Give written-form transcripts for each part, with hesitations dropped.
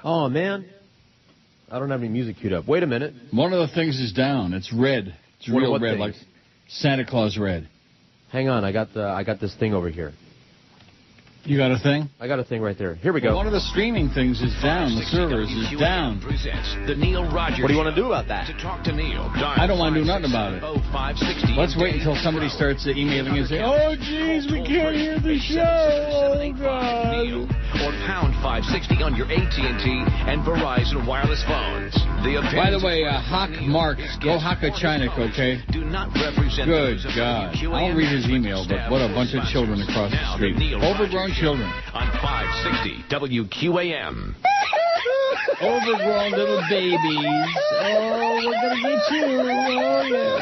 Oh, man. I don't have any music queued up. Wait a minute. One of the things is down. It's red. It's real red, like Santa Claus red. Hang on. I got this thing over here. You got a thing? I got a thing right there. Here we go. One of the streaming things is down. The servers is down. The Neil Rogers what do you want to do about that? To talk to Neil. I don't want to do nothing about it. Let's wait until somebody starts emailing and say, "Oh, geez, we can't hear the show." Oh, God. Or pound 560 on your AT&T and Verizon wireless phones. By the way, Hawk Mark, go Hawk-a-Chinik, okay? Do not represent Good God. I'll read his email, but what a bunch of children across the street. Overgrown children. On 560 WQAM. Overgrown little babies. Oh, we're going to get you. Oh, yeah.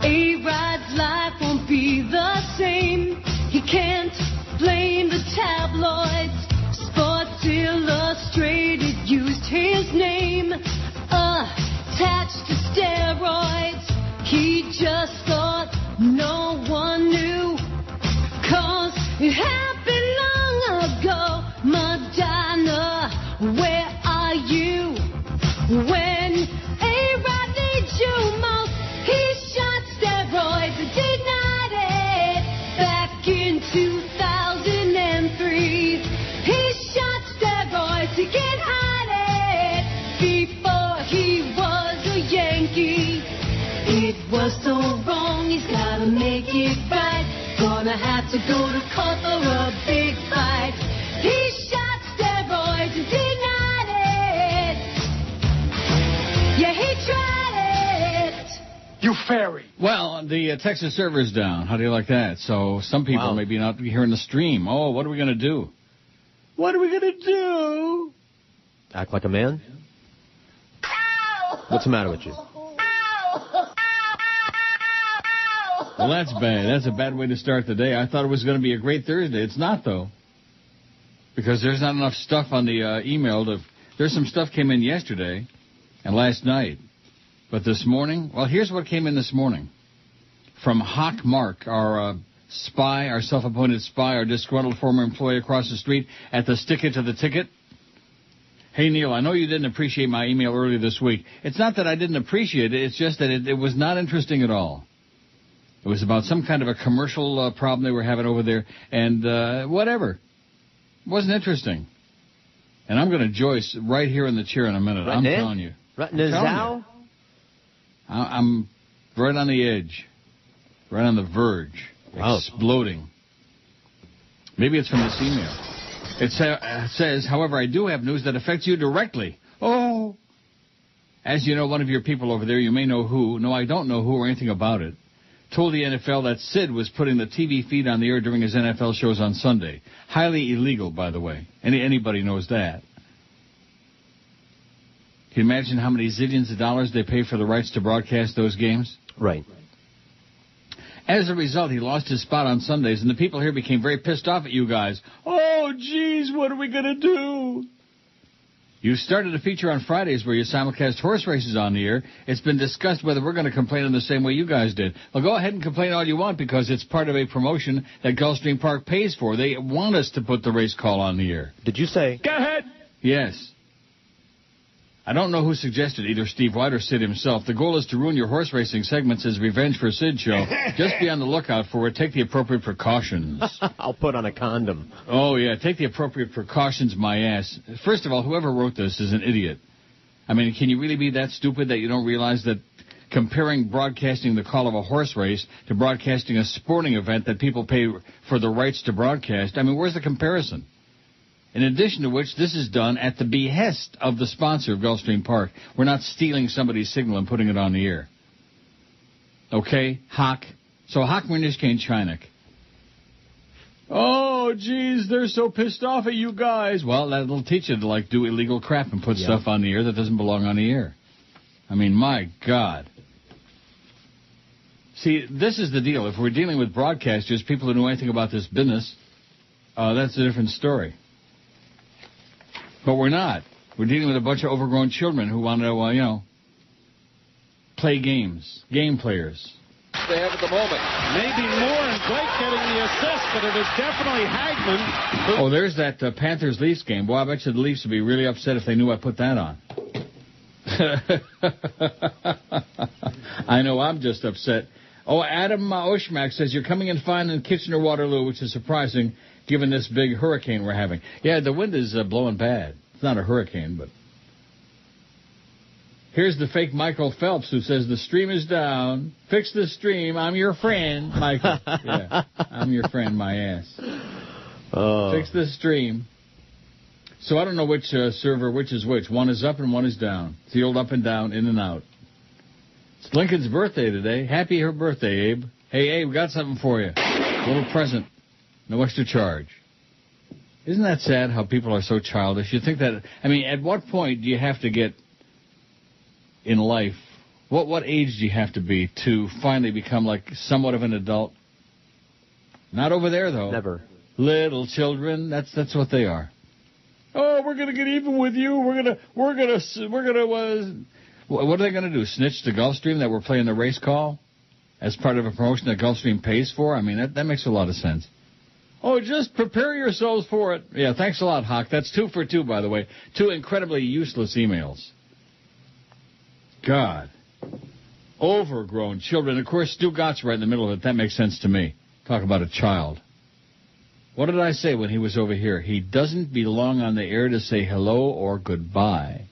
A-Rod's life won't be the same. He can't blame the tabloids. Sports Illustrated used his name, attached to steroids. He just thought no one knew, 'cause it happened long ago. Madonna, where are you? When A-Rod needs you most, he shot steroids and denied it. Back in 2003, he shot steroids to get high before he was a Yankee. It was so wrong, he's gotta make it right. Gonna have to go to court for a big fight. He shot steroids and denied it. Yeah, he tried it. You fairy. Well, the Texas server's down. How do you like that? So some people may be not hearing the stream. Oh, what are we going to do? What are we going to do? Act like a man? What's the matter with you? Well, that's bad. That's a bad way to start the day. I thought it was going to be a great Thursday. It's not, though. Because there's not enough stuff on the email. There's some stuff came in yesterday and last night. But this morning, well, here's what came in this morning. From Hawk Mark, our spy, our self-appointed spy, our disgruntled former employee across the street at the Stick It to the Ticket. Hey, Neil, I know you didn't appreciate my email earlier this week. It's not that I didn't appreciate it. It's just that it was not interesting at all. It was about some kind of a commercial problem they were having over there, and whatever. It wasn't interesting. And I'm going to Joyce right here in the chair in a minute. I'm telling you. I'm right on the edge. Right on the verge. Wow. Exploding. Maybe it's from this email. It says, however, I do have news that affects you directly. Oh. As you know, one of your people over there, you may know who. No, I don't know who or anything about it. Told the NFL that Sid was putting the TV feed on the air during his NFL shows on Sunday. Highly illegal, by the way. Anybody knows that. Can you imagine how many zillions of dollars they pay for the rights to broadcast those games? Right. As a result, he lost his spot on Sundays, and the people here became very pissed off at you guys. Oh, geez, what are we going to do? You started a feature on Fridays where you simulcast horse races on the air. It's been discussed whether we're going to complain in the same way you guys did. Well, go ahead and complain all you want because it's part of a promotion that Gulfstream Park pays for. They want us to put the race call on the air. Did you say? Go ahead. Yes. I don't know who suggested either Steve White or Sid himself. The goal is to ruin your horse racing segments as Revenge for Sid show. Just be on the lookout for it. Take the appropriate precautions. I'll put on a condom. Oh, yeah. Take the appropriate precautions, my ass. First of all, whoever wrote this is an idiot. I mean, can you really be that stupid that you don't realize that comparing broadcasting the call of a horse race to broadcasting a sporting event that people pay for the rights to broadcast, I mean, where's the comparison? In addition to which, this is done at the behest of the sponsor of Gulfstream Park. We're not stealing somebody's signal and putting it on the air. Okay, Hawk. So Hawk Chinik. Oh, geez, they're so pissed off at you guys. Well, that'll teach you to, like, do illegal crap and put stuff on the air that doesn't belong on the air. I mean, my God. See, this is the deal. If we're dealing with broadcasters, people who know anything about this business, that's a different story. But we're not. We're dealing with a bunch of overgrown children who want to, play games, game players. They have at the moment. Maybe Moore and Blake getting the assist, but it is definitely Hagman. Oh, there's that Panthers-Leafs game. Boy, I bet you the Leafs would be really upset if they knew I put that on. I know I'm just upset. Oh, Adam Oshmak says you're coming in fine in Kitchener-Waterloo, which is surprising given this big hurricane we're having. Yeah, the wind is blowing bad. It's not a hurricane, but... Here's the fake Michael Phelps who says the stream is down. Fix the stream. I'm your friend, Michael. Yeah, I'm your friend, my ass. Fix the stream. So I don't know which server, which is which. One is up and one is down. It's the old up and down, in and out. It's Lincoln's birthday today. Happy her birthday, Abe. Hey, Abe, got something for you. A little present. No extra charge. Isn't that sad how people are so childish? You think that, I mean, at what point do you have to get in life, what age do you have to be to finally become like somewhat of an adult? Not over there, though. Never. Little children, that's what they are. Oh, we're gonna get even with you. We're gonna. What are they gonna do? Snitch to Gulfstream that we're playing the race call as part of a promotion that Gulfstream pays for? I mean, that makes a lot of sense. Oh, just prepare yourselves for it. Yeah, thanks a lot, Hawk. That's 2 for 2, by the way. 2 incredibly useless emails. God. Overgrown children. Of course, Stu Gott's right in the middle of it. That makes sense to me. Talk about a child. What did I say when he was over here? He doesn't belong on the air to say hello or goodbye.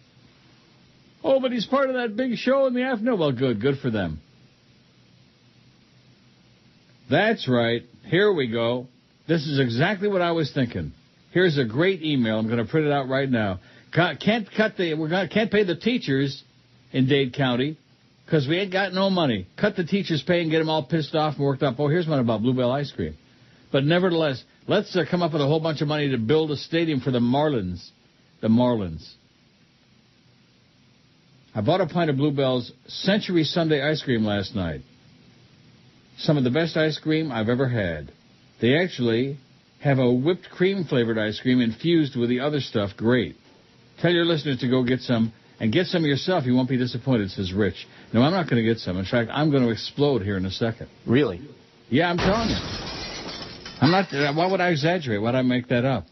Oh, but he's part of that big show in the afternoon. Well, good for them. That's right. Here we go. This is exactly what I was thinking. Here's a great email. I'm going to print it out right now. Can't pay the teachers in Dade County, because we ain't got no money. Cut the teachers' pay and get them all pissed off and worked up. Oh, here's one about Bluebell ice cream. But nevertheless, let's come up with a whole bunch of money to build a stadium for the Marlins. The Marlins. I bought a pint of Bluebell's Century Sundae ice cream last night. Some of the best ice cream I've ever had. They actually have a whipped cream-flavored ice cream infused with the other stuff. Great. Tell your listeners to go get some. And get some yourself. You won't be disappointed, says Rich. No, I'm not going to get some. In fact, I'm going to explode here in a second. Really? Yeah, I'm telling you. I'm not. Why would I exaggerate? Why would I make that up?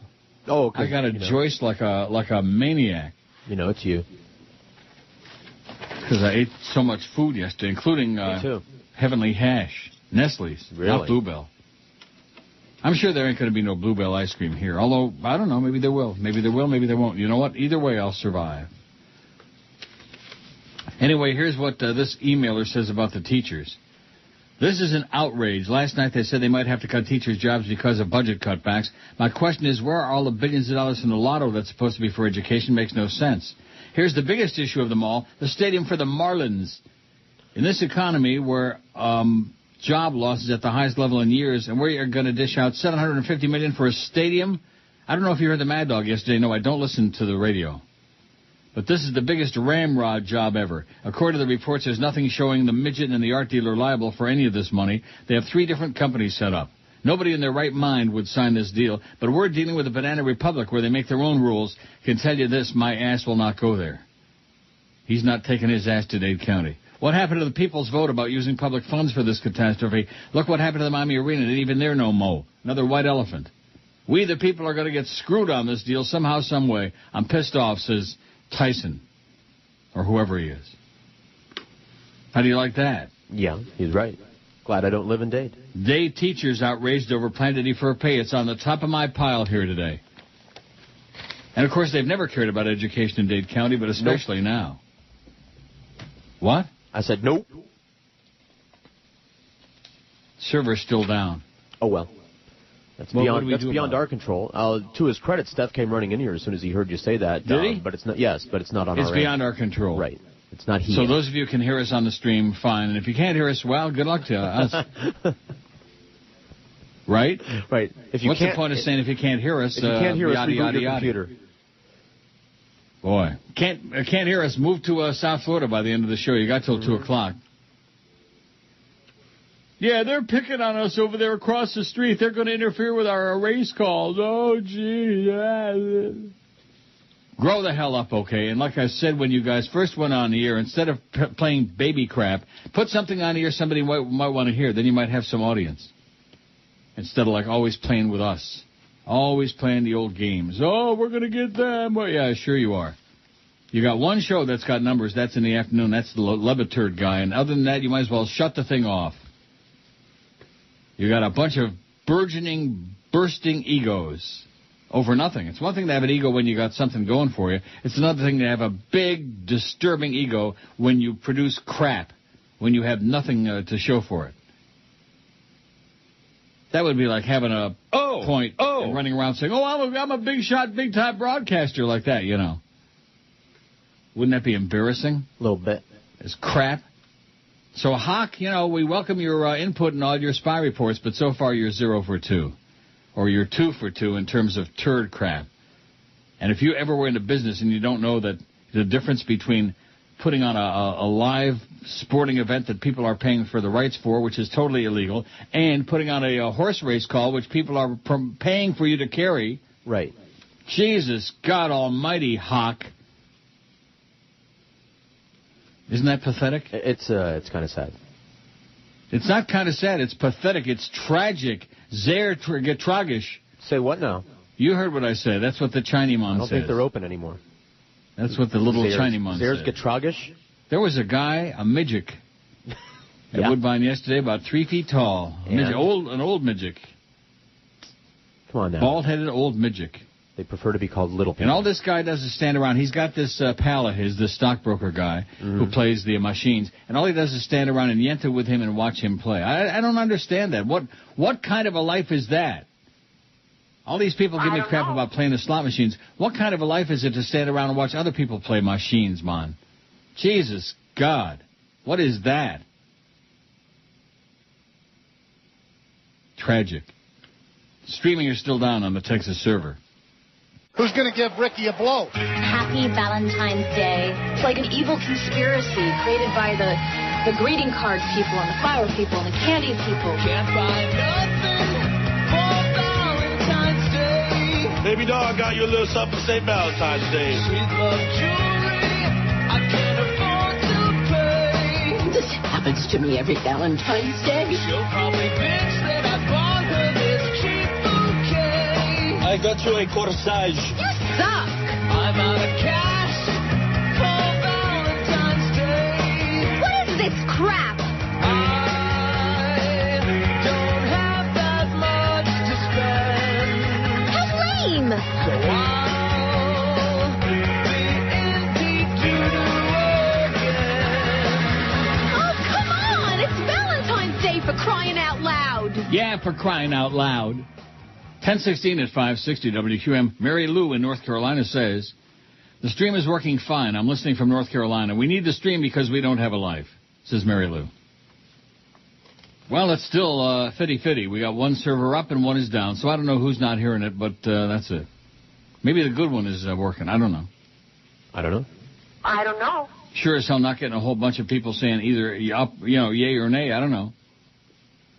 Oh, I got a joist like a maniac. You know, it's you. Because I ate so much food yesterday, including Heavenly Hash, Nestle's, not Bluebell. I'm sure there ain't going to be no Bluebell ice cream here. Although, I don't know, maybe there will. Maybe there will, maybe there won't. You know what? Either way, I'll survive. Anyway, here's what this emailer says about the teachers. This is an outrage. Last night they said they might have to cut teachers' jobs because of budget cutbacks. My question is, where are all the billions of dollars from the lotto that's supposed to be for education? Makes no sense. Here's the biggest issue of them all, the stadium for the Marlins. In this economy where job loss is at the highest level in years, and we are going to dish out $750 million for a stadium? I don't know if you heard the Mad Dog yesterday. No, I don't listen to the radio. But this is the biggest ramrod job ever. According to the reports, there's nothing showing the midget and the art dealer liable for any of this money. They have 3 different companies set up. Nobody in their right mind would sign this deal, but we're dealing with a banana republic where they make their own rules. Can tell you this, my ass will not go there. He's not taking his ass to Dade County. What happened to the people's vote about using public funds for this catastrophe? Look what happened to the Miami Arena, and even there no mo. Another white elephant. We, the people, are going to get screwed on this deal somehow, some way. I'm pissed off, says Tyson, or whoever he is. How do you like that? Yeah, he's right. Glad I don't live in Dade. Dade teachers outraged over plan to defer pay. It's on the top of my pile here today. And, of course, they've never cared about education in Dade County, but especially now. What? I said nope. Server's still down. Oh, well. That's beyond our control. To his credit, Steph came running in here as soon as he heard you say that. Did he? But it's not. Yes, but it's not on our end. It's beyond our control. Right. It's not he. So those of you who can hear us on the stream, fine. And if you can't hear us, well, good luck to us. Right? Right. What's the point of saying if you can't hear us? If you can't hear us, yada, reboot yada, your yada. computer. Boy, can't hear us. Move to South Florida by the end of the show. You got till 2 o'clock. Yeah, they're picking on us over there across the street. They're going to interfere with our race calls. Oh, gee. Yeah. Grow the hell up, okay? And like I said when you guys first went on the air, instead of playing baby crap, put something on the air somebody might want to hear. Then you might have some audience. Instead of like always playing with us. Always playing the old games. Oh, we're going to get them. Well, yeah, sure you are. You got one show that's got numbers. That's in the afternoon. That's the Leviturd guy. And other than that, you might as well shut the thing off. You got a bunch of burgeoning, bursting egos over nothing. It's one thing to have an ego when you got something going for you. It's another thing to have a big, disturbing ego when you produce crap, when you have nothing to show for it. That would be like having a point and running around saying, oh, I'm a big shot, big time broadcaster like that, you know. Wouldn't that be embarrassing? A little bit. It's crap. So, Hawk, you know, we welcome your input in all your spy reports, but so far you're 0 for 2. Or you're 2 for 2 in terms of turd crap. And if you ever were into business and you don't know that the difference between putting on a live sporting event that people are paying for the rights for, which is totally illegal, and putting on a horse race call, which people are paying for you to carry. Right. Jesus God almighty, Hawk. Isn't that pathetic? It's kind of sad. It's not kind of sad. It's pathetic. It's tragic. Sehr tragisch. Say what now? You heard what I said. That's what the Chineman says. I don't think they're open anymore. That's what the little Chineman said. There's getragisch? There was a guy, a midget, at Woodbine yesterday, about 3 feet tall. Midget, an old midget. Come on now. Bald-headed old midget. They prefer to be called little people. And all this guy does is stand around. He's got this pal of his, this stockbroker guy, who plays the machines. And all he does is stand around and yenta with him and watch him play. I don't understand that. What kind of a life is that? All these people give me crap about playing the slot machines. What kind of a life is it to stand around and watch other people play machines, man? Jesus God. What is that? Tragic. Streaming is still down on the Texas server. Who's going to give Ricky a blow? Happy Valentine's Day. It's like an evil conspiracy created by the greeting card people and the flower people and the candy people. Can't buy nothing for Valentine's Day. Baby doll, I got you a little something to say Valentine's Day. Sweet love jewelry, I can't afford to pay. This happens to me every Valentine's Day. She'll probably bitch that I bought her this cheap bouquet. I got you a corsage. You suck. I'm out of cash for Valentine's Day. What is this crap? I don't have that much to spend. How lame. So I'll be in deep doo-doo again. Oh, come on. It's Valentine's Day for crying out loud. Yeah, for crying out loud. 10:16 at 560 WQAM. Mary Lou in North Carolina says, the stream is working fine. I'm listening from North Carolina. We need the stream because we don't have a life, says Mary Lou. Well, it's still 50-50. We got one server up and one is down, so I don't know who's not hearing it, but that's it. Maybe the good one is working. I don't know. I don't know. I don't know. Sure as hell not getting a whole bunch of people saying either up, yay or nay. I don't know.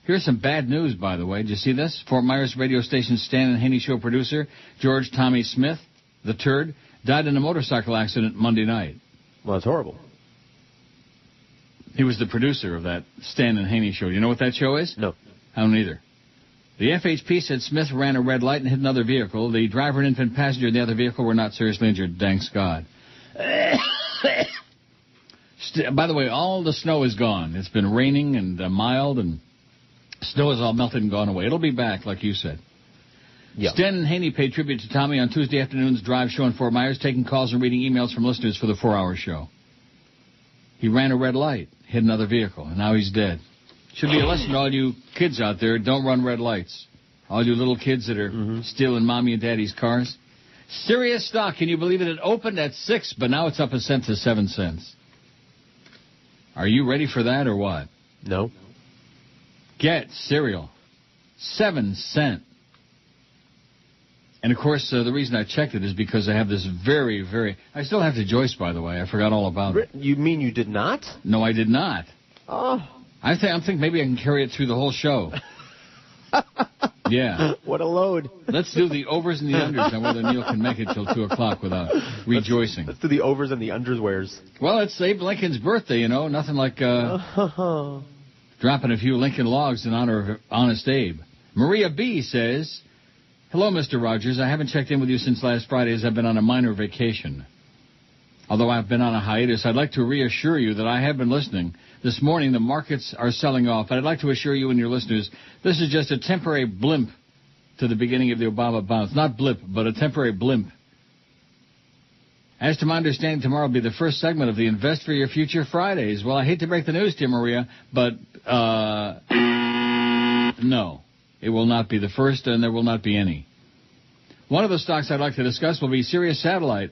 Here's some bad news, by the way. Did you see this? Fort Myers radio station Stan and Haney show producer George Tommy Smith, the turd, died in a motorcycle accident Monday night. Well, it's horrible. He was the producer of that Stan and Haney show. You know what that show is? No. I don't either. The FHP said Smith ran a red light and hit another vehicle. The driver and infant passenger in the other vehicle were not seriously injured, thanks God. By the way, all the snow is gone. It's been raining and mild, and snow is all melted and gone away. It'll be back, like you said. Yep. Stan and Haney paid tribute to Tommy on Tuesday afternoon's drive show in Fort Myers, taking calls and reading emails from listeners for the 4-hour show. He ran a red light, hit another vehicle, and now he's dead. Should be a lesson to all you kids out there. Don't run red lights. All you little kids that are stealing mommy and daddy's cars. Sirius stock, can you believe it? It opened at 6, but now it's up a cent to 7 cents. Are you ready for that or what? No. Get cereal. 7 cents. And, of course, the reason I checked it is because I have this very, very... I still have the Joyce, by the way. I forgot all about it. You mean you did not? No, I did not. Oh. I think maybe I can carry it through the whole show. Yeah. What a load. Let's do the overs and the unders on whether Neil can make it till 2 o'clock without rejoicing. Let's do the overs and the underswears. Well, it's Abe Lincoln's birthday, you know. Nothing like dropping a few Lincoln logs in honor of Honest Abe. Maria B. says, hello, Mr. Rogers. I haven't checked in with you since last Friday as I've been on a minor vacation. Although I've been on a hiatus, I'd like to reassure you that I have been listening. This morning, the markets are selling off. But I'd like to assure you and your listeners, this is just a temporary blimp to the beginning of the Obama bounce. Not blip, but a temporary blimp. As to my understanding, tomorrow will be the first segment of the Invest for Your Future Fridays. Well, I hate to break the news to you, Maria, but no. It will not be the first, and there will not be any. One of the stocks I'd like to discuss will be Sirius Satellite.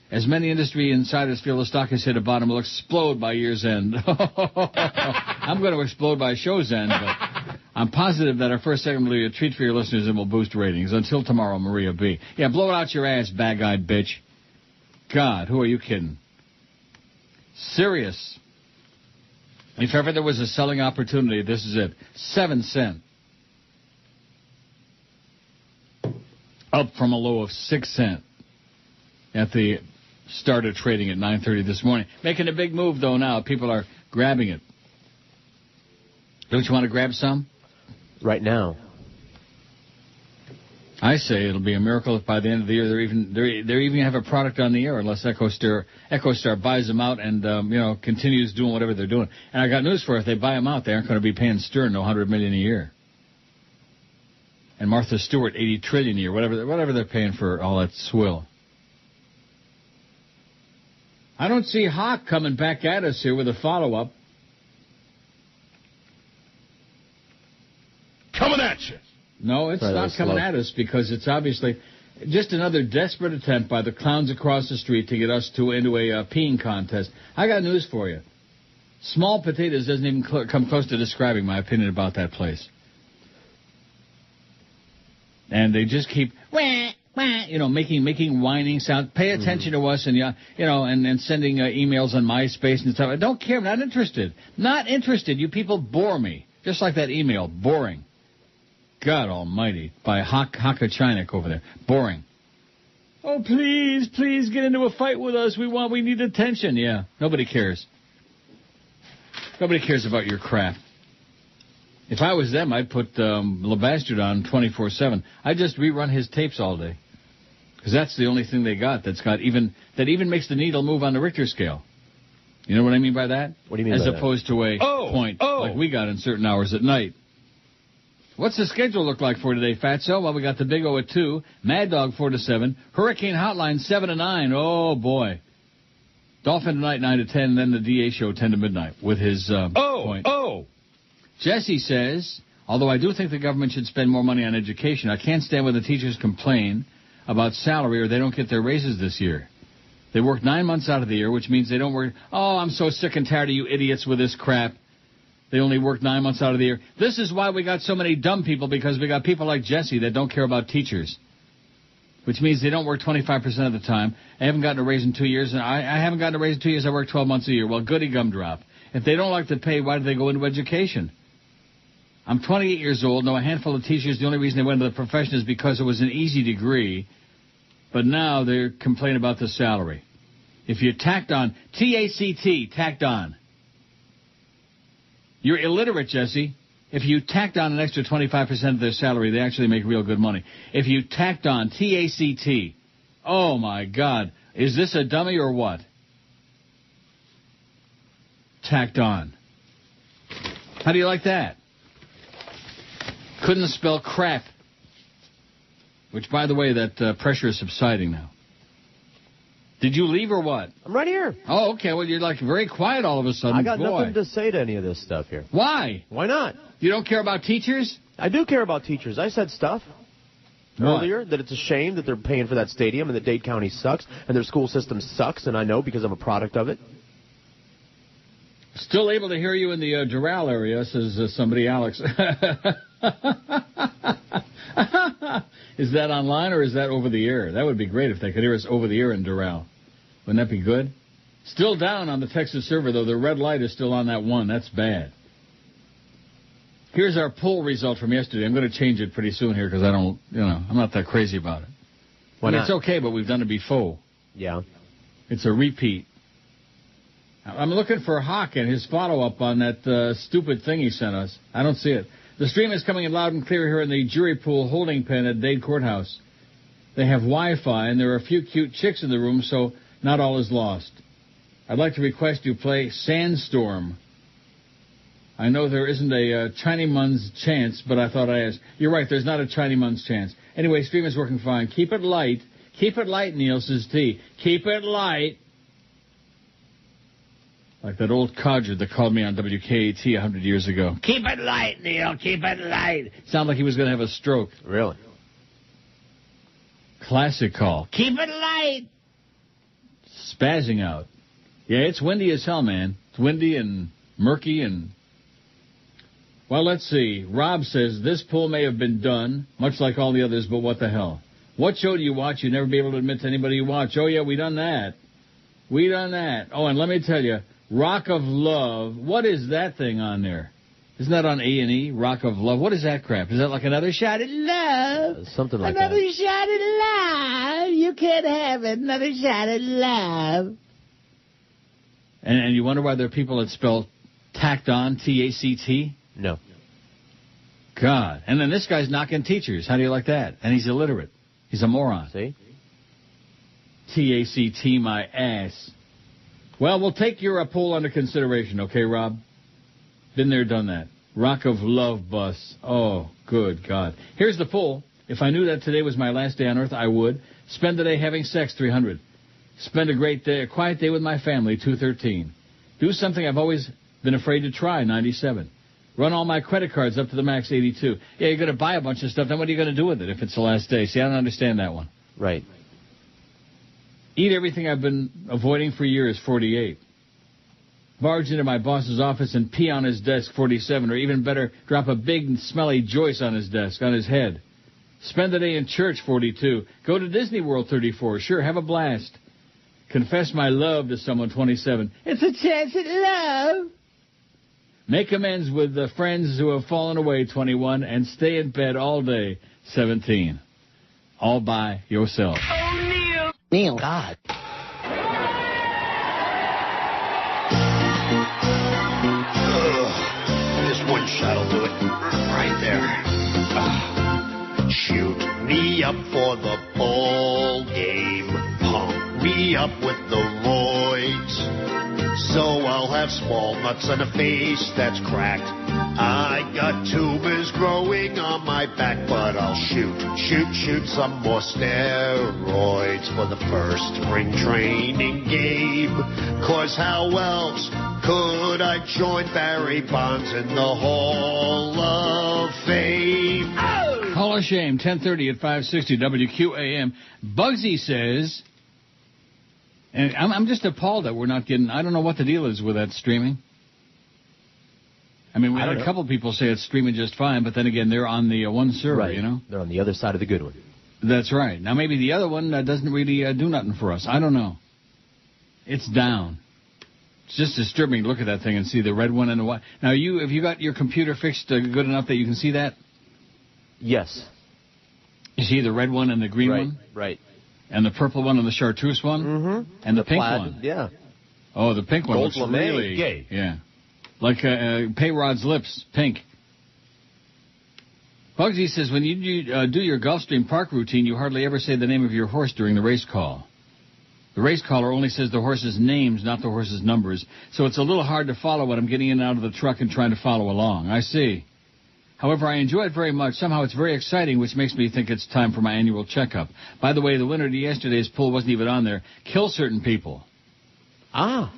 As many industry insiders feel the stock has hit a bottom, will explode by year's end. I'm going to explode by show's end, but I'm positive that our first segment will be a treat for your listeners and will boost ratings. Until tomorrow, Maria B. Yeah, blow it out your ass, bag-eyed bitch. God, who are you kidding? Sirius. If ever there was a selling opportunity, this is it. 7 cents. Up from a low of 6 cents at the start of trading at 9:30 this morning. Making a big move, though, now. People are grabbing it. Don't you want to grab some? Right now. I say it'll be a miracle if by the end of the year they even have a product on the air, unless EchoStar buys them out and continues doing whatever they're doing. And I got news for you. If they buy them out, they aren't going to be paying Stern no $100 million a year. And Martha Stewart $80 trillion a year, whatever they're paying for all that swill. I don't see Hawk coming back at us here with a follow-up. Coming at you. No, it's not coming at us because it's obviously just another desperate attempt by the clowns across the street to get us into a peeing contest. I got news for you. Small Potatoes doesn't even come close to describing my opinion about that place. And they just keep making whining sounds. Pay attention to us, and and sending emails on MySpace and stuff. I don't care. I'm not interested. Not interested. You people bore me. Just like that email. Boring. God almighty. By Haka Chinik over there. Boring. Oh, please get into a fight with us. We need attention. Yeah. Nobody cares. Nobody cares about your crap. If I was them, I'd put LeBastard on 24/7. I'd just rerun his tapes all day. Because that's the only thing they got that even makes the needle move on the Richter scale. You know what I mean by that? What do you mean by that? As opposed to a point like we got in certain hours at night. What's the schedule look like for today, Fatso? Well, we got the Big O at 2, Mad Dog 4 to 7, Hurricane Hotline 7 to 9. Oh, boy. Dolphin tonight 9 to 10, and then the DA show 10 to midnight with his point. Jesse says, although I do think the government should spend more money on education, I can't stand when the teachers complain about salary or they don't get their raises this year. They work 9 months out of the year, which means they don't work. Oh, I'm so sick and tired of you idiots with this crap. They only work 9 months out of the year. This is why we got so many dumb people, because we got people like Jesse that don't care about teachers, which means they don't work 25% of the time. I haven't gotten a raise in 2 years, and I haven't gotten a raise in 2 years. I work 12 months a year. Well, goody gumdrop. If they don't like the pay, why do they go into education? I'm 28 years old, know a handful of teachers. The only reason they went into the profession is because it was an easy degree. But now they're complaining about the salary. If you tacked on, T-A-C-T, tacked on. You're illiterate, Jesse. If you tacked on an extra 25% of their salary, they actually make real good money. If you tacked on, T-A-C-T, oh, my God. Is this a dummy or what? Tacked on. How do you like that? Couldn't spell crap. Which, by the way, that pressure is subsiding now. Did you leave or what? I'm right here. Oh, okay. Well, you're like very quiet all of a sudden. I got nothing to say to any of this stuff here. Why? Why not? You don't care about teachers? I do care about teachers. I said stuff earlier that it's a shame that they're paying for that stadium and that Dade County sucks and their school system sucks, and I know because I'm a product of it. Still able to hear you in the Doral area, says somebody, Alex. Is that online or is that over the air? That would be great if they could hear us over the air in Doral. Wouldn't that be good? Still down on the Texas server, though. The red light is still on that one. That's bad. Here's our poll result from yesterday. I'm going to change it pretty soon here because I don't, I'm not that crazy about it. Why not? It's okay, but we've done it before. Yeah. It's a repeat. I'm looking for Hawk and his follow-up on that stupid thing he sent us. I don't see it. The stream is coming in loud and clear here in the jury pool holding pen at Dade Courthouse. They have Wi-Fi, and there are a few cute chicks in the room, so not all is lost. I'd like to request you play Sandstorm. I know there isn't a Chinese chance, but I thought I asked. You're right, there's not a Chinese chance. Anyway, stream is working fine. Keep it light. Keep it light, Neil, says T. Keep it light. Like that old codger that called me on WKAT 100 years ago. Keep it light, Neil. Keep it light. Sounded like he was going to have a stroke. Really? Classic call. Keep it light. Spazzing out. Yeah, it's windy as hell, man. It's windy and murky and... Well, let's see. Rob says, this poll may have been done, much like all the others, but what the hell? What show do you watch? You'd never be able to admit to anybody you watch. Oh, yeah, we done that. We done that. Oh, and let me tell you, Rock of Love, what is that thing on there? Isn't that on A&E, Rock of Love? What is that crap? Is that like another shot at love? Something like another that. shot at love. You can't have it. Another shot at love. And you wonder why there are people that spell tacked on, T-A-C-T? No. God. And then this guy's knocking teachers. How do you like that? And he's illiterate. He's a moron. See? T-A-C-T my ass. Well, we'll take your poll under consideration, okay, Rob? Been there, done that. Rock of Love bus. Oh, good God. Here's the poll. If I knew that today was my last day on Earth, I would. Spend the day having sex, 300. Spend a quiet day with my family, 213. Do something I've always been afraid to try, 97. Run all my credit cards up to the max, 82. Yeah, you're going to buy a bunch of stuff. Then what are you going to do with it if it's the last day? See, I don't understand that one. Right. Eat everything I've been avoiding for years, 48. Barge into my boss's office and pee on his desk, 47. Or even better, drop a big and smelly Joyce on his desk, on his head. Spend the day in church, 42. Go to Disney World, 34. Sure, have a blast. Confess my love to someone, 27. It's a chance at love. Make amends with the friends who have fallen away, 21. And stay in bed all day, 17. All by yourself. Oh, Neil. God. This one shot'll do it. Right there. Shoot me up for the ball game. Pump me up with the roids. So I'll have small nuts and a face that's cracked. I got tumors growing on my back, but I'll shoot some more steroids for the first spring training game. 'Cause how else could I join Barry Bonds in the Hall of Fame? Oh! Hall of Shame, 10:30 at 560 WQAM. Bugsy says, and I'm just appalled that we're not getting, I don't know what the deal is with that streaming. I mean, we had a couple people say it's streaming just fine, but then again, they're on the one server, right. You know? They're on the other side of the good one. That's right. Now, maybe the other one doesn't really do nothing for us. I don't know. It's down. It's just disturbing to look at that thing and see the red one and the white. Now, have you got your computer fixed good enough that you can see that? Yes. You see the red one and the green one? Right. And the purple one and the chartreuse one? Mm-hmm. And the pink plaid, one? Yeah. Oh, the pink one Gold looks really gay. Yeah. Like Payrod's lips, pink. Bugsy says, when you do your Gulfstream Park routine, you hardly ever say the name of your horse during the race call. The race caller only says the horse's names, not the horse's numbers. So it's a little hard to follow when I'm getting in and out of the truck and trying to follow along. I see. However, I enjoy it very much. Somehow it's very exciting, which makes me think it's time for my annual checkup. By the way, the winner to yesterday's poll wasn't even on there. Kill certain people. Ah.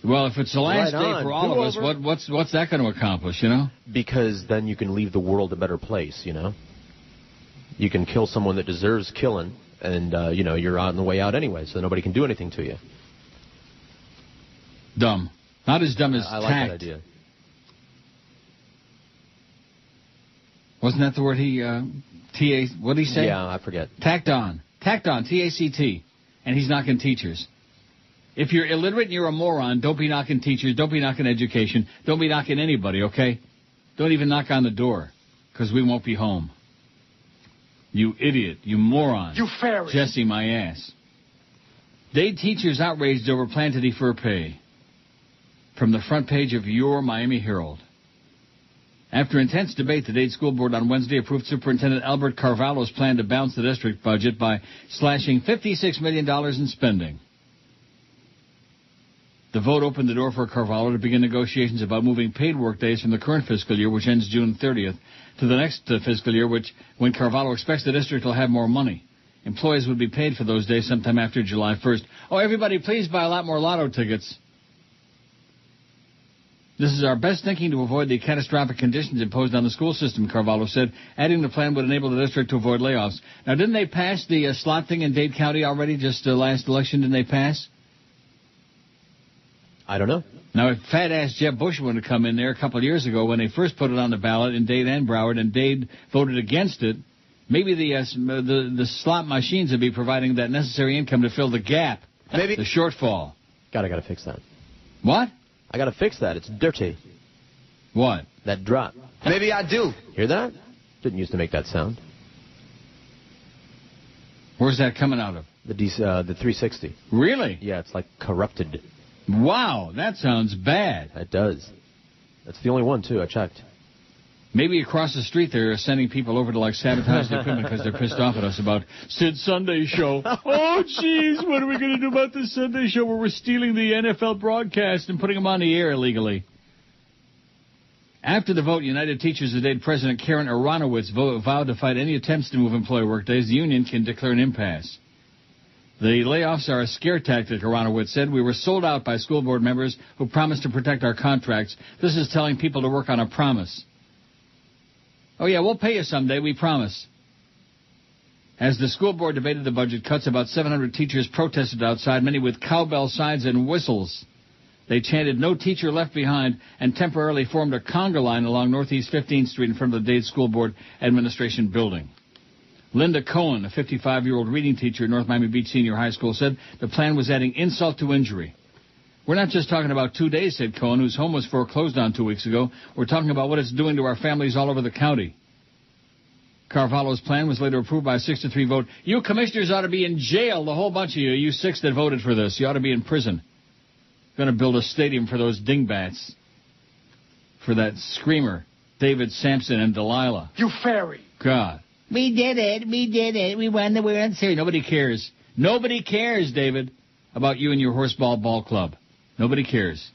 Well, if it's the last day for all of us, what's that going to accomplish, you know? Because then you can leave the world a better place, you know? You can kill someone that deserves killing, and, you're on the way out anyway, so nobody can do anything to you. Dumb. Not as dumb as I like tact. that idea. Wasn't that the word what did he say? Yeah, I forget. Tacked on, T-A-C-T. And he's knocking teachers. If you're illiterate and you're a moron, don't be knocking teachers, don't be knocking education, don't be knocking anybody, okay? Don't even knock on the door, because we won't be home. You idiot. You moron. You fairy. Jesse, my ass. Dade teachers outraged over plan to defer pay. From the front page of your Miami Herald. After intense debate, the Dade School Board on Wednesday approved Superintendent Albert Carvalho's plan to balance the district budget by slashing $56 million in spending. The vote opened the door for Carvalho to begin negotiations about moving paid work days from the current fiscal year, which ends June 30th, to the next fiscal year, when Carvalho expects the district will have more money. Employees would be paid for those days sometime after July 1st. Oh, everybody, please buy a lot more lotto tickets. This is our best thinking to avoid the catastrophic conditions imposed on the school system, Carvalho said, adding the plan would enable the district to avoid layoffs. Now, didn't they pass the slot thing in Dade County already, just last election? Didn't they pass? I don't know. Now, if fat-ass Jeb Bush would have come in there a couple of years ago when they first put it on the ballot in Dade and Broward, and Dade voted against it, maybe the slot machines would be providing that necessary income to fill the gap, maybe the shortfall. God, I got to fix that. What? I got to fix that. It's dirty. What? That drop. Maybe I do. Hear that? Didn't used to make that sound. Where's that coming out of? The 360. Really? Yeah, it's like corrupted. Wow, that sounds bad. It does. That's the only one, too. I checked. Maybe across the street they're sending people over to, like, sabotage the equipment because they're pissed off at us about Sid's Sunday show. Oh, jeez, what are we going to do about this Sunday show where we're stealing the NFL broadcast and putting them on the air illegally? After the vote, United Teachers of Dade President Karen Aronowitz vowed to fight any attempts to move employee workdays. The union can declare an impasse. The layoffs are a scare tactic, Aronowitz said. We were sold out by school board members who promised to protect our contracts. This is telling people to work on a promise. Oh, yeah, we'll pay you someday, we promise. As the school board debated the budget cuts, about 700 teachers protested outside, many with cowbell signs and whistles. They chanted, "No teacher left behind," and temporarily formed a conga line along Northeast 15th Street in front of the Dade School Board Administration Building. Linda Cohen, a 55-year-old reading teacher at North Miami Beach Senior High School, said the plan was adding insult to injury. We're not just talking about 2 days, said Cohen, whose home was foreclosed on 2 weeks ago. We're talking about what it's doing to our families all over the county. Carvalho's plan was later approved by a 6-3 vote. You commissioners ought to be in jail, the whole bunch of you. You 6 that voted for this. You ought to be in prison. Going to build a stadium for those dingbats. For that screamer, David Sampson and Delilah. You fairy. God. We did it. We won the World Series. Nobody cares. Nobody cares, David, about you and your horseball ball club. Nobody cares.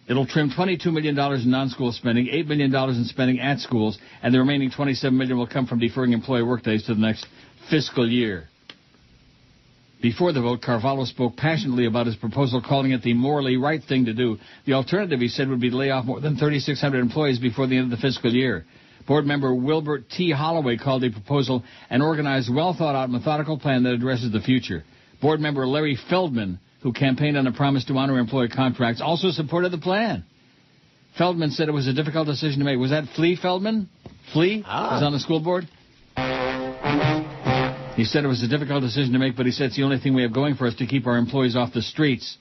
It'll trim $22 million in non-school spending, $8 million in spending at schools, and the remaining $27 million will come from deferring employee workdays to the next fiscal year. Before the vote, Carvalho spoke passionately about his proposal, calling it the morally right thing to do. The alternative, he said, would be to lay off more than 3,600 employees before the end of the fiscal year. Board member Wilbert T. Holloway called the proposal an organized, well-thought-out, methodical plan that addresses the future. Board member Larry Feldman, who campaigned on a promise to honor employee contracts, also supported the plan. Feldman said it was a difficult decision to make. Was that Flea Feldman? Flea was on the school board? He said it was a difficult decision to make, but he said it's the only thing we have going for us to keep our employees off the streets.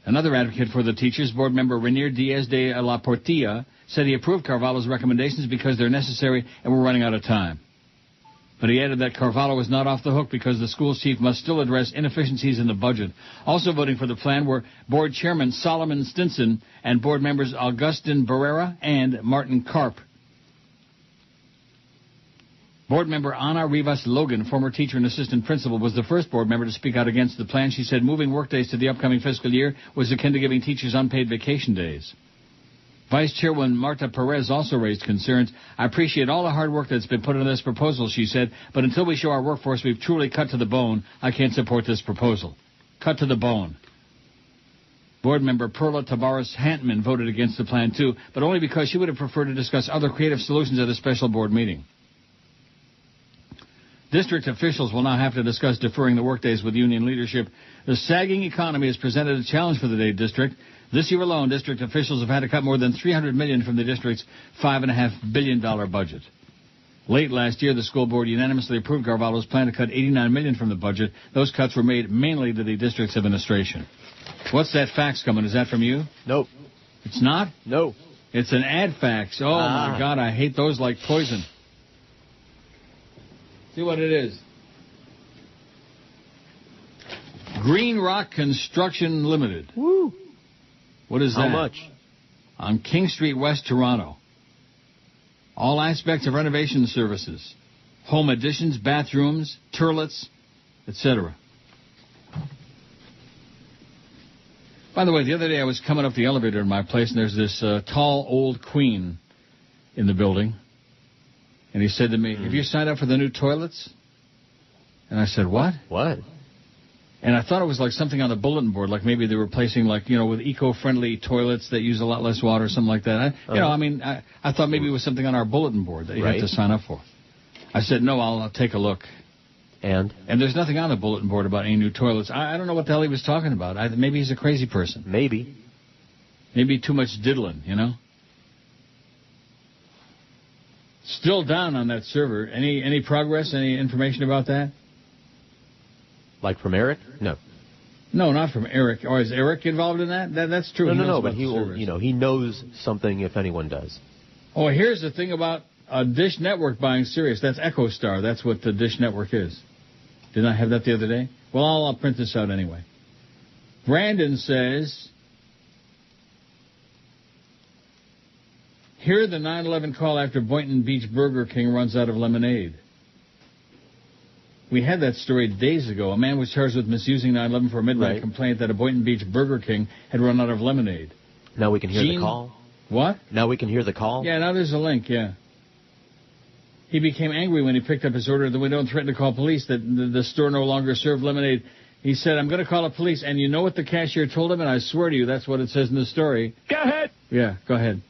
Another advocate for the teachers, board member Renier Diaz de la Portilla, said he approved Carvalho's recommendations because they're necessary and we're running out of time. But he added that Carvalho was not off the hook because the school's chief must still address inefficiencies in the budget. Also voting for the plan were board chairman Solomon Stinson and board members Augustin Barrera and Martin Karp. Board member Ana Rivas Logan, former teacher and assistant principal, was the first board member to speak out against the plan. She said moving workdays to the upcoming fiscal year was akin to giving teachers unpaid vacation days. Vice Chairwoman Marta Perez also raised concerns. I appreciate all the hard work that's been put into this proposal, she said, but until we show our workforce we've truly cut to the bone, I can't support this proposal. Cut to the bone. Board member Perla Tabares Hantman voted against the plan, too, but only because she would have preferred to discuss other creative solutions at a special board meeting. District officials will now have to discuss deferring the workdays with union leadership. The sagging economy has presented a challenge for the Dade District. This year alone, district officials have had to cut more than $300 million from the district's $5.5 billion budget. Late last year, the school board unanimously approved Carvalho's plan to cut $89 million from the budget. Those cuts were made mainly to the district's administration. What's that fax coming? Is that from you? Nope. It's not? No. It's an ad fax. Oh, my God, I hate those like poison. See what it is. Green Rock Construction Limited. Woo. What is that? How much? On King Street, West Toronto. All aspects of renovation services. Home additions, bathrooms, toilets, etc. By the way, the other day I was coming up the elevator in my place, and there's this tall old queen in the building. And he said to me, have you signed up for the new toilets? And I said, what? What? And I thought it was like something on the bulletin board, like maybe they were replacing, like, you know, with eco-friendly toilets that use a lot less water or something like that. I thought maybe it was something on our bulletin board that you have to sign up for. I said, no, I'll take a look. And there's nothing on the bulletin board about any new toilets. I don't know what the hell he was talking about. Maybe he's a crazy person. Maybe too much diddling, you know? Still down on that server. Any progress, any information about that? Like from Eric? No. No, not from Eric. Or is Eric involved in that? That's true. No, but he will, he knows something if anyone does. Oh, here's the thing about Dish Network buying Sirius. That's EchoStar. That's what the Dish Network is. Didn't I have that the other day? Well, I'll print this out anyway. Brandon says, hear the 9/11 call after Boynton Beach Burger King runs out of lemonade. We had that story days ago. A man was charged with misusing 9/11 for a midnight complaint that a Boynton Beach Burger King had run out of lemonade. Now we can hear the call. What? Now we can hear the call? Yeah, now there's a link, yeah. He became angry when he picked up his order at the window and threatened to call police that the store no longer served lemonade. He said, I'm going to call the police. And you know what the cashier told him? And I swear to you, that's what it says in the story. Go ahead. Yeah, go ahead.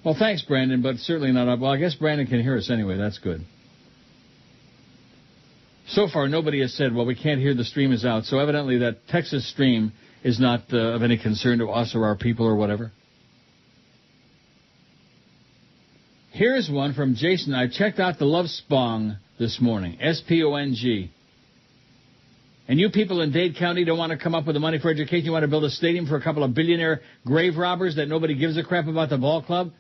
Well, thanks, Brandon, but certainly not up. Well, I guess Brandon can hear us anyway. That's good. So far, nobody has said, well, we can't hear the stream is out. So evidently that Texas stream is not of any concern to us or our people or whatever. Here's one from Jason. I checked out the Love Spong this morning, S-P-O-N-G. And you people in Dade County don't want to come up with the money for education. You want to build a stadium for a couple of billionaire grave robbers that nobody gives a crap about the ball club?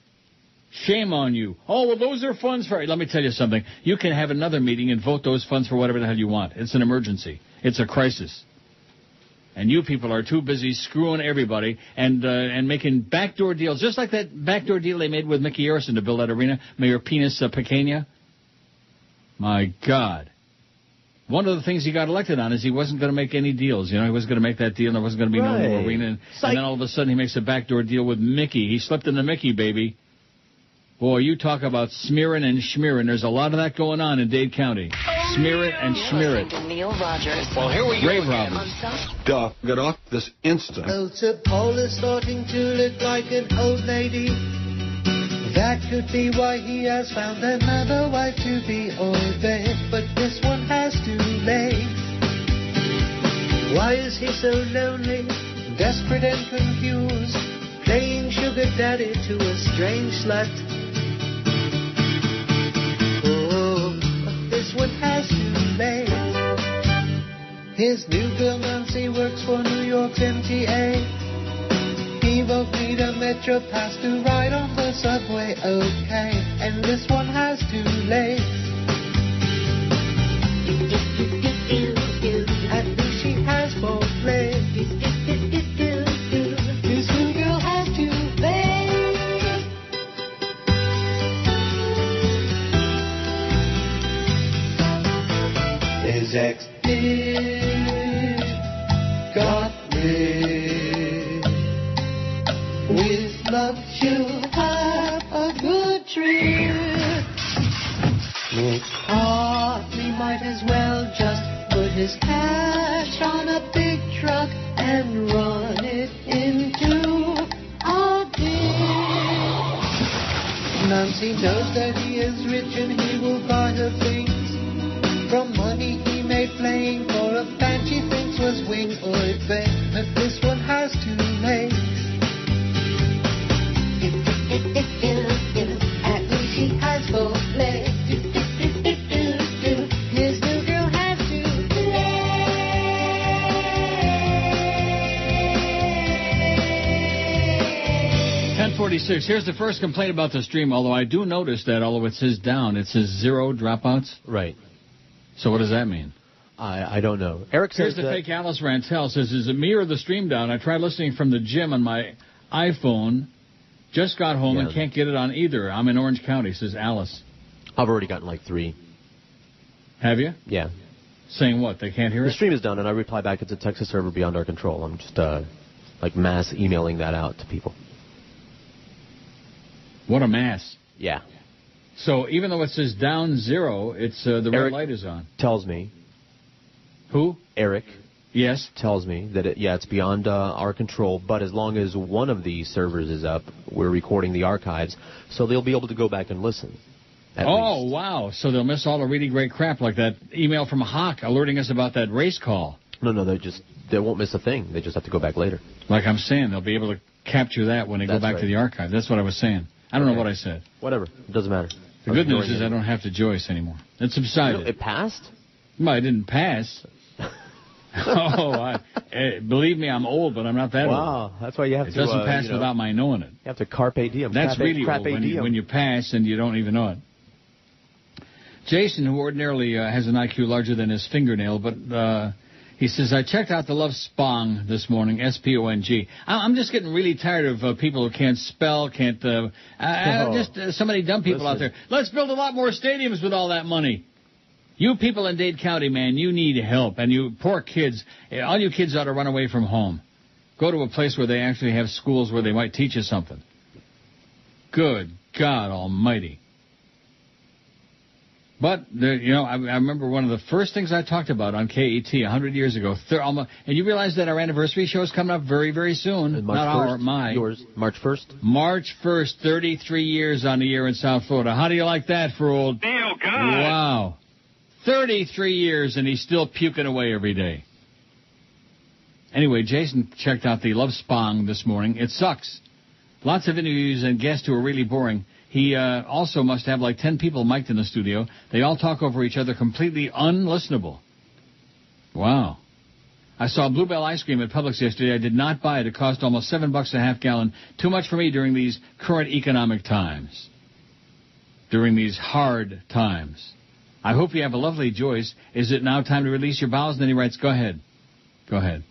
Shame on you. Oh, well, those are funds for... Let me tell you something. You can have another meeting and vote those funds for whatever the hell you want. It's an emergency. It's a crisis. And you people are too busy screwing everybody and making backdoor deals, just like that backdoor deal they made with Mickey Harrison to build that arena, Mayor Penis Pequeña. My God. One of the things he got elected on is he wasn't going to make any deals. You know, he wasn't going to make that deal, and there wasn't going to be no more arena. And then all of a sudden he makes a backdoor deal with Mickey. He slipped into Mickey, baby. Boy, you talk about smearing and schmearing. There's a lot of that going on in Dade County. Smear it and schmear it. Neil Rogers. Well, here we go. Grave robbers. Duh. Get off this instant. Old Paul is starting to look like an old lady. That could be why he has found another wife to be obeyed. But this one has to lay. Why is he so lonely, desperate and confused, playing sugar daddy to a strange slut? This one has to lay. His new girl Nancy works for New York's MTA. He won't need a metro pass to ride on the subway, okay. And this one has to lay. At least she has more play. His new girl has to lay. His ex got rid. With love she'll have a good trip. He might as well just put his cash on a big truck and run it into a ditch. Nancy knows that he is rich and he will buy her things from money he made playing for a band she thinks was wing or bang. But this one has to lay. At least she has full play. His new girl has to play. 10:46 646. Here's the first complaint about the stream, although I do notice that although it says down, it says 0 dropouts. Right. So what does that mean? I don't know. Eric says Here's the fake Alice Rantel says, is it me or the stream down? I tried listening from the gym on my iPhone. Just got home and can't get it on either. I'm in Orange County, says Alice. I've already gotten like 3. Have you? Yeah. Saying what? They can't hear it? The stream is down, and I reply back, it's a Texas server beyond our control. I'm just, like, mass emailing that out to people. What a mass. Yeah. So even though it says down 0, it's the red Eric light is on. Tells me. Who? Eric. Yes. Tells me that, it's beyond our control, but as long as one of these servers is up, we're recording the archives, so they'll be able to go back and listen. Oh, wow. So they'll miss all the really great crap, like that email from Hawk alerting us about that race call. No, they won't miss a thing. They just have to go back later. Like I'm saying, they'll be able to capture that when they go back to the archive. That's what I was saying. I don't know what I said. Whatever. It doesn't matter. The good news is I don't have to Joyce anymore. It subsided. It passed? Well, it didn't pass. Believe me, I'm old, but I'm not that old. Wow, that's why you have to... It doesn't pass without my knowing it. You have to carpe diem. That's really old, when you pass and you don't even know it. Jason, who ordinarily has an IQ larger than his fingernail, but he says, I checked out the Love Spong this morning, S-P-O-N-G. I'm just getting really tired of people who can't spell, can't... just so many dumb people out there. Let's build a lot more stadiums with all that money. You people in Dade County, man, you need help. And you poor kids, all you kids ought to run away from home. Go to a place where they actually have schools where they might teach you something. Good God almighty. But, I remember one of the first things I talked about on KET 100 years ago. And you realize that our anniversary show is coming up very, very soon. March 1st, yours, March 1st? March 1st, 33 years on the air in South Florida. How do you like that for old... Oh, God. Wow. 33 years, and he's still puking away every day. Anyway, Jason checked out the Love Spong this morning. It sucks. Lots of interviews and guests who are really boring. He also must have like 10 people mic'd in the studio. They all talk over each other, completely unlistenable. Wow. I saw Bluebell ice cream at Publix yesterday. I did not buy it. It cost almost $7 a half gallon. Too much for me during these current economic times. During these hard times. I hope you have a lovely Joyce. Is it now time to release your bowels? And then he writes, go ahead. Go ahead.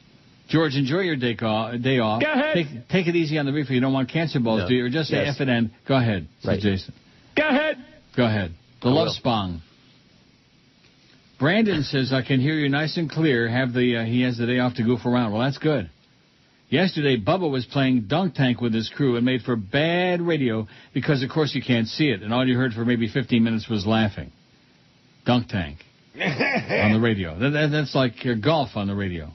George, enjoy your day off. Go ahead. Take it easy on the reefer. You don't want cancer balls, do you? Or just say F and N. Go ahead, says Jason. Go ahead. Go ahead. The Love Spong. Brandon says, I can hear you nice and clear. He has the day off to goof around. Well, that's good. Yesterday, Bubba was playing Dunk Tank with his crew and made for bad radio because, of course, you can't see it. And all you heard for maybe 15 minutes was laughing. Dunk Tank on the radio. That's like golf on the radio.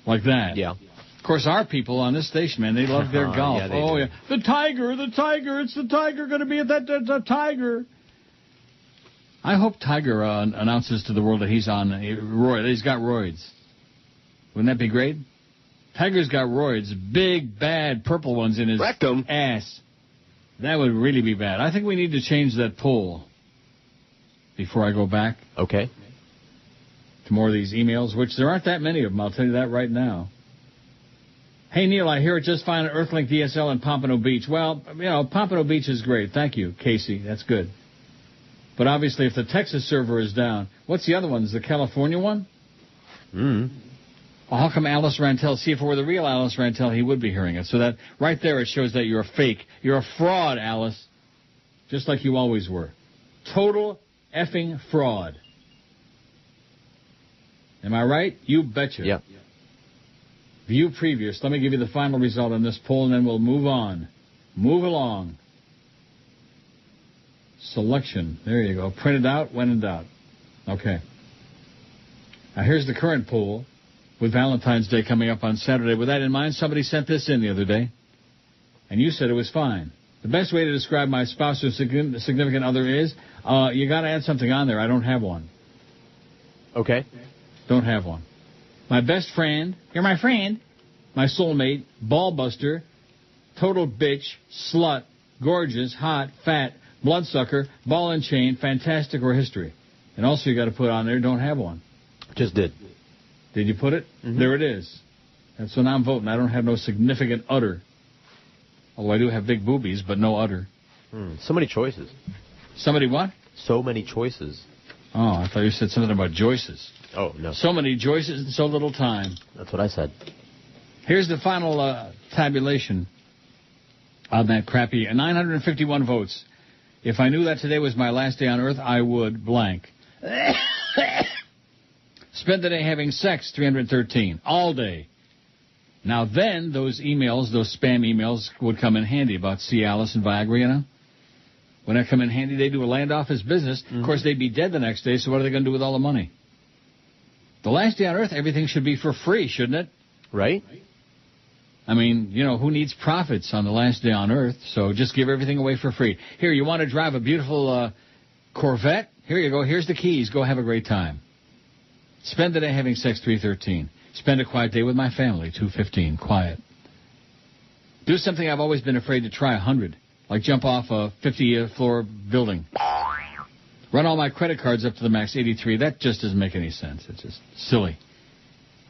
Like that. Yeah. Of course, our people on this station, man, they love their golf. Yeah, they do. The Tiger, it's the Tiger going to be at the Tiger. I hope Tiger announces to the world that he's on roid. He's got roids. Wouldn't that be great? Tiger's got roids, big, bad, purple ones in his ass. That would really be bad. I think we need to change that poll before I go back. Okay. To more of these emails, which there aren't that many of them, I'll tell you that right now. Hey, Neil, I hear it just fine at Earthlink DSL in Pompano Beach. Well, Pompano Beach is great. Thank you, Casey. That's good. But obviously, if the Texas server is down, what's the other one? Is the California one? Well, how come Alice Rantel? See, if it were the real Alice Rantel, he would be hearing it. So that right there, it shows that you're a fake. You're a fraud, Alice. Just like you always were. Total effing fraud. Am I right? You betcha. Yep. View previous. Let me give you the final result on this poll, and then we'll move on. Move along. Selection. There you go. Printed out, when in doubt. Okay. Now, here's the current poll with Valentine's Day coming up on Saturday. With that in mind, somebody sent this in the other day, and you said it was fine. The best way to describe my spouse or significant other is, you got to add something on there. I don't have one. Okay. Don't have one. My best friend, you're my friend, my soulmate, ballbuster, total bitch, slut, gorgeous, hot, fat, bloodsucker, ball and chain, fantastic, or history. And also you got to put on there, don't have one. Just did. Did you put it? Mm-hmm. There it is. That's when I'm voting. I don't have no significant udder. Although I do have big boobies, but no udder. So many choices. Somebody what? So many choices. Oh, I thought you said something about Joyce's. Oh, no. So many Joyce's in so little time. That's what I said. Here's the final tabulation on that crappy 951 votes. If I knew that today was my last day on Earth, I would blank. Spend the day having sex, 313. All day. Now then, those emails, those spam emails, would come in handy about Cialis and Viagra, you know? When I come in handy, they do a land office business. Of course, they'd be dead the next day, so what are they going to do with all the money? The last day on Earth, everything should be for free, shouldn't it? Right. I mean, you know, who needs profits on the last day on Earth? So just give everything away for free. Here, you want to drive a beautiful Corvette? Here you go. Here's the keys. Go have a great time. Spend the day having sex, 313. Spend a quiet day with my family, 215. Quiet. Do something I've always been afraid to try, 100. Like jump off a 50-floor building. Run all my credit cards up to the max, 83. That just doesn't make any sense. It's just silly.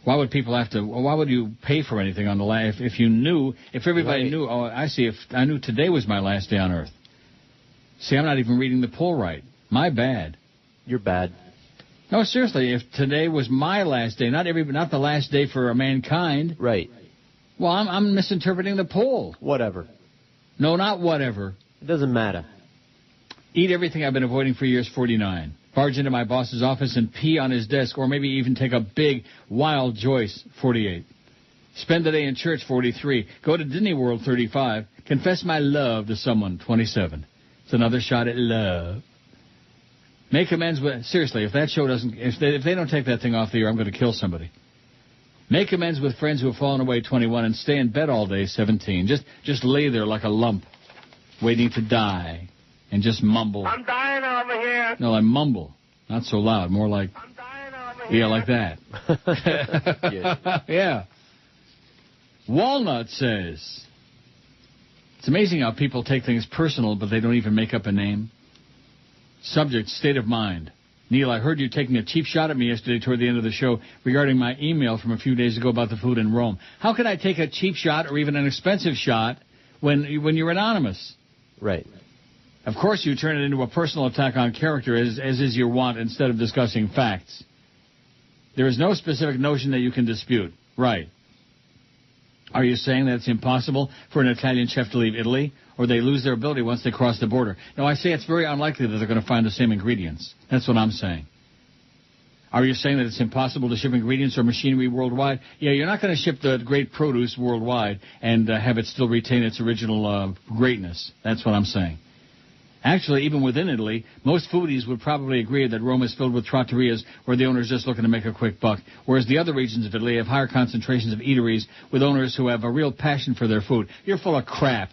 Why would people have to? Why would you pay for anything on the last? If you knew, if everybody knew. Oh, I see. If I knew today was my last day on Earth. See, I'm not even reading the poll right. My bad. You're bad. No, seriously. If today was my last day, not the last day for mankind. Right. Well, I'm misinterpreting the poll. Whatever. No, not whatever. It doesn't matter. Eat everything I've been avoiding for years, 49. Barge into my boss's office and pee on his desk, or maybe even take a big, wild Joyce, 48. Spend the day in church, 43. Go to Disney World, 35. Confess my love to someone, 27. It's another shot at love. Make amends with, seriously, if that show doesn't, if they don't take that thing off the air, I'm going to kill somebody. Make amends with friends who have fallen away, 21, and stay in bed all day, 17. Just lay there like a lump, waiting to die, and just mumble. I'm dying over here. No, I mumble. Not so loud, more like, I'm dying over here. yeah, like that. Yeah. Walnut says, it's amazing how people take things personal, but they don't even make up a name. Subject, state of mind. Neil, I heard you taking a cheap shot at me yesterday toward the end of the show regarding my email from a few days ago about the food in Rome. How can I take a cheap shot or even an expensive shot when you're anonymous? Right. Of course you turn it into a personal attack on character, as is your wont, instead of discussing facts. There is no specific notion that you can dispute. Right. Are you saying that it's impossible for an Italian chef to leave Italy, or they lose their ability once they cross the border? No, I say it's very unlikely that they're going to find the same ingredients. That's what I'm saying. Are you saying that it's impossible to ship ingredients or machinery worldwide? Yeah, you're not going to ship the great produce worldwide and have it still retain its original greatness. That's what I'm saying. Actually, even within Italy, most foodies would probably agree that Rome is filled with trattorias where the owner's just looking to make a quick buck, whereas the other regions of Italy have higher concentrations of eateries with owners who have a real passion for their food. You're full of crap.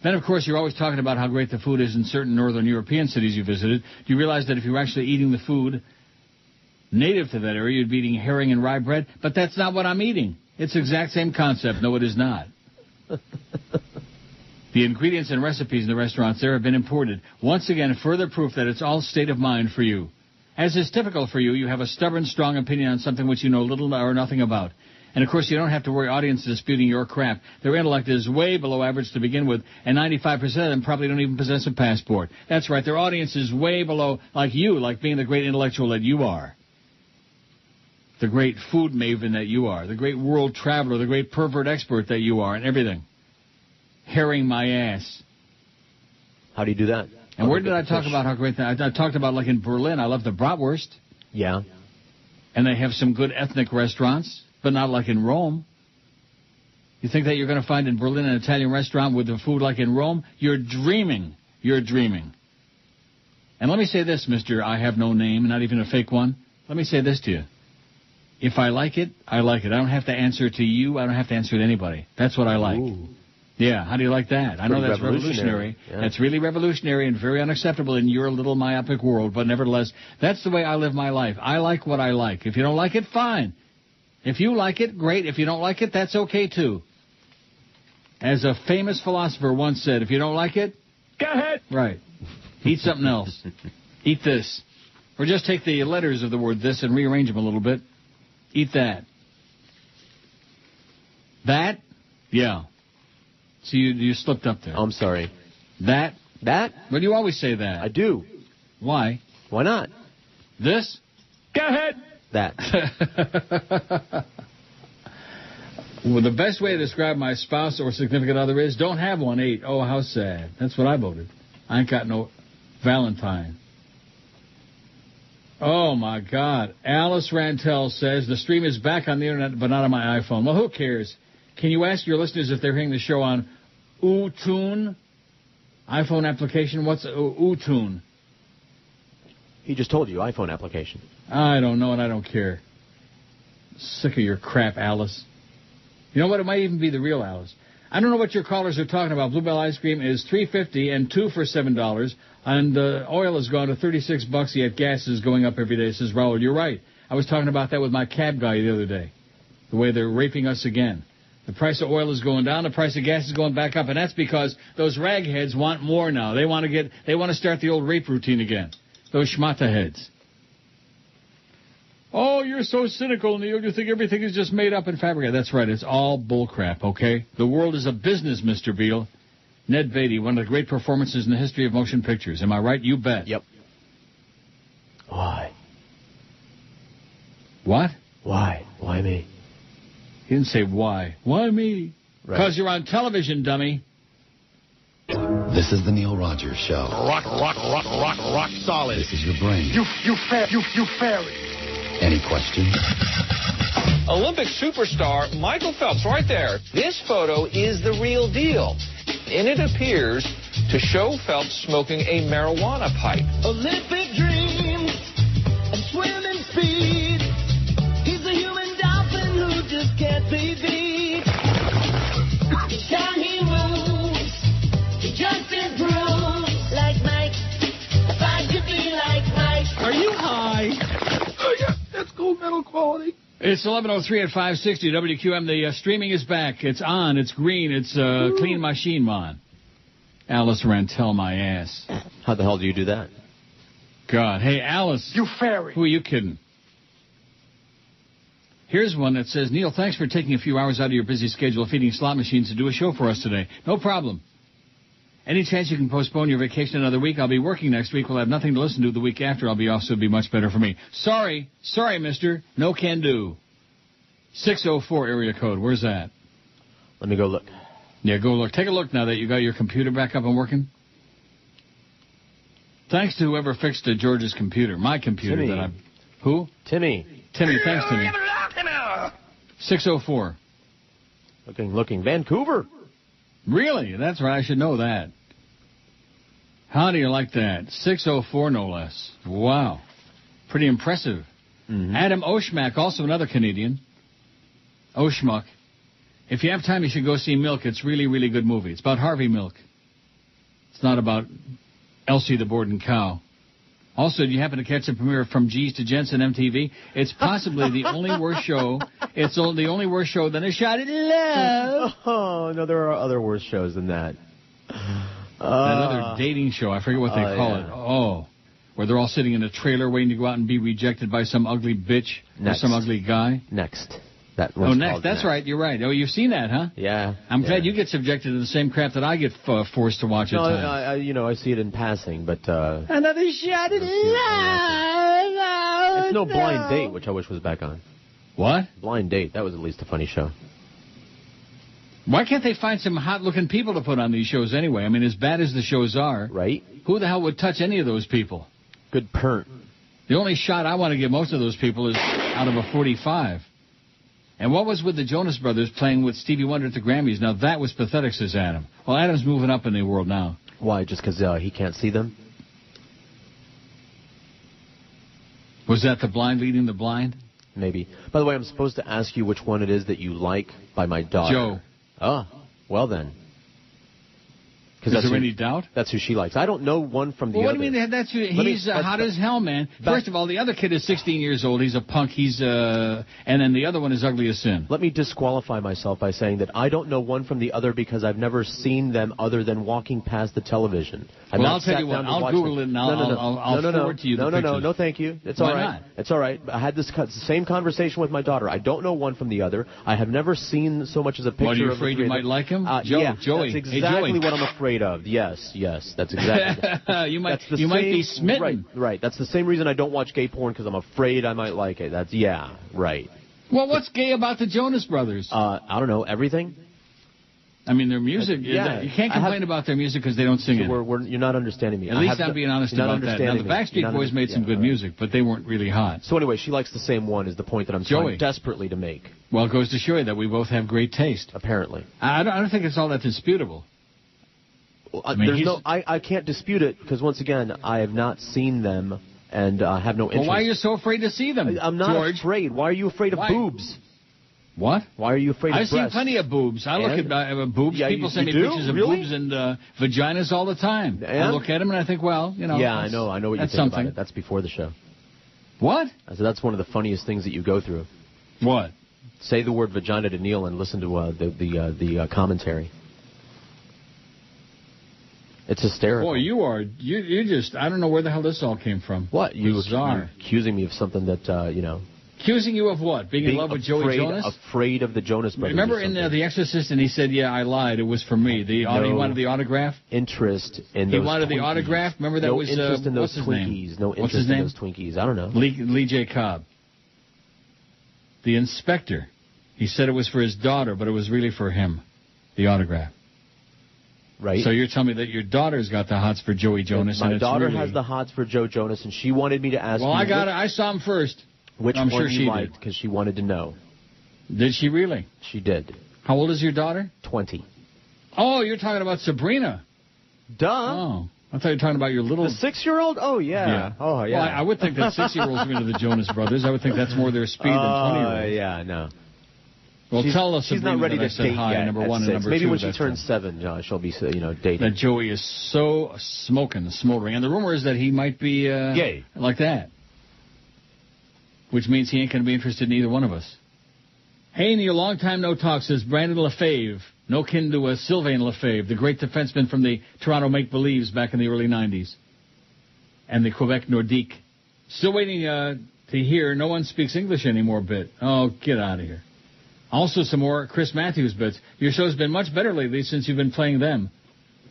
Then, of course, you're always talking about how great the food is in certain northern European cities you visited. Do you realize that if you were actually eating the food native to that area, you'd be eating herring and rye bread? But that's not what I'm eating. It's the exact same concept. No, it is not. The ingredients and recipes in the restaurants there have been imported. Once again, further proof that it's all state of mind for you. As is typical for you, you have a stubborn, strong opinion on something which you know little or nothing about. And, of course, you don't have to worry audiences disputing your crap. Their intellect is way below average to begin with, and 95% of them probably don't even possess a passport. That's right, their audience is way below, like you, like being the great intellectual that you are. The great food maven that you are. The great world traveler, the great pervert expert that you are, and everything. Herring my ass. How do you do that? And where did I talk about how great that? I talked about, like, in Berlin, I love the bratwurst. Yeah. And they have some good ethnic restaurants, but not like in Rome. You think that you're going to find in Berlin an Italian restaurant with the food like in Rome? You're dreaming. You're dreaming. And let me say this, Mr. I have no name, not even a fake one. Let me say this to you. If I like it, I like it. I don't have to answer to you. I don't have to answer to anybody. That's what I like. Ooh. Yeah, how do you like that? I know that's revolutionary. Yeah. That's really revolutionary and very unacceptable in your little myopic world, but nevertheless, that's the way I live my life. I like what I like. If you don't like it, fine. If you like it, great. If you don't like it, that's okay, too. As a famous philosopher once said, if you don't like it, go ahead. Right. Eat something else. Eat this. Or just take the letters of the word this and rearrange them a little bit. Eat that. That? Yeah. See, you slipped up there. I'm sorry. That? That? Well, you always say that. I do. Why? Why not? This? Go ahead. That. Well, the best way to describe my spouse or significant other is don't have one. 8. Oh, how sad. That's what I voted. I ain't got no Valentine. Oh, my God. Alice Rantel says the stream is back on the internet, but not on my iPhone. Well, who cares? Can you ask your listeners if they're hearing the show on Utune? iPhone application? What's Utune? He just told you, iPhone application. I don't know, and I don't care. Sick of your crap, Alice. You know what? It might even be the real Alice. I don't know what your callers are talking about. Bluebell ice cream is $3.50 and 2 for $7. And oil has gone to $36, yet gas is going up every day, says Raul. You're right. I was talking about that with my cab guy the other day. The way they're raping us again. The price of oil is going down. The price of gas is going back up. And that's because those ragheads want more now. They want to start the old rape routine again. Those schmata heads. Oh, you're so cynical, Neil. You think everything is just made up and fabricated. That's right. It's all bullcrap, okay? The world is a business, Mr. Beale. Ned Beatty, one of the great performances in the history of motion pictures. Am I right? You bet. Yep. Why? What? Why? Why me? He didn't say why. Why me? Because you're on television, dummy. This is the Neil Rogers Show. Rock solid. This is your brain. You fairy. Any questions? Olympic superstar Michael Phelps, right there. This photo is the real deal. And it appears to show Phelps smoking a marijuana pipe. Olympic dreams and swimming speed. He's a human dolphin who just can't be beat. Each time he moves, he just improves. Like Mike, if I could be like Mike. Are you high? Oh, yeah, that's gold medal quality. It's 11:03 at 560 WQAM. The streaming is back. It's on. It's green. It's clean machine, man. Alice Rantel, my ass. How the hell do you do that? God. Hey, Alice. You fairy. Who are you kidding? Here's one that says, Neil, thanks for taking a few hours out of your busy schedule feeding slot machines to do a show for us today. No problem. Any chance you can postpone your vacation another week? I'll be working next week. We'll have nothing to listen to the week after. I'll be off, so it'll be much better for me. Sorry, mister. No can do. 604 area code. Where's that? Let me go look. Yeah, go look. Take a look now that you got your computer back up and working. Thanks to whoever fixed George's computer. My computer. Timmy. Who? Timmy. Timmy, thanks, Timmy. 604. Looking. Vancouver. Really? That's right. I should know that. How do you like that? 604, no less. Wow. Pretty impressive. Mm-hmm. Adam Oshmak, also another Canadian. Oshmuck. If you have time, you should go see Milk. It's really, really good movie. It's about Harvey Milk. It's not about Elsie the Borden cow. Also, do you happen to catch the premiere From G's to Gents on MTV? It's possibly the only worse show. It's the only worse show than A Shot at Love. Oh, no, there are other worse shows than that. Another dating show. I forget what they call it. Oh, where they're all sitting in a trailer waiting to go out and be rejected by some ugly bitch or some ugly guy. Next. Next. That's right. You're right. Oh, you've seen that, huh? Yeah. I'm glad you get subjected to the same crap that I get forced to watch at times. I see it in passing, but... Another shot at love. It's no Blind Date, which I wish was back on. What? Blind Date. That was at least a funny show. Why can't they find some hot-looking people to put on these shows anyway? I mean, as bad as the shows are... Right. Who the hell would touch any of those people? Good pernt. The only shot I want to give most of those people is out of a 45. And what was with the Jonas Brothers playing with Stevie Wonder at the Grammys? Now, that was pathetic, says Adam. Well, Adam's moving up in the world now. Why, just because he can't see them? Was that the blind leading the blind? Maybe. By the way, I'm supposed to ask you which one it is that you like by my daughter. Joe. Oh, well then. Is there any doubt? That's who she likes. I don't know one from the other. What do you mean? He's hot as hell, man. First of all, the other kid is 16 years old. He's a punk. And then the other one is ugly as sin. Let me disqualify myself by saying that I don't know one from the other because I've never seen them other than walking past the television. I'll tell you what. I'll Google it and I'll forward to you the pictures. No, thank you. It's all right. Not? It's all right. I had this same conversation with my daughter. I don't know one from the other. I have never seen so much as a picture of What, are you afraid you might like him? Yeah, Joey. That's exactly what I'm afraid of. Yes, that's exactly. you might be smitten. Right. That's the same reason I don't watch gay porn, because I'm afraid I might like it. Right. Well, what's gay about the Jonas Brothers? I don't know, everything. I mean, their music. You can't complain about their music because they don't sing it. You're not understanding me. At least I'm being honest about that. Now, the Backstreet Boys made some good music, but they weren't really hot. So anyway, she likes the same one, is the point that I'm trying desperately to make. Well, it goes to show you that we both have great taste. Apparently. I don't think it's all that disputable. I can't dispute it, because once again, I have not seen them and have no interest. Well, why are you so afraid to see them? I'm not afraid. Why are you afraid of boobs? What? Why are you afraid of breasts? I've seen plenty of boobs. I look at boobs. Yeah, people send me pictures of boobs and vaginas all the time. I look at them and I think, well, you know. Yeah, I know what you think about it. That's before the show. What? So that's one of the funniest things that you go through. What? Say the word vagina to Neil and listen to the commentary. It's hysterical. Boy, you just, I don't know where the hell this all came from. What? You're accusing me of something that, Accusing you of what? Being in love with Joey Jonas? Afraid of the Jonas Brothers. Remember in The Exorcist, and he said, yeah, I lied. It was for me. He wanted the autograph? Interest in those He wanted the autograph? Remember that was... interest in those what's his Twinkies. Name? No interest in those Twinkies. I don't know. Lee J. Cobb. The inspector. He said it was for his daughter, but it was really for him. The autograph. Right. So you're telling me that your daughter's got the hots for Joey Jonas. My daughter has the hots for Joe Jonas, and she wanted me to ask. Well, I saw him first. Which one you liked, because she wanted to know. Did she really? She did. How old is your daughter? 20. Oh, you're talking about Sabrina. Duh. Oh, I thought you were talking about your little... The 6-year-old? Oh, yeah. Oh, yeah. Well, I would think that 6-year-olds are into the Jonas Brothers. I would think that's more their speed than 20-year-olds. Yeah, no. Well, tell us, she's not ready to date yet. Number one and number Maybe two. when she turns 7, she'll be, dating. That Joey is so smoldering. And the rumor is that he might be gay. Like that. Which means he ain't going to be interested in either one of us. Hey, Neil, long time no talk, says Brandon Lefebvre. No kin to Sylvain Lefebvre, the great defenseman from the Toronto Make-Believes back in the early 90s. And the Quebec Nordique. Still waiting to hear No One Speaks English Anymore bit. Oh, get out of here. Also some more Chris Matthews bits. Your show's been much better lately since you've been playing them.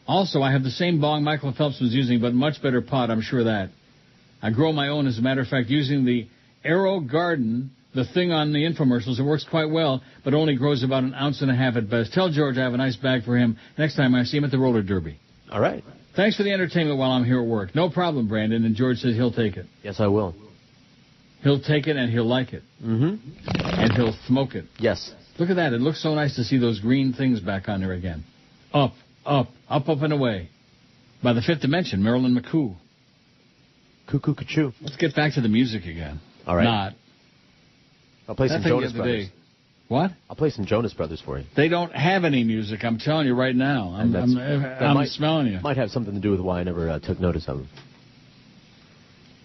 Also, I have the same bong Michael Phelps was using, but much better pot, I'm sure of that. I grow my own, as a matter of fact, using the Aero Garden, the thing on the infomercials. It works quite well, but only grows about 1.5 ounces at best. Tell George I have a nice bag for him next time I see him at the roller derby. All right. Thanks for the entertainment while I'm here at work. No problem, Brandon. And George says he'll take it. Yes, I will. He'll take it and he'll like it. Mm-hmm. And he'll smoke it. Yes. Look at that. It looks so nice to see those green things back on there again. Up, and away. By the fifth dimension, Marilyn McCoo. Cuckoo-ca-choo. Let's get back to the music again. All right. Not. I'll play some Jonas Brothers. What? I'll play some Jonas Brothers for you. They don't have any music. I'm telling you right now. I'm smelling you. Might have something to do with why I never took notice of them.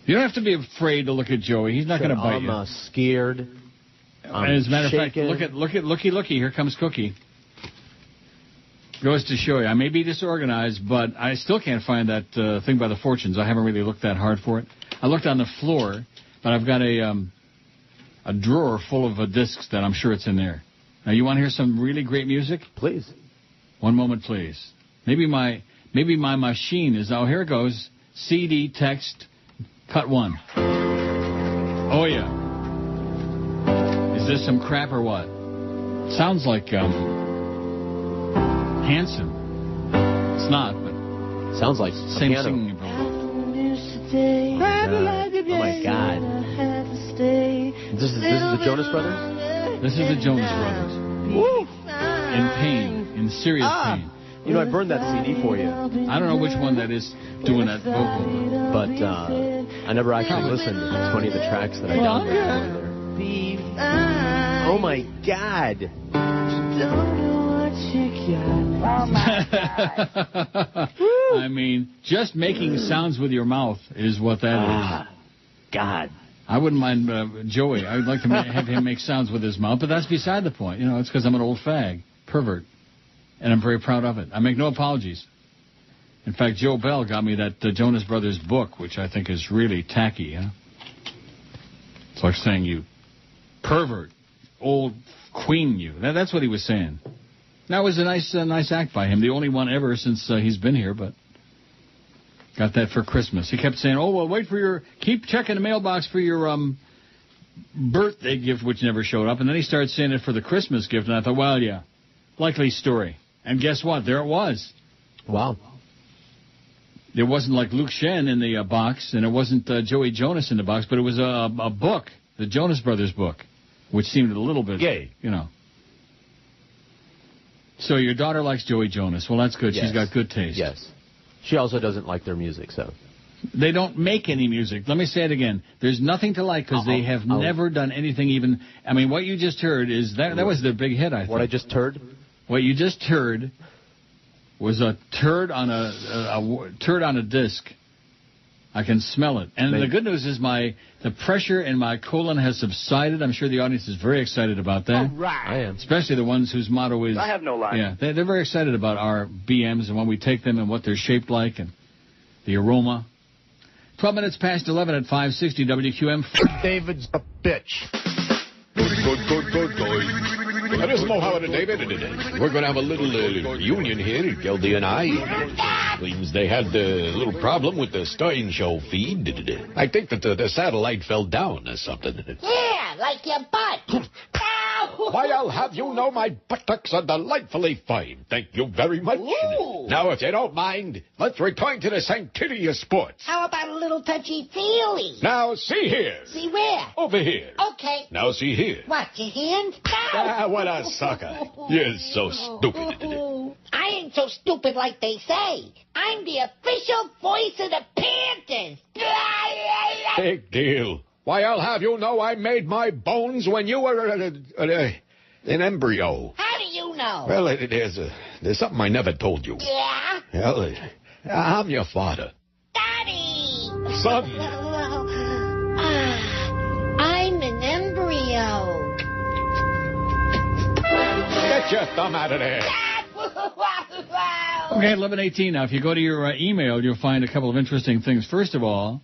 You don't have to be afraid to look at Joey. He's not going to bite you. I'm scared. As a matter of fact, looky. Here comes Cookie. Goes to show you. I may be disorganized, but I still can't find that thing by the fortunes. I haven't really looked that hard for it. I looked on the floor, but I've got a drawer full of discs that I'm sure it's in there. Now, you want to hear some really great music? Please. One moment, please. Maybe my machine is... Oh, here it goes. CD, text, cut 1. Oh, yeah. Is this some crap or what? Sounds like Hanson. It's not, but... Sounds like same piano. Singing ability. Oh, my God. This is the Jonas Brothers? This is the Jonas Brothers. Woo! In pain. In serious pain. You know, I burned that CD for you. I don't know which one that is doing that vocal. But I never actually listened. It's funny the tracks that I downloaded there. Oh, my God. Oh, my God. I mean, just making sounds with your mouth is what that is. God. I wouldn't mind Joey. I would like to have him make sounds with his mouth, but that's beside the point. You know, it's because I'm an old fag, pervert, and I'm very proud of it. I make no apologies. In fact, Joe Bell got me that Jonas Brothers book, which I think is really tacky. You know? It's like saying you pervert, old queen you. That's what he was saying. That was a nice act by him. The only one ever since he's been here, but got that for Christmas. He kept saying, oh, well, keep checking the mailbox for your birthday gift, which never showed up. And then he started saying it for the Christmas gift, and I thought, well, yeah, likely story. And guess what? There it was. Wow. It wasn't like Luke Shen in the box, and it wasn't Joey Jonas in the box, but it was a book, the Jonas Brothers book, which seemed a little bit, gay. You know. So your daughter likes Joey Jonas. Well, that's good. Yes. She's got good taste. Yes. She also doesn't like their music, so. They don't make any music. Let me say it again. There's nothing to like because they have never done anything even. I mean, what you just heard is that was their big hit, I think. What I just heard? What you just heard was a turd on a turd on a disc. I can smell it. And the good news is the pressure in my colon has subsided. I'm sure the audience is very excited about that. All right. I am. Especially the ones whose motto is... I have no line. Yeah, they're very excited about our BMs and when we take them and what they're shaped like and the aroma. 12 minutes past 11 at 560 WQM. David's a bitch. Good. That is Mohammed and David. We're going to have a little reunion here, Geldy and I. Seems they had a little problem with the Stein Show feed. I think that the satellite fell down or something. Yeah, like your butt. Why, I'll have you know my buttocks are delightfully fine. Thank you very much. Ooh. Now, if you don't mind, let's return to the sanctity of sports. How about a little touchy-feely? Now, see here. See where? Over here. Okay. Now, see here. What, your hand? Ah, what a sucker. You're so stupid. I ain't so stupid like they say. I'm the official voice of the Panthers. Big deal. Why, I'll have you know I made my bones when you were an embryo. How do you know? Well, there's something I never told you. Yeah? Well, I'm your father. Daddy! Son! I'm an embryo. Get your thumb out of there. Okay, 11:18 now. If you go to your email, you'll find a couple of interesting things. First of all,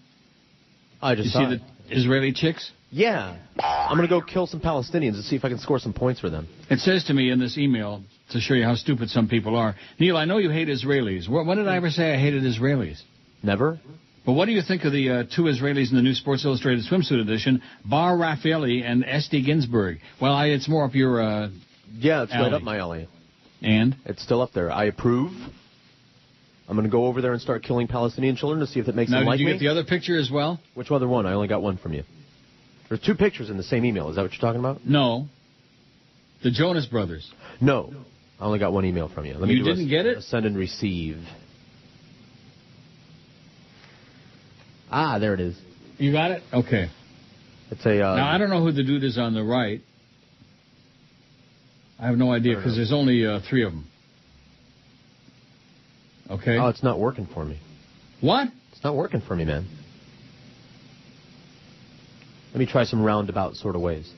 I just you see the Israeli chicks? Yeah. I'm going to go kill some Palestinians and see if I can score some points for them. It says to me in this email, to show you how stupid some people are, Neil, I know you hate Israelis. When did I ever say I hated Israelis? Never. But what do you think of the two Israelis in the new Sports Illustrated swimsuit edition, Bar Raffaeli and Esti Ginsburg? Well, it's more up your yeah, it's alley. right up my alley. And? It's still up there. I approve. I'm going to go over there and start killing Palestinian children to see if it makes them like me. Did you get the other picture as well? Which other one? I only got one from you. There's two pictures in the same email. Is that what you're talking about? No. The Jonas Brothers. No. I only got one email from you. You didn't get it? Send and receive. Ah, there it is. You got it? Okay. It's a. Now, I don't know who the dude is on the right. I have no idea because there's only three of them. Okay. Oh, it's not working for me. What? It's not working for me, man. Let me try some roundabout sort of ways.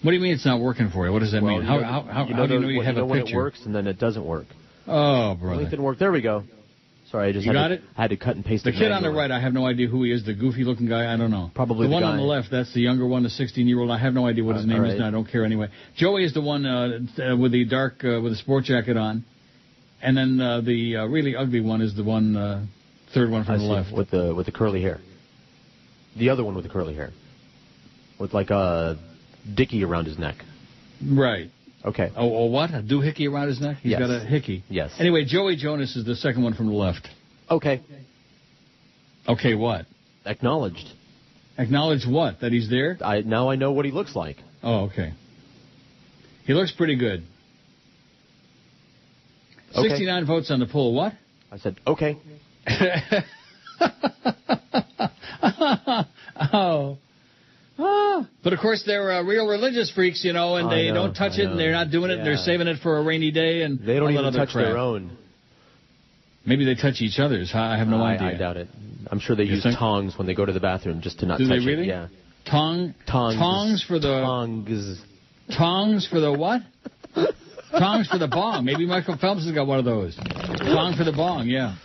What do you mean it's not working for you? What does that mean? How do you know you have a picture? When it works and then it doesn't work. Oh, brother. It didn't work. There we go. Sorry, I just had to cut and paste the kid on the right, I have no idea who he is. The goofy-looking guy, I don't know. Probably the one guy on the left, that's the younger one, the 16-year-old. I have no idea what his name is, and I don't care anyway. Joey is the one with the dark, with the sport jacket on. And then the really ugly one is the one, third one from the left. With the curly hair. The other one with the curly hair. With like a dickie around his neck. Right. Okay. Oh, what? A doohickey around his neck? He's got a hickey. Yes. Anyway, Joey Jonas is the second one from the left. Okay. Okay, what? Acknowledged. Acknowledge what? That he's there? Now I know what he looks like. Oh, okay. He looks pretty good. Okay. 69 votes on the poll. What? I said, okay. Oh. Ah. But, of course, they're real religious freaks, you know, and they don't touch it, and they're not doing it, and they're saving it for a rainy day, and they don't all even that other touch crap. their own. Maybe they touch each other's. I have no idea. I doubt it. I'm sure they use tongs when they go to the bathroom just to not Do touch they really? it. Yeah. Tongs for the... Tongs for the what? Tongs for the bong. Maybe Michael Phelps has got one of those. Tong for the bong, yeah.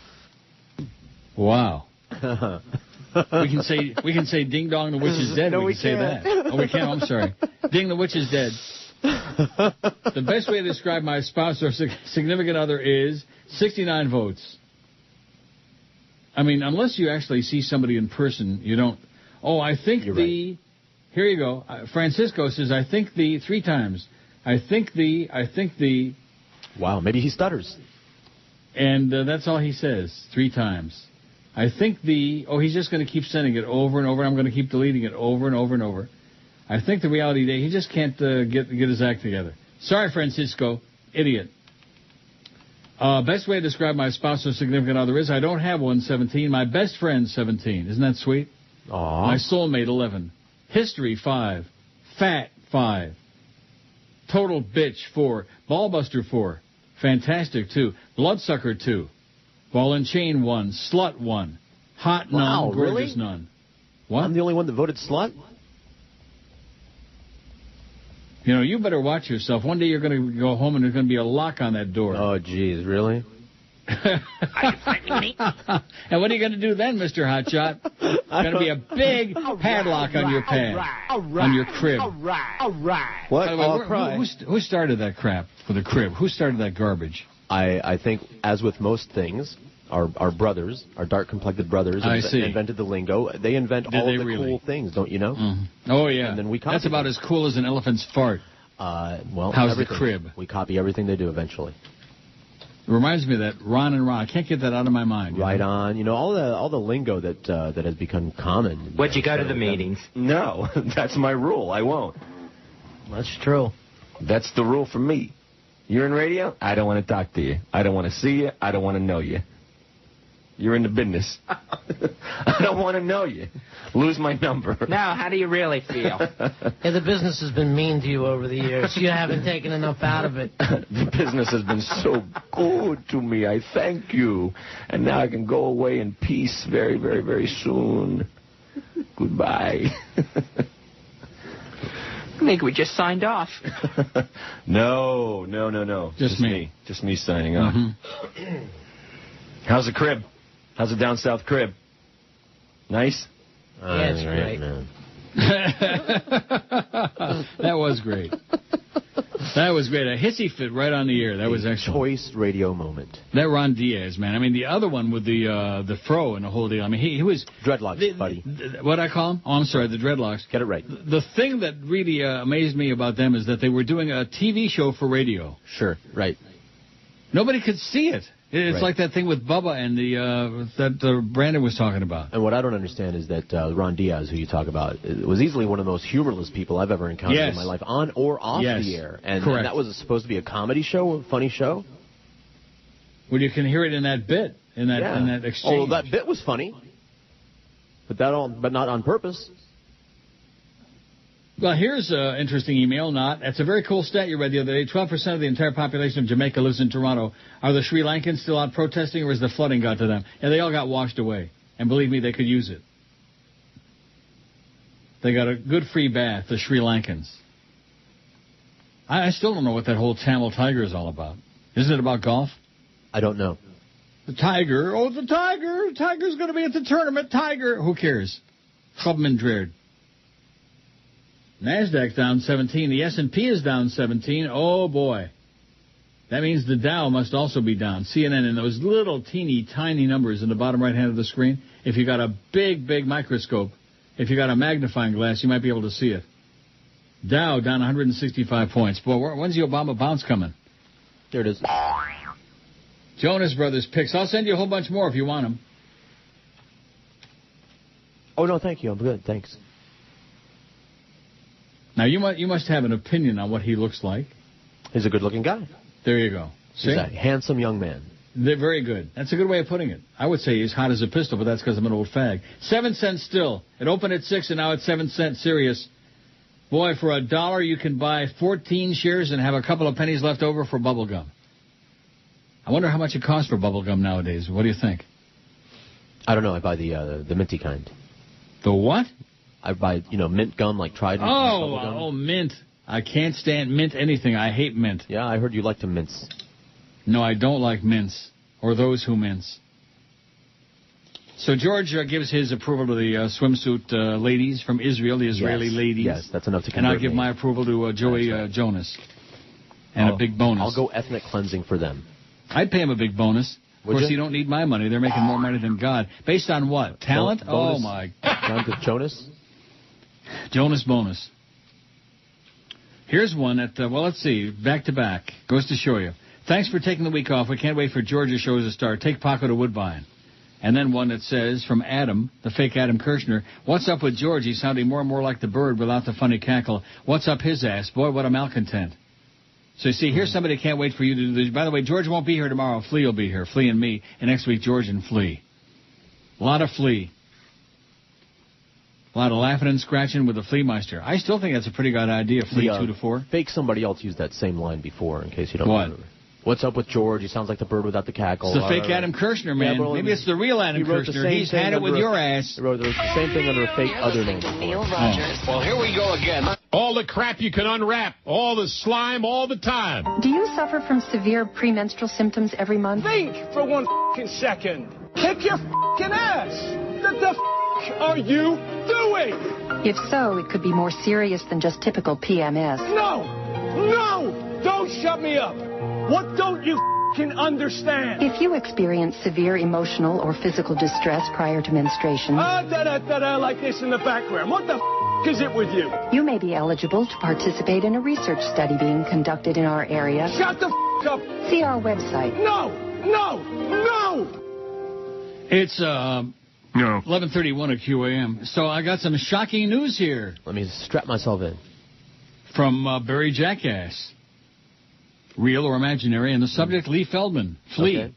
Wow. We can say ding dong the witch is dead. No, we can say that. Oh, we can't. I'm sorry. Ding the witch is dead. The best way to describe my spouse or significant other is 69 votes. I mean, unless you actually see somebody in person, you don't. Oh, I think You're right. Here you go. Francisco says, I think 3 times. I think the. Wow, maybe he stutters. And that's all he says, 3 times. I think he's just going to keep sending it over and over. I'm going to keep deleting it over and over and over. I think the reality day, he just can't get his act together. Sorry, Francisco. Idiot. Best way to describe my spouse or significant other is I don't have one, 17. My best friend, 17. Isn't that sweet? Aww. My soulmate, 11. History, 5. Fat, 5. Total bitch, 4. Ballbuster, 4. Fantastic, 2. Bloodsucker, 2. Ball and chain, 1. Slut, 1. Hot, none. Gorgeous, really? none. What? I'm the only one that voted slut? You know, you better watch yourself. One day you're going to go home and there's going to be a lock on that door. Oh, geez, really? And what are you going to do then, Mr. Hotshot? Going to be a big padlock on your pad, on your crib. What? By the way, who started that crap for the crib? Who started that garbage? I think, as with most things, our brothers, our dark-complected brothers, invented the lingo. They invent all of the cool things, don't you know? Mm-hmm. Oh, yeah. And then we copy That's about as cool as an elephant's fart. Well, how's everything. the crib? We copy everything they do eventually. It reminds me of that Ron and Ron. I can't get that out of my mind. Right on. You know, all the lingo that has become common. Would you go to the meetings? No, that's my rule. I won't. That's true. That's the rule for me. You're in radio? I don't want to talk to you. I don't want to see you. I don't want to know you. You're in the business. I don't want to know you. Lose my number. Now, how do you really feel? Yeah, the business has been mean to you over the years. You haven't taken enough out of it. The business has been so good to me. I thank you. And now I can go away in peace very, very, very soon. Goodbye. I think we just signed off. No. Just me. Just me signing off. Mm-hmm. How's the crib? How's the down south crib? Nice? Yeah, it's great. Man. That was great. That was great. A hissy fit right on the air. That was excellent. Choice radio moment. That Ron Diaz, man. I mean, the other one with the fro and the whole deal. I mean, he was... Dreadlocks, buddy. What I call him? Oh, I'm sorry, the dreadlocks. Get it right. The thing that really amazed me about them is that they were doing a TV show for radio. Sure, right. Nobody could see it. It's right. like that thing with Bubba and that Brandon was talking about. And what I don't understand is that Ron Diaz, who you talk about, was easily one of the most humorless people I've ever encountered in my life, on or off the air. And that was supposed to be a comedy show, a funny show. Well, you can hear it in that bit, in that exchange. Oh, that bit was funny, but not on purpose. Well, here's an interesting email, That's a very cool stat you read the other day. 12% of the entire population of Jamaica lives in Toronto. Are the Sri Lankans still out protesting, or has the flooding got to them? Yeah, they all got washed away. And believe me, they could use it. They got a good free bath, the Sri Lankans. I still don't know what that whole Tamil Tiger is all about. Isn't it about golf? I don't know. The Tiger. Oh, the Tiger. Tiger's going to be at the tournament. Tiger. Who cares? Chubman Dreard. NASDAQ's down 17. The S&P is down 17. Oh, boy. That means the Dow must also be down. CNN in those little teeny tiny numbers in the bottom right hand of the screen. If you got a big, big microscope, if you got a magnifying glass, you might be able to see it. Dow down 165 points. Boy, when's the Obama bounce coming? There it is. Jonas Brothers picks. I'll send you a whole bunch more if you want them. Oh, no, thank you. I'm good. Thanks. Now, you must have an opinion on what he looks like. He's a good-looking guy. There you go. See? He's a handsome young man. They're very good. That's a good way of putting it. I would say he's hot as a pistol, but that's because I'm an old fag. 7 cents still. It opened at 6, and now it's 7 cents Sirius. Boy, for $1, you can buy 14 shares and have a couple of pennies left over for bubble gum. I wonder how much it costs for bubble gum nowadays. What do you think? I don't know. I buy the minty kind. The what? I buy, mint gum like Trident. Oh, mint. I can't stand mint anything. I hate mint. Yeah, I heard you like to mince. No, I don't like mints or those who mince. So George gives his approval to the swimsuit ladies from Israel, the Israeli ladies. Yes, that's enough to convert And I give me. my approval to Joey Jonas. And a big bonus. I'll go ethnic cleansing for them. I'd pay him a big bonus. Of course, you don't need my money. They're making more money than God. Based on what? Talent? Bonus. Oh, my. Down to Jonas? Jonas bonus. Here's one that, let's see, back to back. Goes to show you. Thanks for taking the week off. We can't wait for Georgia's shows to start. Take Paco to Woodbine. And then one that says, from Adam, the fake Adam Kirshner, what's up with George? He's sounding more and more like the bird without the funny cackle. What's up his ass? Boy, what a malcontent. So you see, here's somebody can't wait for you to do this. By the way, George won't be here tomorrow. Flea will be here. Flea and me. And next week, George and Flea. A lot of Flea. A lot of laughing and scratching with the Fleameister. I still think that's a pretty good idea, Flea 2 to 4. Fake somebody else used that same line before, in case you don't What? remember. What's up with George? He sounds like the bird without the cackle. It's the fake Adam Kirshner, man. Yeah, Maybe it's the real Adam Kirshner. He's had it with your ass. He wrote the same thing under a fake other name Neil before. Rogers. Well, here we go again. All the crap you can unwrap. All the slime all the time. Do you suffer from severe premenstrual symptoms every month? Think for one f***ing second. Kick your f***ing ass. The f*** are you doing? If so, it could be more serious than just typical PMS. No! Don't shut me up. What don't you f***ing understand? If you experience severe emotional or physical distress prior to menstruation, like this in the background. What the f*** is it with you? you may be eligible to participate in a research study being conducted in our area. Shut the f*** up. See our website. No! It's 11:31 at QAM. So I got some shocking news here. Let me strap myself in. From Barry Jackass. Real or imaginary, and the subject, Lee Feldman. Flea. Okay.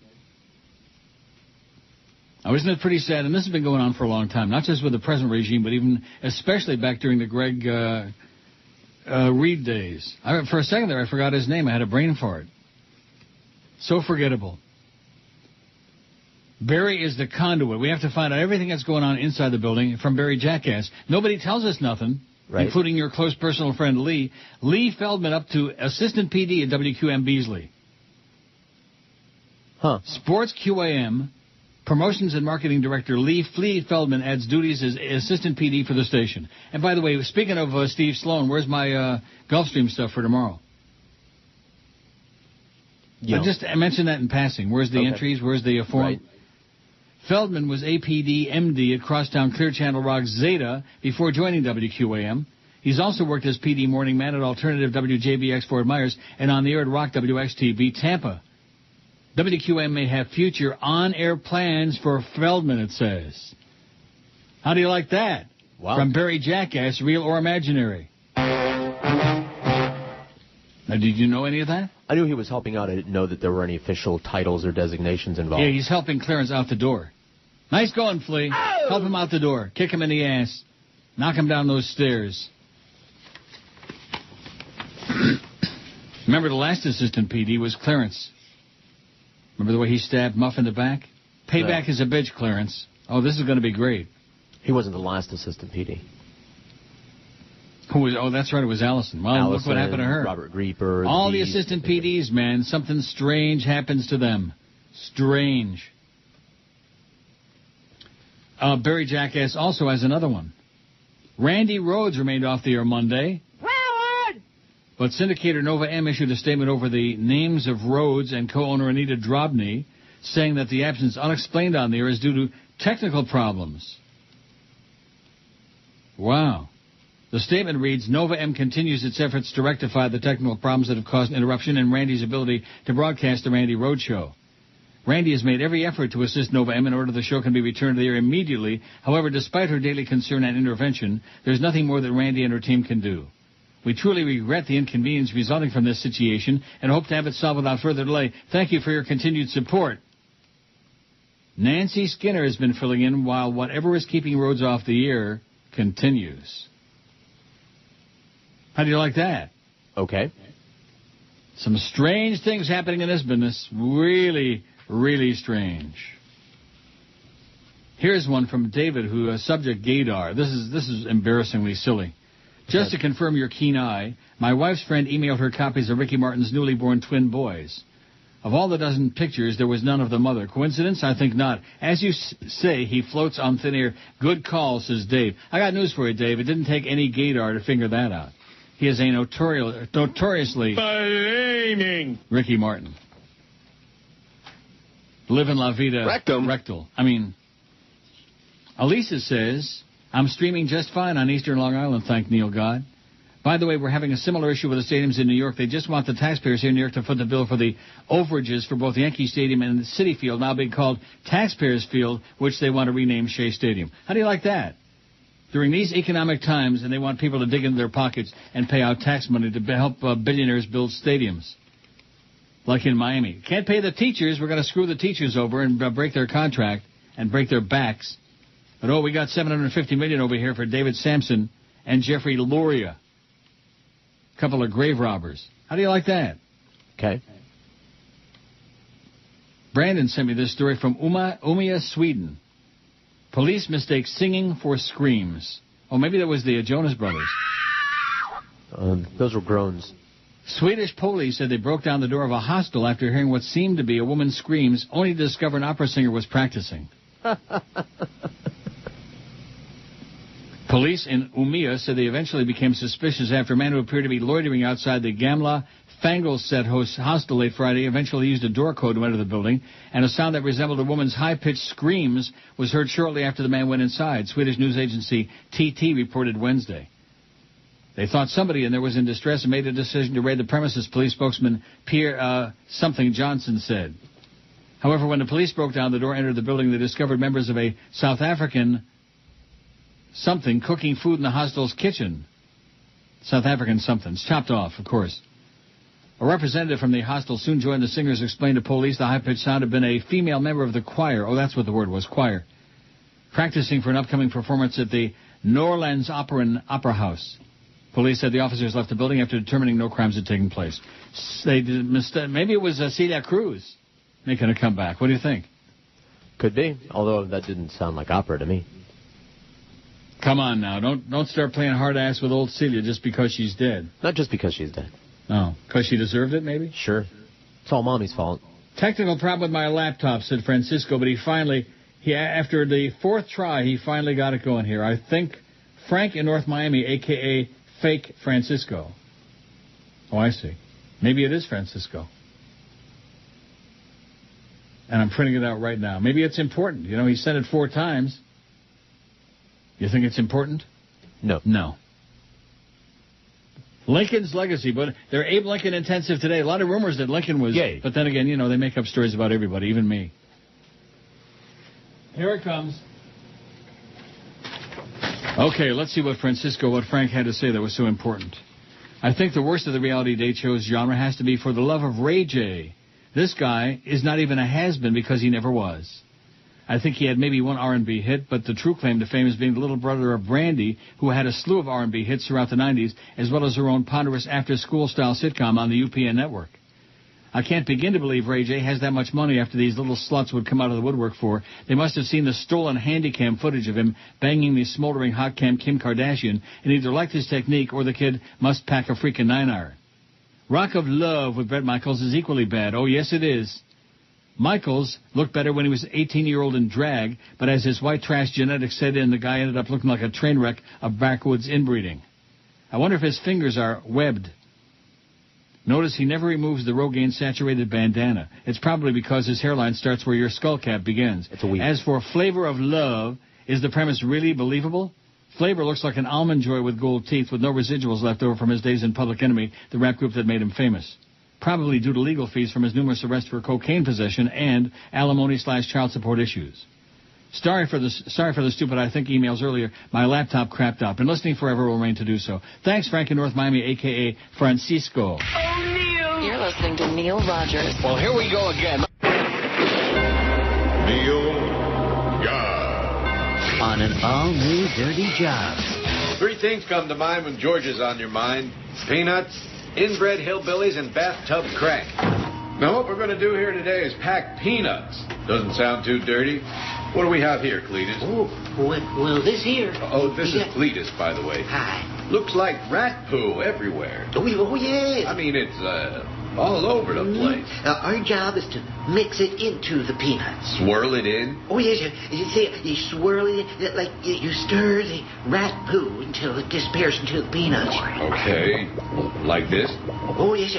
Now, isn't it pretty sad? And this has been going on for a long time, not just with the present regime, but even especially back during the Greg Reed days. For a second there, I forgot his name. I had a brain fart. So forgettable. Barry is the conduit. We have to find out everything that's going on inside the building from Barry Jackass. Nobody tells us nothing. Right. Including your close personal friend Lee. Lee Feldman up to assistant PD at WQAM Beasley. Sports QAM, promotions and marketing director Lee Flea Feldman adds duties as assistant PD for the station. And by the way, speaking of Steve Sloan, where's my Gulfstream stuff for tomorrow? I mentioned that in passing. Where's the entries? Where's the form? Right. Feldman was APD MD at Crosstown Clear Channel Rock Zeta before joining WQAM. He's also worked as PD morning man at Alternative WJBX Fort Myers and on the air at Rock WXTV Tampa. WQAM may have future on-air plans for Feldman, it says. How do you like that? Wow. From Barry Jackass, real or imaginary? Now, did you know any of that? I knew he was helping out. I didn't know that there were any official titles or designations involved. Yeah, he's helping Clarence out the door. Nice going, Flea. Oh! Help him out the door. Kick him in the ass. Knock him down those stairs. Remember the last assistant PD was Clarence. Remember the way he stabbed Muff in the back? Payback is a bitch, Clarence. Oh, this is going to be great. He wasn't the last assistant PD. Who was? Oh, that's right. It was Allison. Well, Allison, look what happened to her. Robert Grieper. All the assistant PDs, man. Something strange happens to them. Strange. Barry Jackass also has another one. Randy Rhodes remained off the air Monday. Howard! But syndicator Nova M issued a statement over the names of Rhodes and co-owner Anita Drobny, saying that the absence unexplained on the air is due to technical problems. Wow. The statement reads, Nova M continues its efforts to rectify the technical problems that have caused interruption in Randy's ability to broadcast the Randy Rhodes Show. Randy has made every effort to assist Nova M in order the show can be returned to the air immediately. However, despite her daily concern and intervention, there's nothing more that Randy and her team can do. We truly regret the inconvenience resulting from this situation and hope to have it solved without further delay. Thank you for your continued support. Nancy Skinner has been filling in while whatever is keeping Rhodes off the air continues. How do you like that? Okay. Some strange things happening in this business. Really, really strange. Here's one from David, who subject gaydar. This is embarrassingly silly. Just to confirm your keen eye, my wife's friend emailed her copies of Ricky Martin's newly born twin boys. Of all the dozen pictures, there was none of the mother. Coincidence? I think not. As you say, he floats on thin air. Good call, says Dave. I got news for you, Dave. It didn't take any gaydar to figure that out. He is a notoriously blaming Ricky Martin. Live in La Vida. Rectal. I mean, Elisa says, I'm streaming just fine on Eastern Long Island, thank Neil God. By the way, we're having a similar issue with the stadiums in New York. They just want the taxpayers here in New York to foot the bill for the overages for both Yankee Stadium and the Citi Field, now being called Taxpayers Field, which they want to rename Shea Stadium. How do you like that? During these economic times, and they want people to dig into their pockets and pay out tax money to help billionaires build stadiums. Like in Miami. Can't pay the teachers. We're going to screw the teachers over and break their contract and break their backs. But, we got $750 million over here for David Sampson and Jeffrey Luria. A couple of grave robbers. How do you like that? Okay. Brandon sent me this story from Umeå, Sweden. Police mistake singing for screams. Oh, maybe that was the Jonas Brothers. Those were groans. Swedish police said they broke down the door of a hostel after hearing what seemed to be a woman's screams, only to discover an opera singer was practicing. Police in Umeå said they eventually became suspicious after a man who appeared to be loitering outside the Gamla Fängelset hostel late Friday eventually used a door code to enter the building, and a sound that resembled a woman's high-pitched screams was heard shortly after the man went inside, Swedish news agency TT reported Wednesday. They thought somebody in there was in distress and made a decision to raid the premises, police spokesman Pierre something Johnson said. However, when the police broke down the door and entered the building, they discovered members of a South African something cooking food in the hostel's kitchen. South African somethings. Chopped off, of course. A representative from the hostel soon joined the singers, explained to police the high-pitched sound had been a female member of the choir. Oh, that's what the word was, choir. Practicing for an upcoming performance at the Norlands Opera House. Police said the officers left the building after determining no crimes had taken place. They maybe it was Celia Cruz making a comeback. What do you think? Could be, although that didn't sound like opera to me. Come on now, don't start playing hard ass with old Celia just because she's dead. Not just because she's dead. Oh, because she deserved it, maybe? Sure. It's all Mommy's fault. Technical problem with my laptop, said Francisco, but after the fourth try, he finally got it going here. I think Frank in North Miami, a.k.a. Fake Francisco. Oh, I see. Maybe it is Francisco. And I'm printing it out right now. Maybe it's important. You know, he sent it 4 times. You think it's important? No. No. Lincoln's legacy, but they're Abe Lincoln intensive today. A lot of rumors that Lincoln was... Yay. But then again, you know, they make up stories about everybody, even me. Here it comes. Okay, let's see what Frank had to say that was so important. I think the worst of the reality date shows genre has to be For the Love of Ray J. This guy is not even a has-been because he never was. I think he had maybe one R&B hit, but the true claim to fame is being the little brother of Brandy, who had a slew of R&B hits throughout the 90s, as well as her own ponderous after-school-style sitcom on the UPN network. I can't begin to believe Ray J has that much money after these little sluts would come out of the woodwork for. They must have seen the stolen handycam footage of him banging the smoldering hot cam Kim Kardashian and either liked his technique or the kid must pack a freaking 9-iron. Rock of Love with Bret Michaels is equally bad. Oh, yes, it is. Michaels looked better when he was an 18-year-old in drag, but as his white trash genetics set in, the guy ended up looking like a train wreck of backwoods inbreeding. I wonder if his fingers are webbed. Notice he never removes the Rogaine saturated bandana. It's probably because his hairline starts where your skull cap begins. As for Flavor of Love, is the premise really believable? Flavor looks like an almond joy with gold teeth with no residuals left over from his days in Public Enemy, the rap group that made him famous. Probably due to legal fees from his numerous arrests for cocaine possession and alimony/child support issues. Sorry for the stupid I think emails earlier. My laptop crapped out. Been listening forever, will remain to do so. Thanks, Frank in North Miami, a.k.a. Francisco. Oh, Neil! You're listening to Neil Rogers. Well, here we go again. Neil God. On an all-new Dirty Jobs. 3 things come to mind when George is on your mind. peanuts, inbred hillbillies, and bathtub crank. Now, what we're going to do here today is pack peanuts. Doesn't sound too dirty. What do we have here, Cletus? Oh, well, this here. Oh, this is Cletus, by the way. Hi. Looks like rat poo everywhere. Oh, yes. I mean, it's all over the place. Our job is to mix it into the peanuts. Swirl it in? Oh, yes. You see, you swirl it, like you stir the rat poo until it disappears into the peanuts. Okay. Like this? Oh, yes.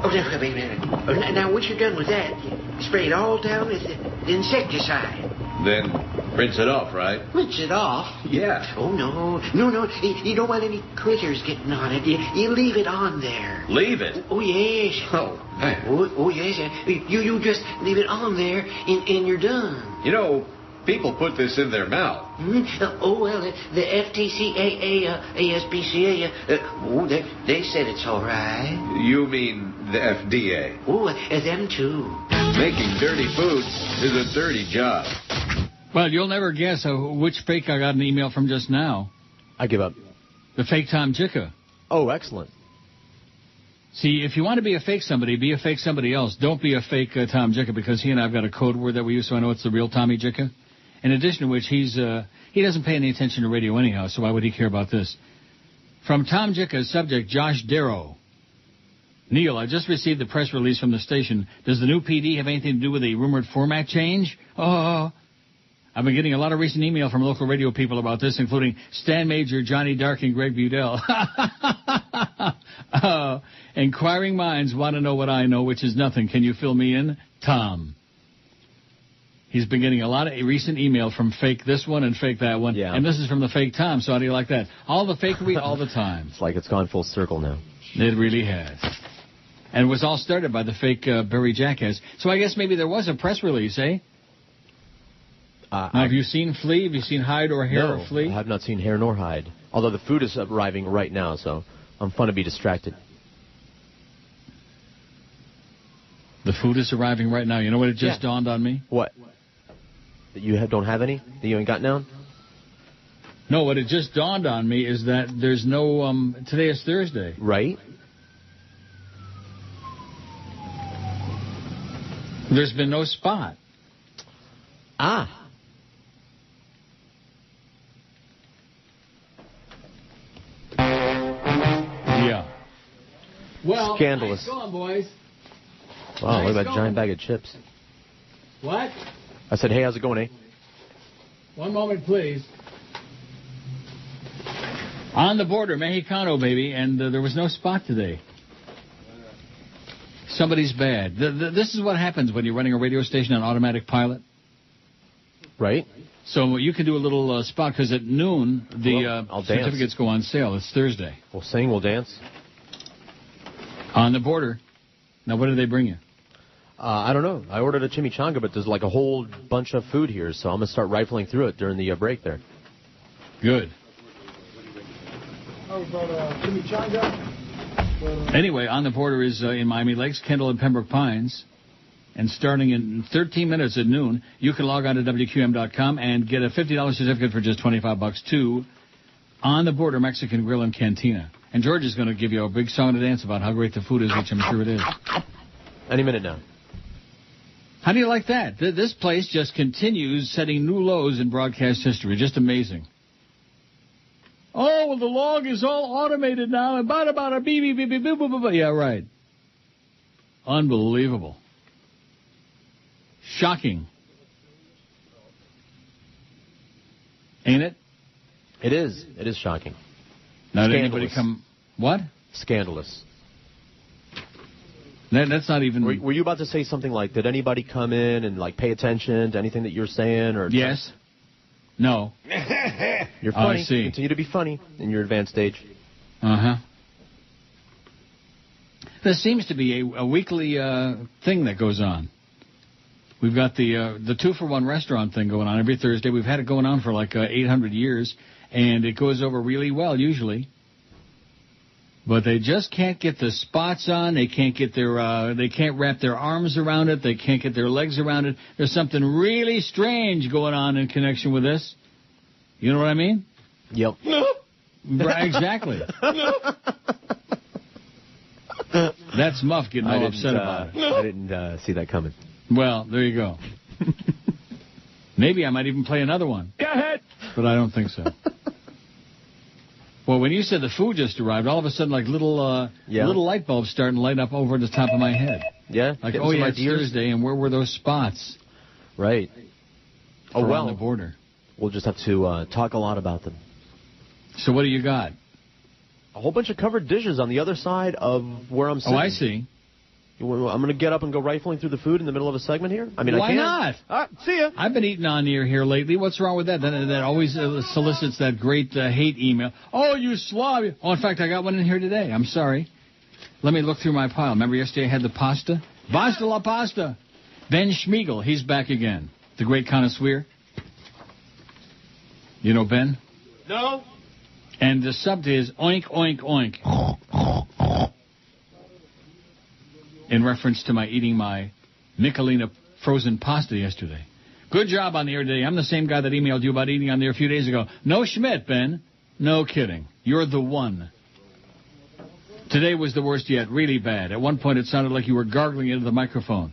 Oh, wait a minute. Now, once you're done with that, you spray it all down with the insecticide. Then rinse it off, right? Rinse it off? Yeah. Oh, no. You don't want any critters getting on it. You leave it on there. Leave it? Oh, yes. Oh, man. Oh, yes. You just leave it on there and you're done. You know, people put this in their mouth. Oh, well, the FTCAA, ASPCA, they said it's all right. You mean the FDA? Oh, them too. Making dirty food is a dirty job. Well, you'll never guess which fake I got an email from just now. I give up. The fake Tom Jicka. Oh, excellent. See, if you want to be a fake somebody, be a fake somebody else. Don't be a fake Tom Jicka, because he and I have got a code word that we use, so I know it's the real Tommy Jicka. In addition to which, he doesn't pay any attention to radio anyhow, so why would he care about this? From Tom Jicka, subject Josh Darrow. Neil, I just received the press release from the station. Does the new PD have anything to do with a rumored format change? Oh, I've been getting a lot of recent email from local radio people about this, including Stan Major, Johnny Dark, and Greg Budell. Inquiring minds want to know what I know, which is nothing. Can you fill me in? Tom. He's been getting a lot of recent email from fake this one and fake that one. Yeah. And this is from the fake Tom, so how do you like that? All the fakery all the time. It's like it's gone full circle now. It really has. And it was all started by the fake Barry Jackass. So I guess maybe there was a press release, eh? Now, have you seen Flea? Have you seen Hide or Hair or Flea? I have not seen Hair nor Hide. Although the food is arriving right now, so I'm fun to be distracted. The food is arriving right now. You know what it just dawned on me? What? That you don't have any? That you ain't got now? No, what it just dawned on me is that there's no, today is Thursday. Right. There's been no spot. Ah. Yeah. Well, scandalous. Nice going, boys. Wow, nice look at that going. giant bag of chips. What? I said, hey, how's it going, eh? One moment, please. On the border, Mexicano, baby, and there was no spot today. Somebody's bad. This is what happens when you're running a radio station on automatic pilot. Right. So you can do a little spot, because at noon, the certificates go on sale. It's Thursday. We'll sing, we'll dance. On the border. Now, what did they bring you? I don't know. I ordered a chimichanga, but there's like a whole bunch of food here, so I'm going to start rifling through it during the break there. Good. How about chimichanga? Anyway, On the Border is in Miami Lakes, Kendall, and Pembroke Pines. And starting in 13 minutes at noon, you can log on to WQAM.com and get a $50 certificate for just $25 to On the Border Mexican Grill and Cantina. And George is going to give you a big song to dance about how great the food is, which I'm sure it is. Any minute now. How do you like that? This place just continues setting new lows in broadcast history. Just amazing. Oh, well, the log is all automated now. And bada beep, beep, beep, beep, boop, boop, boop. Yeah, right. Unbelievable. Shocking. Ain't it? It is. It is shocking. Now, did anybody come... What? Scandalous. That's not even... Were you about to say something like, did anybody come in and, like, pay attention to anything that you're saying? Or yes. No. You're funny. I see. Continue to be funny in your advanced age. Uh-huh. There seems to be a weekly thing that goes on. We've got the 2-for-1 restaurant thing going on every Thursday. We've had it going on for like 800 years, and it goes over really well usually. But they just can't get the spots on. They can't get they can't wrap their arms around it. They can't get their legs around it. There's something really strange going on in connection with this. You know what I mean? Yep. Right, exactly. That's Muff getting all upset about it. I didn't see that coming. Well, there you go. Maybe I might even play another one. Go ahead. But I don't think so. Well, when you said the food just arrived, all of a sudden, like little light bulbs starting to light up over the top of my head. Yeah? Like, oh, yeah, it's Thursday, and where were those spots? Right. Oh, well. On the border. We'll just have to talk a lot about them. So what do you got? A whole bunch of covered dishes on the other side of where I'm sitting. Oh, I see. I'm going to get up and go rifling through the food in the middle of a segment here? I mean, Why I can. not? See ya. I've been eating on the air here lately. What's wrong with that? That always solicits that great hate email. Oh, you slob. Oh, in fact, I got one in here today. I'm sorry. Let me look through my pile. Remember yesterday I had the pasta? Basta la pasta. Ben Schmiegel, he's back again. The great connoisseur. You know Ben? No. And the subject is oink, oink, oink. In reference to my eating my Michelina frozen pasta yesterday. Good job on the air today. I'm the same guy that emailed you about eating on the air a few days ago. No Schmidt, Ben. No kidding. You're the one. Today was the worst yet. Really bad. At one point it sounded like you were gargling into the microphone.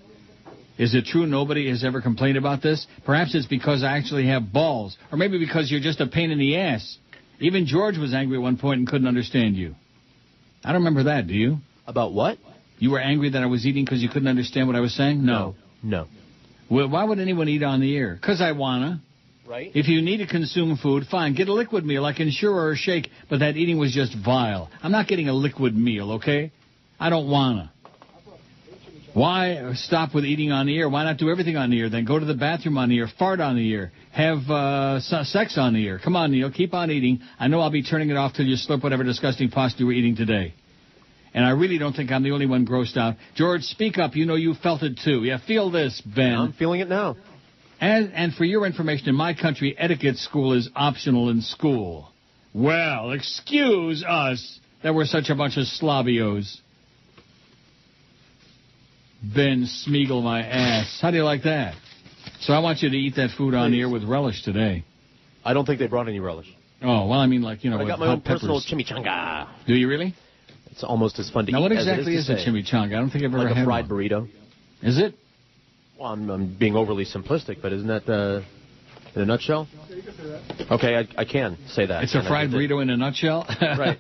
Is it true nobody has ever complained about this? Perhaps it's because I actually have balls. Or maybe because you're just a pain in the ass. Even George was angry at one point and couldn't understand you. I don't remember that, do you? About what? You were angry that I was eating because you couldn't understand what I was saying? No. Well, why would anyone eat on the air? Because I wanna. Right. If you need to consume food, fine. Get a liquid meal like Ensure or Shake. But that eating was just vile. I'm not getting a liquid meal, okay? I don't wanna. Why stop with eating on the air? Why not do everything on the air? Then go to the bathroom on the air, fart on the air, have sex on the air. Come on, Neil, keep on eating. I know I'll be turning it off till you slurp whatever disgusting pasta you were eating today. And I really don't think I'm the only one grossed out. George, speak up. You know you felt it too. Yeah, feel this, Ben. I'm feeling it now. And for your information, in my country, etiquette school is optional in school. Well, excuse us that we're such a bunch of slobios. Ben Smeagol my ass. How do you like that? So I want you to eat that food on the air with relish today. I don't think they brought any relish. Oh, well, I mean, like, you know, I got my own personal chimichanga. Do you really? It's almost as fun to now, eat what exactly as it is a chimichanga? I don't think I've ever had a fried one. burrito. Is it? Well, I'm being overly simplistic, but isn't that in a nutshell? Okay, I can say that. It's a fried burrito in a nutshell? Right.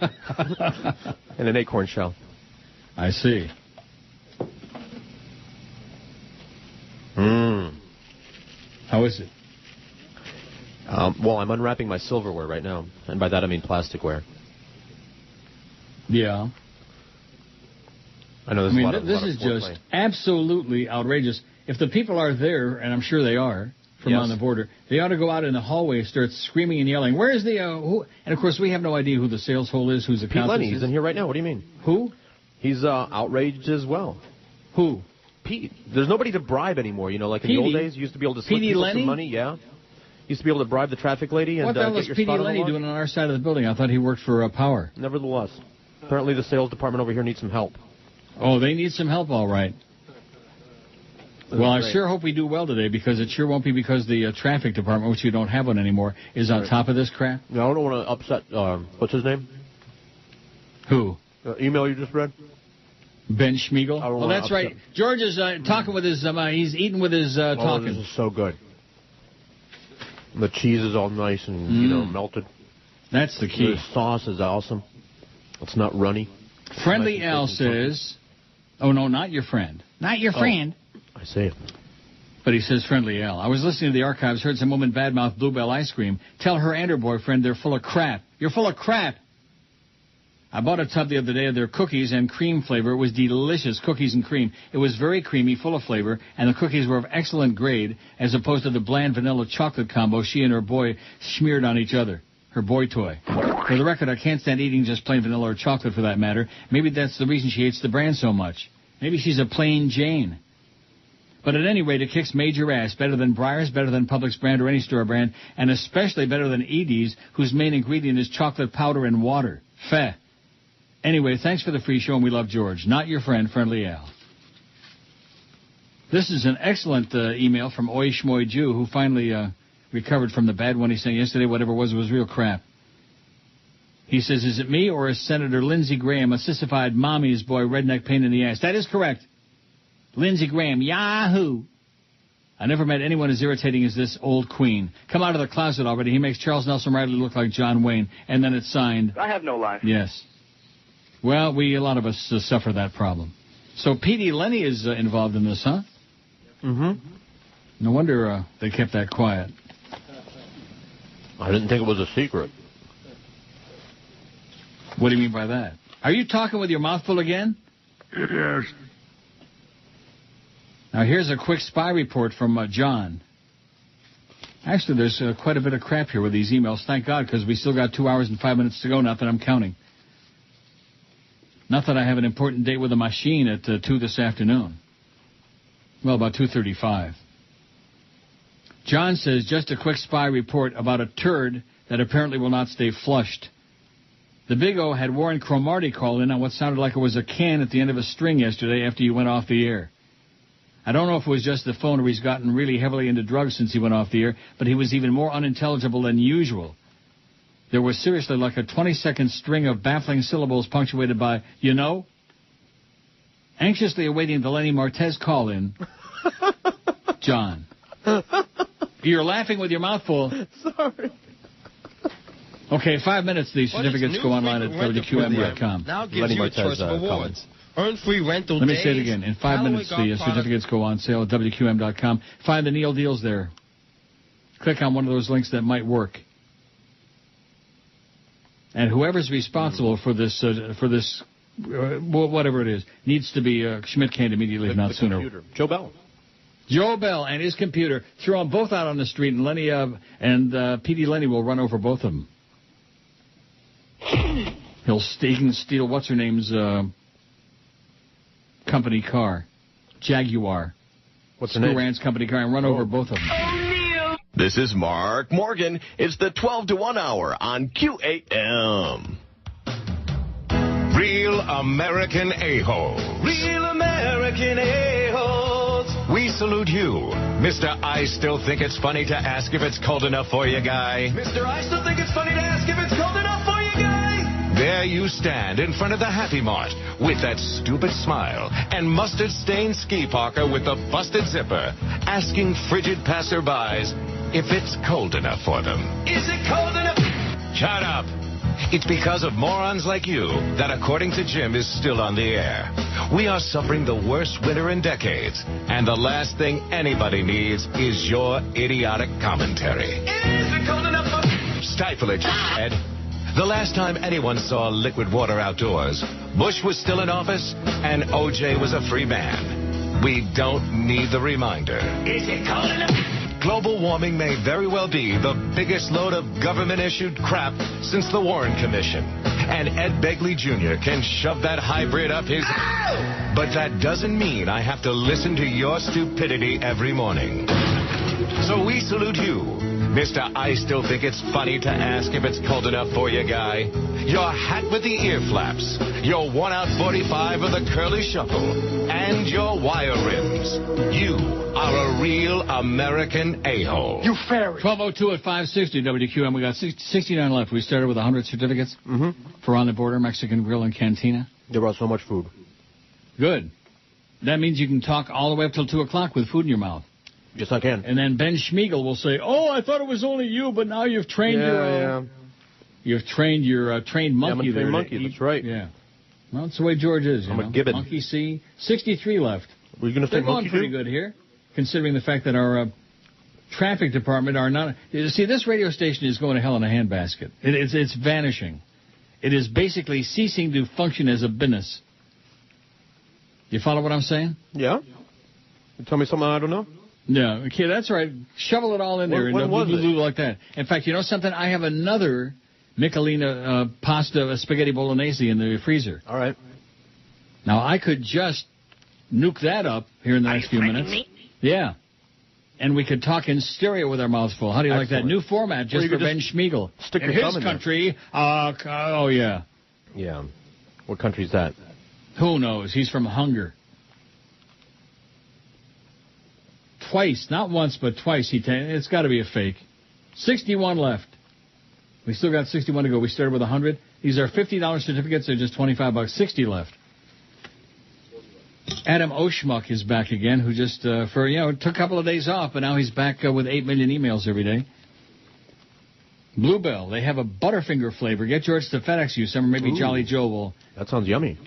In an acorn shell. I see. How is it? Well, I'm unwrapping my silverware right now, and by that I mean plasticware. Yeah. I know there's this is just absolutely outrageous. If the people are there, and I'm sure they are, from on the border, they ought to go out in the hallway and start screaming and yelling, where's the, who? And, of course, we have no idea who the sales hole is, who's the Pete Lenny, he's in here right now. What do you mean? Who? He's outraged as well. Who? Pete. There's nobody to bribe anymore. You know, like in the old days, you used to be able to slip people some money. Yeah. Used to be able to bribe the traffic lady and what the hell get was your Petey spot Lenny doing on our side of the building? I thought he worked for Power. Nevertheless. Apparently the sales department over here needs some help. Oh, they need some help, all right. Well, I sure hope we do well today, because it sure won't be because the traffic department, which you don't have one anymore, is on top of this crap. No, I don't want to upset, what's his name? Who? Email you just read? Ben Schmiegel? Oh, that's right. George is talking with his, he's eating with his talking. This is so good. The cheese is all nice and, you know, melted. That's the key. The sauce is awesome. It's not runny. Friendly Al says, oh, no, not your friend. Not your friend. I see. But he says Friendly Al. I was listening to the archives, heard some woman badmouth Bluebell ice cream. Tell her and her boyfriend they're full of crap. You're full of crap. I bought a tub the other day of their cookies and cream flavor. It was delicious, cookies and cream. It was very creamy, full of flavor, and the cookies were of excellent grade, as opposed to the bland vanilla chocolate combo she and her boy smeared on each other. Her boy toy. For the record, I can't stand eating just plain vanilla or chocolate for that matter. Maybe that's the reason she hates the brand so much. Maybe she's a plain Jane. But at any rate, it kicks major ass. Better than Breyer's, better than Publix brand or any store brand, and especially better than Edie's, whose main ingredient is chocolate powder and water. Feh. Anyway, thanks for the free show, and we love George. Not your friend, Friendly Al. This is an excellent email from Oi Shmoy Jew, who finally recovered from the bad one he sent yesterday. Whatever it was real crap. He says, is it me or is Senator Lindsey Graham a sissified mommy's boy redneck pain in the ass? That is correct. Lindsey Graham, yahoo! I never met anyone as irritating as this old queen. Come out of the closet already. He makes Charles Nelson Riley look like John Wayne. And then it's signed. I have no life. Yes. Well, a lot of us suffer that problem. So P.D. Lenny is involved in this, huh? Mm-hmm. No wonder they kept that quiet. I didn't think it was a secret. What do you mean by that? Are you talking with your mouth full again? Yes. Now, here's a quick spy report from John. Actually, there's quite a bit of crap here with these emails. Thank God, because we still got 2 hours and 5 minutes to go, not that I'm counting. Not that I have an important date with a machine at 2 this afternoon. Well, about 2:35. John says, just a quick spy report about a turd that apparently will not stay flushed. The Big O had Warren Cromartie call in on what sounded like it was a can at the end of a string yesterday after you went off the air. I don't know if it was just the phone or he's gotten really heavily into drugs since he went off the air, but he was even more unintelligible than usual. There was seriously like a 20-second string of baffling syllables punctuated by, you know. Anxiously awaiting the Lenny Martez call-in, John. You're laughing with your mouth full. Sorry. Okay, 5 minutes. These certificates go online at WQAM.com. Now gives you a choice of awards. Earn free rental Let me days. say it again. In 5 minutes, the certificates go on sale at WQAM.com. Find the Neil Deals there. Click on one of those links that might work. And whoever's responsible for this, whatever it is, needs to be Schmidt canned immediately, if not sooner. Computer. Joe Bell. Joe Bell and his computer. Throw them both out on the street, and Lenny and P.D. Lenny will run over both of them. He can steal what's-her-name's company car, Jaguar. What's her name? Rand's company car, and run over both of them. This is Mark Morgan. It's the 12 to 1 hour on QAM. Real American a-holes. Real American a-holes. We salute you, Mr. I Still Think It's Funny to Ask If It's Cold Enough For You guy. Mr. I still think it's funny to ask if it's cold enough for you, guy. There you stand in front of the Happy Mart with that stupid smile and mustard-stained ski parka with the busted zipper, asking frigid passerbys if it's cold enough for them. Is it cold enough? Shut up. It's because of morons like you that, according to Jim, is still on the air. We are suffering the worst winter in decades, and the last thing anybody needs is your idiotic commentary. Is it cold enough for... Stifle it, Ed. The last time anyone saw liquid water outdoors, Bush was still in office and O.J. was a free man. We don't need the reminder. Is it cold enough? Global warming may very well be the biggest load of government-issued crap since the Warren Commission. And Ed Begley Jr. can shove that hybrid up his... Ow! But that doesn't mean I have to listen to your stupidity every morning. So we salute you, Mr. I Still Think It's Funny to Ask If It's Cold Enough For You guy. Your hat with the ear flaps, your worn-out 45 with a curly shuffle, and your wire rims. You are a real American a-hole. You fairy. 12:02 at 560 WQAM. We got 69 left. We started with 100 certificates for On the Border, Mexican Grill and Cantina. They brought so much food. Good. That means you can talk all the way up till 2 o'clock with food in your mouth. Yes, I can. And then Ben Schmiegel will say, "Oh, I thought it was only you, but now you've trained you've trained your trained monkey there." Monkey, that's right. Yeah. Well, that's the way George is. I'm a gibbon. Monkey C. 63 left. Were you going to say They're going monkey pretty too? good here, considering the fact that our traffic department are not. You see, this radio station is going to hell in a handbasket. It's vanishing. It is basically ceasing to function as a business. You follow what I'm saying? Yeah. You tell me something I don't know? Yeah, okay, that's right. Shovel it all in there When was it? like that. In fact, you know something? I have another Michelina pasta spaghetti bolognese in the freezer. All right. Now, I could just nuke that up here in the next few minutes. Yeah. And we could talk in stereo with our mouths full. How do you like that? New format just for Ben Schmiegel. Stick in your his thumb in country, oh, yeah. Yeah. What country's that? Who knows? He's from Hungary. Twice, not once, but twice. It's got to be a fake. 61 left. We still got 61 to go. We started with 100. These are $50 certificates. They're just $25. 60 left. Adam Oshmuck is back again, who just, took a couple of days off, but now he's back with 8 million emails every day. Bluebell, they have a Butterfinger flavor. Get George to FedEx you some, or maybe Jolly Joe will. That sounds yummy.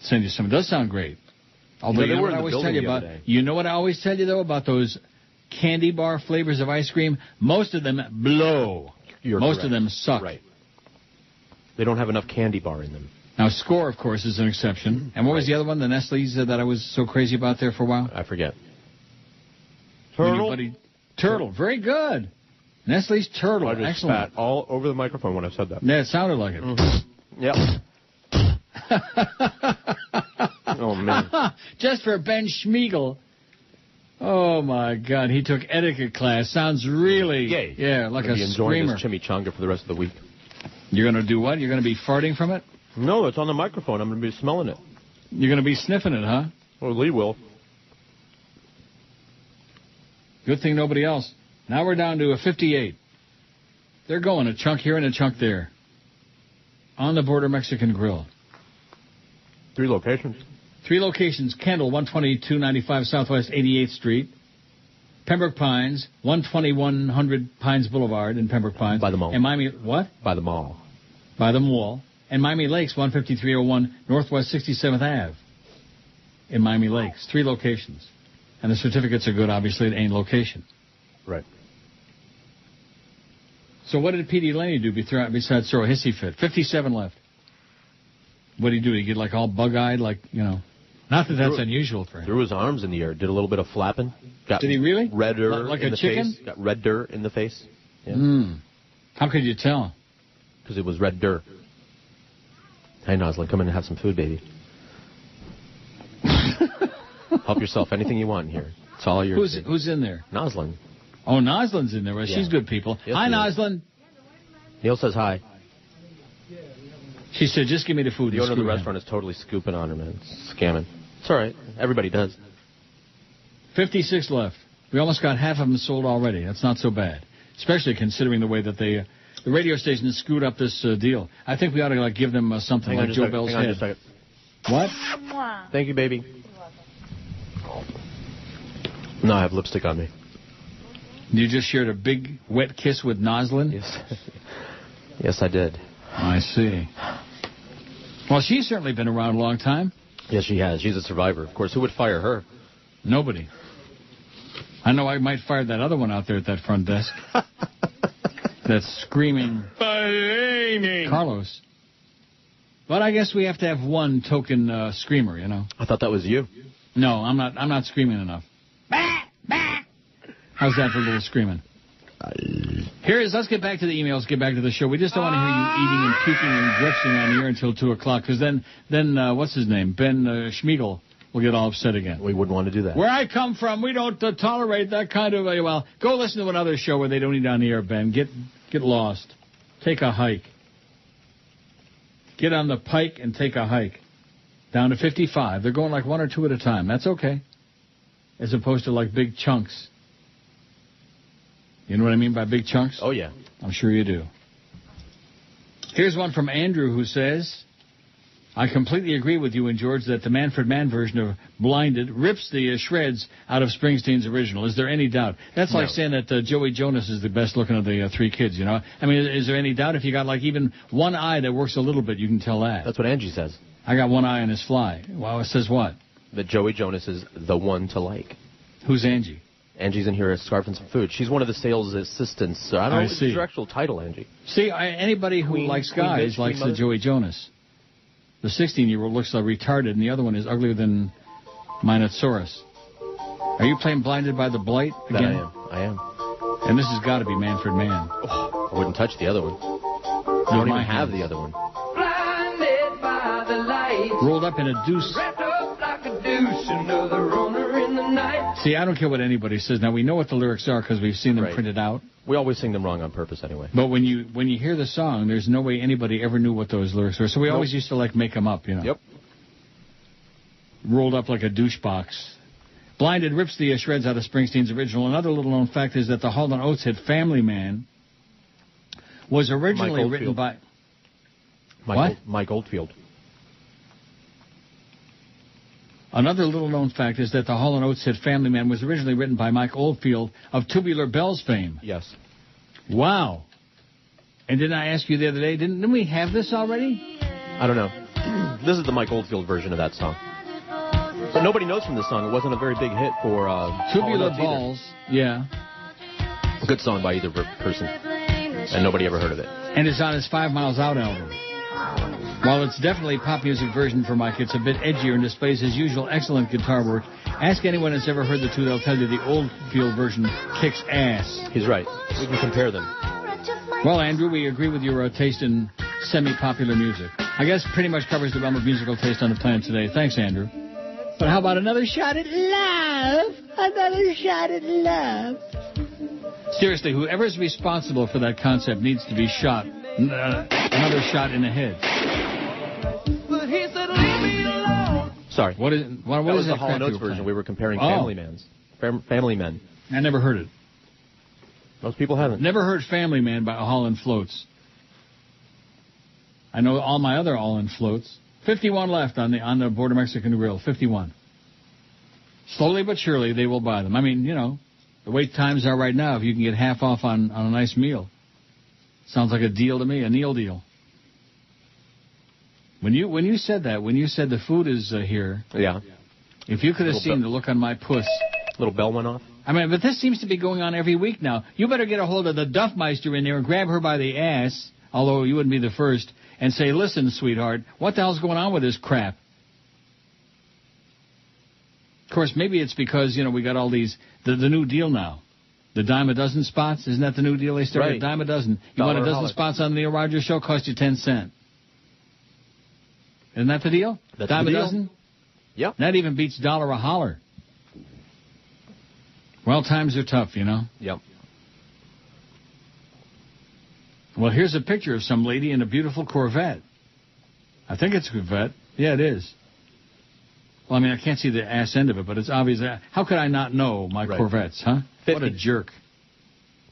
Send you some. It does sound great. Although you know what I always tell you about. You know what I always tell you though about those candy bar flavors of ice cream? Most of them blow. Most of them suck. Right. They don't have enough candy bar in them. Now, Score, of course, is an exception. And what was the other one, the Nestle's that I was so crazy about there for a while? I forget. Turtle? Turtle. Very good. Nestle's Turtle. I just Excellent. spat all over the microphone when I said that. Yeah, it sounded like it. Mm-hmm. Yep. Oh, man. Just for Ben Schmiegel. Oh, my God. He took etiquette class. Sounds really... Yay. Yeah, like a enjoying screamer. this chimichanga for the rest of the week. You're going to do what? You're going to be farting from it? No, it's on the microphone. I'm going to be smelling it. You're going to be sniffing it, huh? Well, Lee will. Good thing nobody else. Now we're down to a 58. They're going a chunk here and a chunk there. On the Border Mexican Grill. 3 locations. 3 locations. Kendall, 12295 Southwest 88th Street. Pembroke Pines, 12100 Pines Boulevard in Pembroke Pines. By the mall. And Miami, what? By the mall. By the mall. And Miami Lakes, 15301 Northwest 67th Ave in Miami Lakes. 3 locations. And the certificates are good, obviously, at any location. Right. So what did P.D. Laney do besides throw a hissy fit? 57 left. What did he do? Did he get like all bug-eyed, like, Not that that's unusual for him. Threw his arms in the air, did a little bit of flapping. Did he really? Redder like in a the chicken? face. Got red dirt in the face. Yeah. How could you tell? Because it was red dirt. Hey, Noslin, come in and have some food, baby. Help yourself. Anything you want in here. It's all yours. Who's in there? Noslin. Oh, Noslin's in there. Well, she's good people. Yes, hi, Noslin. Neil says hi. She said, just give me the food. The owner of the restaurant is totally scooping on her, man. Scamming. It's all right. Everybody does. 56 left. We almost got half of them sold already. That's not so bad, especially considering the way that the radio station screwed up this deal. I think we ought to give them something like Joe Bell's head. Just a second. What? Thank you, baby. No, I have lipstick on me. You just shared a big wet kiss with Noslin? Yes. Yes, I did. I see. Well, she's certainly been around a long time. Yes, she has. She's a survivor. Of course, who would fire her? Nobody. I know I might fire that other one out there at that front desk. That's screaming Carlos. But I guess we have to have one token screamer, I thought that was you. No, I'm not screaming enough. How's that for a little screaming? Let's get back to the emails, get back to the show. We just don't want to hear you eating and puking and drifting on the air until 2 o'clock, because then what's his name? Ben Schmiegel will get all upset again. We wouldn't want to do that. Where I come from, we don't tolerate that kind of, well, go listen to another show where they don't eat on the air, Ben. Get lost. Take a hike. Get on the pike and take a hike. Down to 55. They're going like 1 or 2 at a time. That's okay. As opposed to like big chunks. You know what I mean by big chunks? Oh, yeah. I'm sure you do. Here's one from Andrew who says, I completely agree with you and George that the Manfred Mann version of Blinded rips the shreds out of Springsteen's original. Is there any doubt? That's like saying that Joey Jonas is the best looking of the 3 kids, I mean, is there any doubt? If you got like even one eye that works a little bit, you can tell that. That's what Angie says. I got one eye on his fly. Well, it says what? That Joey Jonas is the one to like. Who's Angie? Angie's in here scarfing some food. She's one of the sales assistants. I don't know what's your actual title, Angie. See, anybody who likes guys likes the Joey Jonas. The 16-year-old looks retarded, and the other one is uglier than Minotaurus. Are you playing Blinded by the Blight again? I am. And this has got to be Manfred Mann. Oh, I wouldn't touch the other one. I don't even have the other one. Blinded by the light. Rolled up in a deuce. Wrapped up like a douche, another runner in the night. See, I don't care what anybody says. Now, we know what the lyrics are because we've seen them printed out. We always sing them wrong on purpose anyway. But when you hear the song, there's no way anybody ever knew what those lyrics were. So we always used to make them up, Yep. Rolled up like a douche box. Blinded rips the shreds out of Springsteen's original. Another little known fact is that the Hall & Oates hit Family Man was originally written by Mike Oldfield. Another little-known fact is that the Hall & Oates hit Family Man was originally written by Mike Oldfield of Tubular Bells fame. Yes. Wow. And didn't I ask you the other day, didn't we have this already? I don't know. This is the Mike Oldfield version of that song. But nobody knows from this song. It wasn't a very big hit for Tubular Bells. Yeah. Good song by either person. And nobody ever heard of it. And it's on his 5 Miles Out album. While it's definitely a pop music version for Mike, it's a bit edgier and displays his usual excellent guitar work. Ask anyone that's ever heard the two, they'll tell you the Oldfield version kicks ass. He's right. We can compare them. Well, Andrew, we agree with your taste in semi-popular music. I guess pretty much covers the realm of musical taste on the planet today. Thanks, Andrew. But how about another shot at love? Another shot at love. Seriously, whoever's responsible for that concept needs to be shot. Another shot in the head. Sorry. What is the Hall & Oates version? We were comparing Family Men. I never heard it. Most people haven't. Never heard Family Man by Hall & Floats. I know all my other All In Floats. 51 left on the Border Mexican Grill. 51. Slowly but surely, they will buy them. I mean, you know, the wait times are right now. If you can get half off on a nice meal. Sounds like a deal to me, a Neil deal. When you said that, when you said the food is here, yeah. If you could have seen the look on my puss. Little bell went off. I mean, but this seems to be going on every week now. You better get a hold of the Duffmeister in there and grab her by the ass, although you wouldn't be the first, and say, listen, sweetheart, what the hell's going on with this crap? Of course, maybe it's because, you know, we got all these, the new deal now. The dime a dozen spots, isn't that the new deal they started? Right. Dime a dozen. You want a dozen spots on the Neil Rogers show, cost you 10 cents. Isn't that the deal? That's dime the deal. a dozen? Yep. That even beats dollar a holler. Well, times are tough, you know. Yep. Well, here's a picture of some lady in a beautiful Corvette. I think it's a Corvette. Yeah, it is. Well, I mean, I can't see the ass end of it, but it's obvious. How could I not know my Corvettes, huh? 50. What a jerk.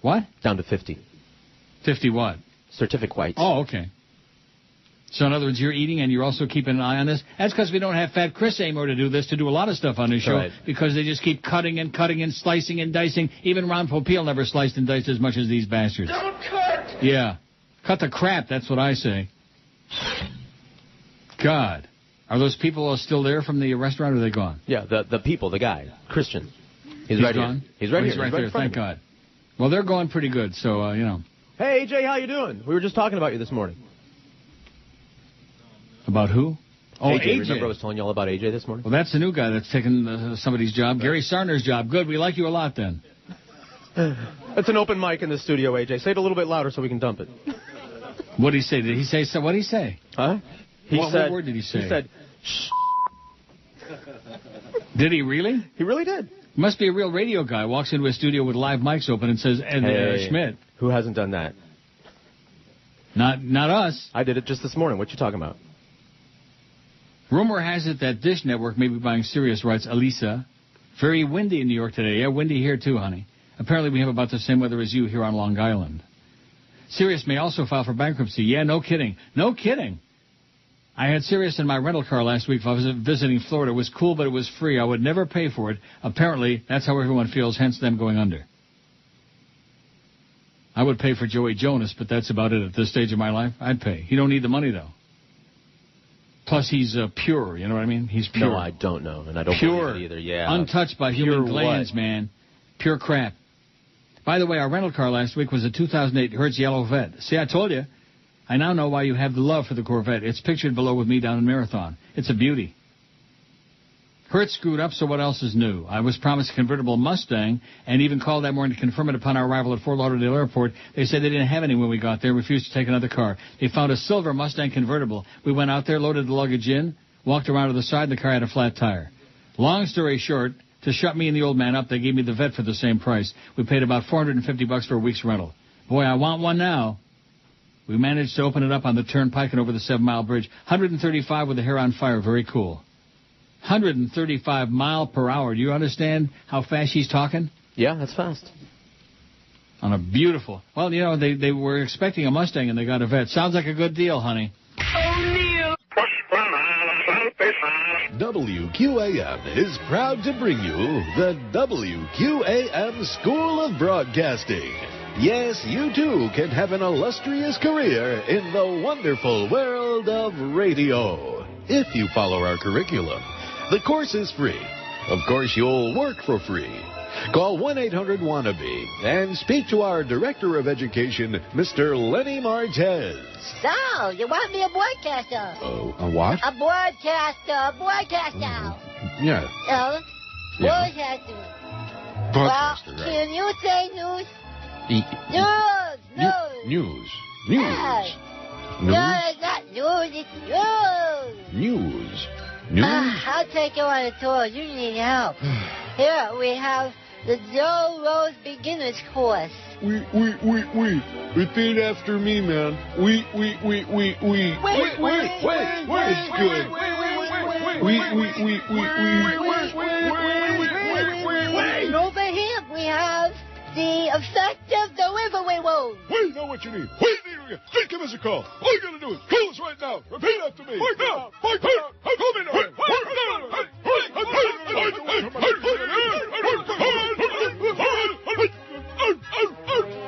What? Down to 50. 50 what? Certificate whites. Oh, okay. So, in other words, you're eating and you're also keeping an eye on this? That's because we don't have Fat Chris anymore to do this, to do a lot of stuff on this show, right. Because they just keep cutting and slicing and dicing. Even Ron Popeil never sliced and diced as much as these bastards. Don't cut! Yeah. Cut the crap, that's what I say. God. Are those people still there from the restaurant, or are they gone? Yeah, the people, the guy, Christian. He's right gone? here. He's right here. He's right there, thank God. Well, they're going pretty good, so, you know. Hey, AJ, how you doing? We were just talking about you this morning. About who? Oh, AJ. Remember I was telling you all about AJ this morning? Well, that's the new guy that's taken somebody's job. Gary Sarner's job. Good, we like you a lot then. It's an open mic in the studio, AJ. Say it a little bit louder so we can dump it. What did he say? Did he say so? What did he say? Huh? What word did he say? He said, shh. Did he really? He really did. Must be a real radio guy. Walks into a studio with live mics open and says, hey, Schmidt. Who hasn't done that? Not us. I did it just this morning. What you talking about? Rumor has it that Dish Network may be buying Sirius, writes Elisa. Very windy in New York today. Yeah, windy here too, honey. Apparently we have about the same weather as you here on Long Island. Sirius may also file for bankruptcy. Yeah, no kidding. No kidding. I had Sirius in my rental car last week. I was visiting Florida. It was cool, but it was free. I would never pay for it. Apparently, that's how everyone feels, hence them going under. I would pay for Joey Jonas, but that's about it at this stage of my life. I'd pay. He don't need the money, though. Plus, he's pure, you know what I mean? He's pure. No, I don't know, and I don't pure, believe it either. Yeah, untouched by pure human glands, man. Pure crap. By the way, our rental car last week was a 2008 Hertz Yellow Vet. See, I told you. I now know why you have the love for the Corvette. It's pictured below with me down in Marathon. It's a beauty. Hertz screwed up, so what else is new? I was promised a convertible Mustang, and even called that morning to confirm it upon our arrival at Fort Lauderdale Airport. They said they didn't have any when we got there, refused to take another car. They found a silver Mustang convertible. We went out there, loaded the luggage in, walked around to the side, the car had a flat tire. Long story short, to shut me and the old man up, they gave me the Vet for the same price. We paid about $450 for a week's rental. Boy, I want one now. We managed to open it up on the turnpike and over the 7 Mile Bridge. 135 with the hair on fire. Very cool. 135 mile per hour. Do you understand how fast she's talking? Yeah, that's fast. On a beautiful... Well, you know, they were expecting a Mustang and they got a Vet. Sounds like a good deal, honey. WQAM is proud to bring you the WQAM School of Broadcasting. Yes, you too can have an illustrious career in the wonderful world of radio if you follow our curriculum. The course is free. Of course, you'll work for free. Call 1-800-WANNABE and speak to our Director of Education, Mr. Lenny Martez. So, you want me a broadcaster? A what? A broadcaster. Yeah. Broadcaster. Well, can you say news? News. Yeah. No, it's not news. It's news. News? I'll take you on a tour. You need help. Here, we have the Joe Rose Beginner's Course. Repeat after me, man. Wait. It's good. And over here, we have the effect of the Rivalry Road. We know what you need. Just give us a call. All you gotta do is call us right now. Repeat after me.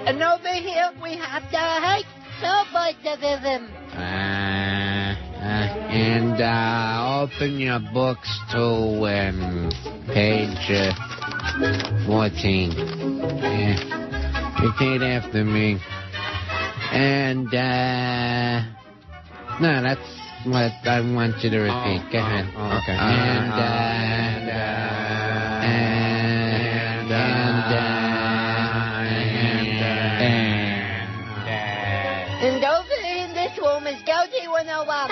And over here we have the hypnobitivism. And open your books to page 14. Repeat after me. And, no, that's what I want you to repeat. Go ahead. Okay. And over in this room is Goldie 101.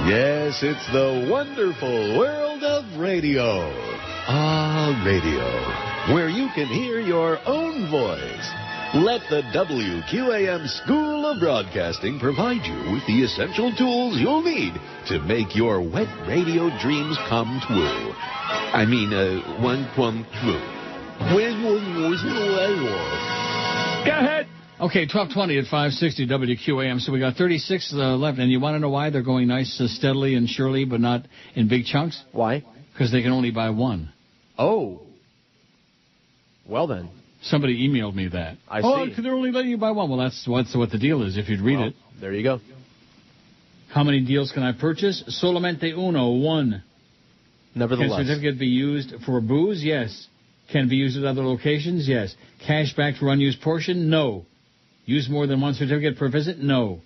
Yes, it's the wonderful world of radio. Radio, where you can hear your own voice. Let the WQAM School of Broadcasting provide you with the essential tools you'll need to make your wet radio dreams come true. One come true. Go ahead. Okay, 12:20 at 560 WQAM. So we got 36 left, and you want to know why they're going nice, steadily and surely, but not in big chunks? Why? Because they can only buy one. Oh. Well then. Somebody emailed me that. I see. They're only letting you buy one. Well, that's what the deal is, if you'd read it. There you go. How many deals can I purchase? Solamente uno, one. Nevertheless. Can certificate be used for booze? Yes. Can be used at other locations? Yes. Cash back for unused portion? No. Use more than one certificate per visit? No.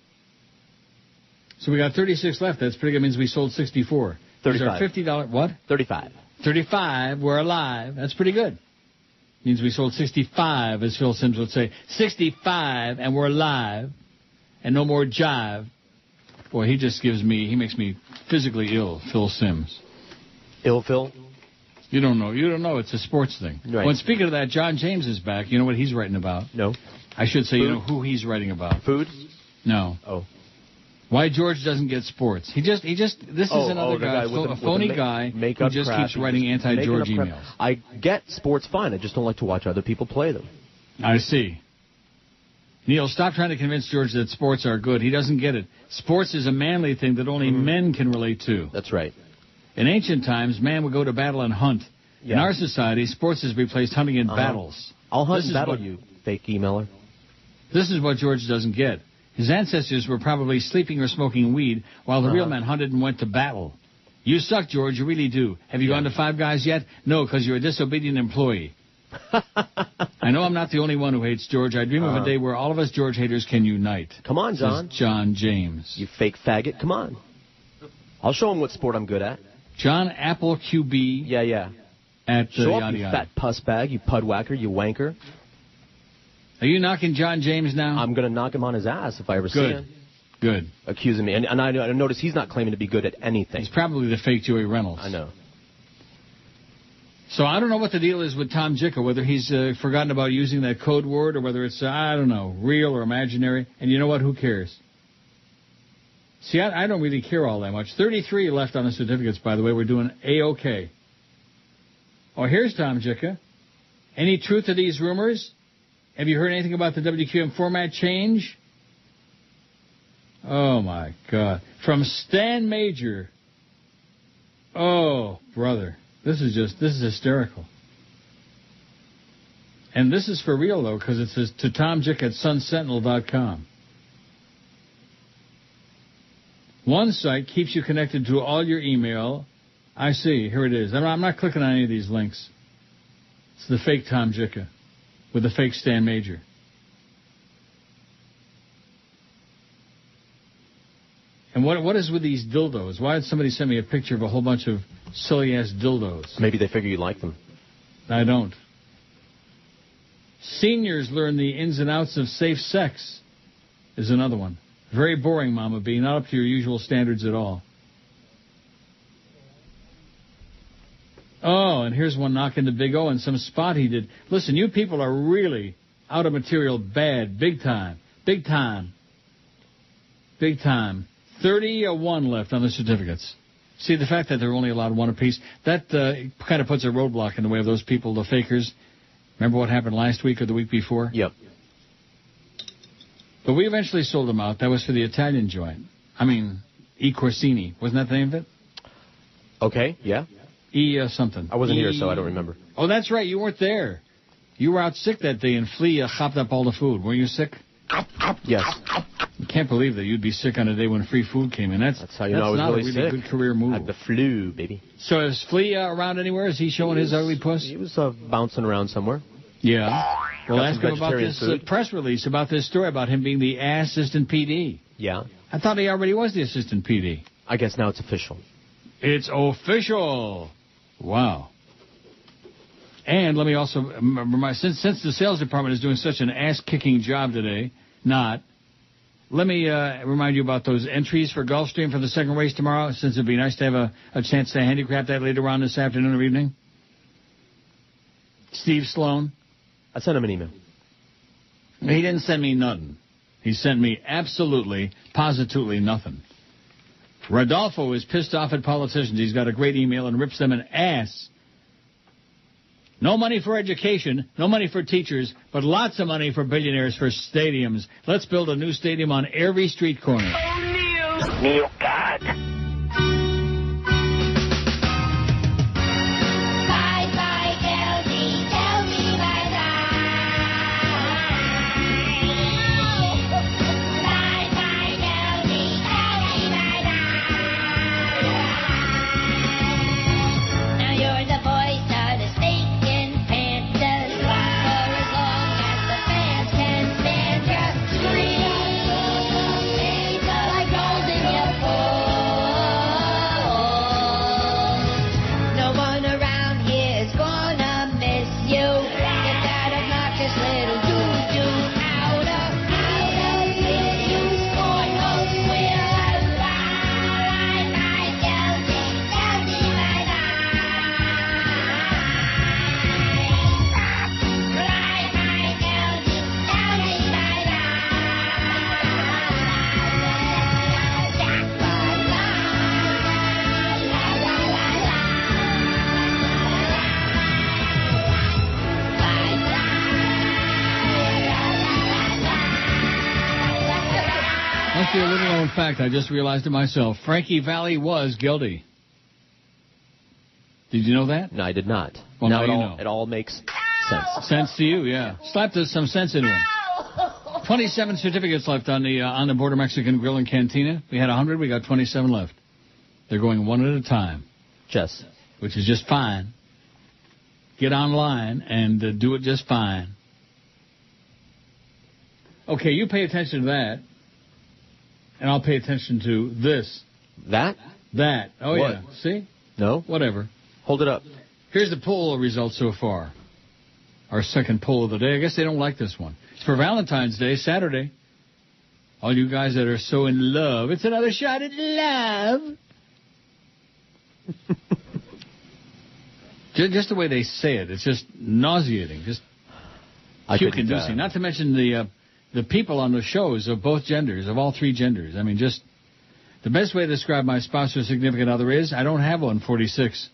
So we got 36 left. That's pretty good. Means we sold 64. 35. These are $50. What? 35. 35. We're alive. That's pretty good. Means we sold 65, as Phil Sims would say. 65, and we're alive. And no more jive. Boy, he makes me physically ill, Phil Sims. Ill, Phil? You don't know. It's a sports thing. Right. Well, speaking of that, John James is back. You know what he's writing about? No. I should say, you know who he's writing about. Food? No. Oh. Why George doesn't get sports. This is another guy, a phony guy who just keeps writing anti-George emails. I get sports fine. I just don't like to watch other people play them. I see. Neil, stop trying to convince George that sports are good. He doesn't get it. Sports is a manly thing that only men can relate to. That's right. In ancient times, man would go to battle and hunt. Yeah. In our society, sports has replaced hunting in battles. I'll hunt and battle you, fake emailer. This is what George doesn't get. His ancestors were probably sleeping or smoking weed while the real men hunted and went to battle. You suck, George. You really do. Have you gone to Five Guys yet? No, because you're a disobedient employee. I know I'm not the only one who hates George. I dream of a day where all of us George haters can unite. Come on, John. Says John James. You fake faggot. Come on. I'll show him what sport I'm good at. John Apple QB. Yeah. At show up, you fat puss bag, you pud whacker, you wanker. Are you knocking John James now? I'm going to knock him on his ass if I ever see him. Good. Accusing me. And I notice he's not claiming to be good at anything. He's probably the fake Joey Reynolds. I know. So I don't know what the deal is with Tom Jicha, whether he's forgotten about using that code word or whether it's, I don't know, real or imaginary. And you know what? Who cares? See, I don't really care all that much. 33 left on the certificates, by the way. We're doing A-OK. Oh, here's Tom Jicha. Any truth to these rumors? Have you heard anything about the WQAM format change? Oh, my God. From Stan Major. Oh, brother. This is hysterical. And this is for real, though, because it says to TomJick@sunsentinel.com. One site keeps you connected to all your email. I see. Here it is. I'm not clicking on any of these links. It's the fake Tom Jicka with the fake Stan Major. And what is with these dildos? Why did somebody send me a picture of a whole bunch of silly-ass dildos? Maybe they figure you like them. I don't. Seniors learn the ins and outs of safe sex is another one. Very boring, Mama B. Not up to your usual standards at all. Oh, and here's one knocking the Big O in some spot he did. Listen, you people are really out of material bad. Big time. Big time. Big time. 31 left on the certificates. See, the fact that they're only allowed one apiece, that kind of puts a roadblock in the way of those people, the fakers. Remember what happened last week or the week before? Yep. But we eventually sold them out. That was for the Italian joint. I mean, E. Corsini. Wasn't that the name of it? Okay, yeah. Something. I wasn't here, so I don't remember. Oh, that's right. You weren't there. You were out sick that day, and Flea hopped up all the food. Were you sick? Yes. I can't believe that you'd be sick on a day when free food came in. That's how you know I was not really a really sick. Good career move. I had the flu, baby. So is Flea around anywhere? Is he showing his ugly puss? He was bouncing around somewhere. Yeah. Well, Got ask some him about this press release about this story about him being the assistant PD. Yeah. I thought he already was the assistant PD. I guess now it's official. It's official. Wow. And let me also remind, since the sales department is doing such an ass-kicking job today, let me remind you about those entries for Gulfstream for the second race tomorrow, since it'd be nice to have a chance to handicap that later on this afternoon or evening. Steve Sloan. I sent him an email. He didn't send me nothing. He sent me absolutely, positively nothing. Rodolfo is pissed off at politicians. He's got a great email and rips them an ass. No money for education, no money for teachers, but lots of money for billionaires for stadiums. Let's build a new stadium on every street corner. Oh, Neil God. A little known fact, I just realized it myself. Frankie Valli was guilty. Did you know that? No, I did not. Well, now you know. It all makes sense. Sense to you, yeah. Slapped some sense into him. 27 certificates left on the Border Mexican Grill and Cantina. We had 100. We got 27 left. They're going one at a time. Just. Which is just fine. Get online and do it just fine. Okay, you pay attention to that. And I'll pay attention to this. That? That. Oh, what? yeah. See? No? Whatever. Hold it up. Here's the poll results so far. Our second poll of the day. I guess they don't like this one. It's for Valentine's Day, Saturday. All you guys that are so in love. It's another shot at love. Just the way they say it. It's just nauseating. Just puke-inducing. Not to mention the people on the shows of both genders, of all three genders. I mean, just the best way to describe my spouse or significant other is I don't have one, 46.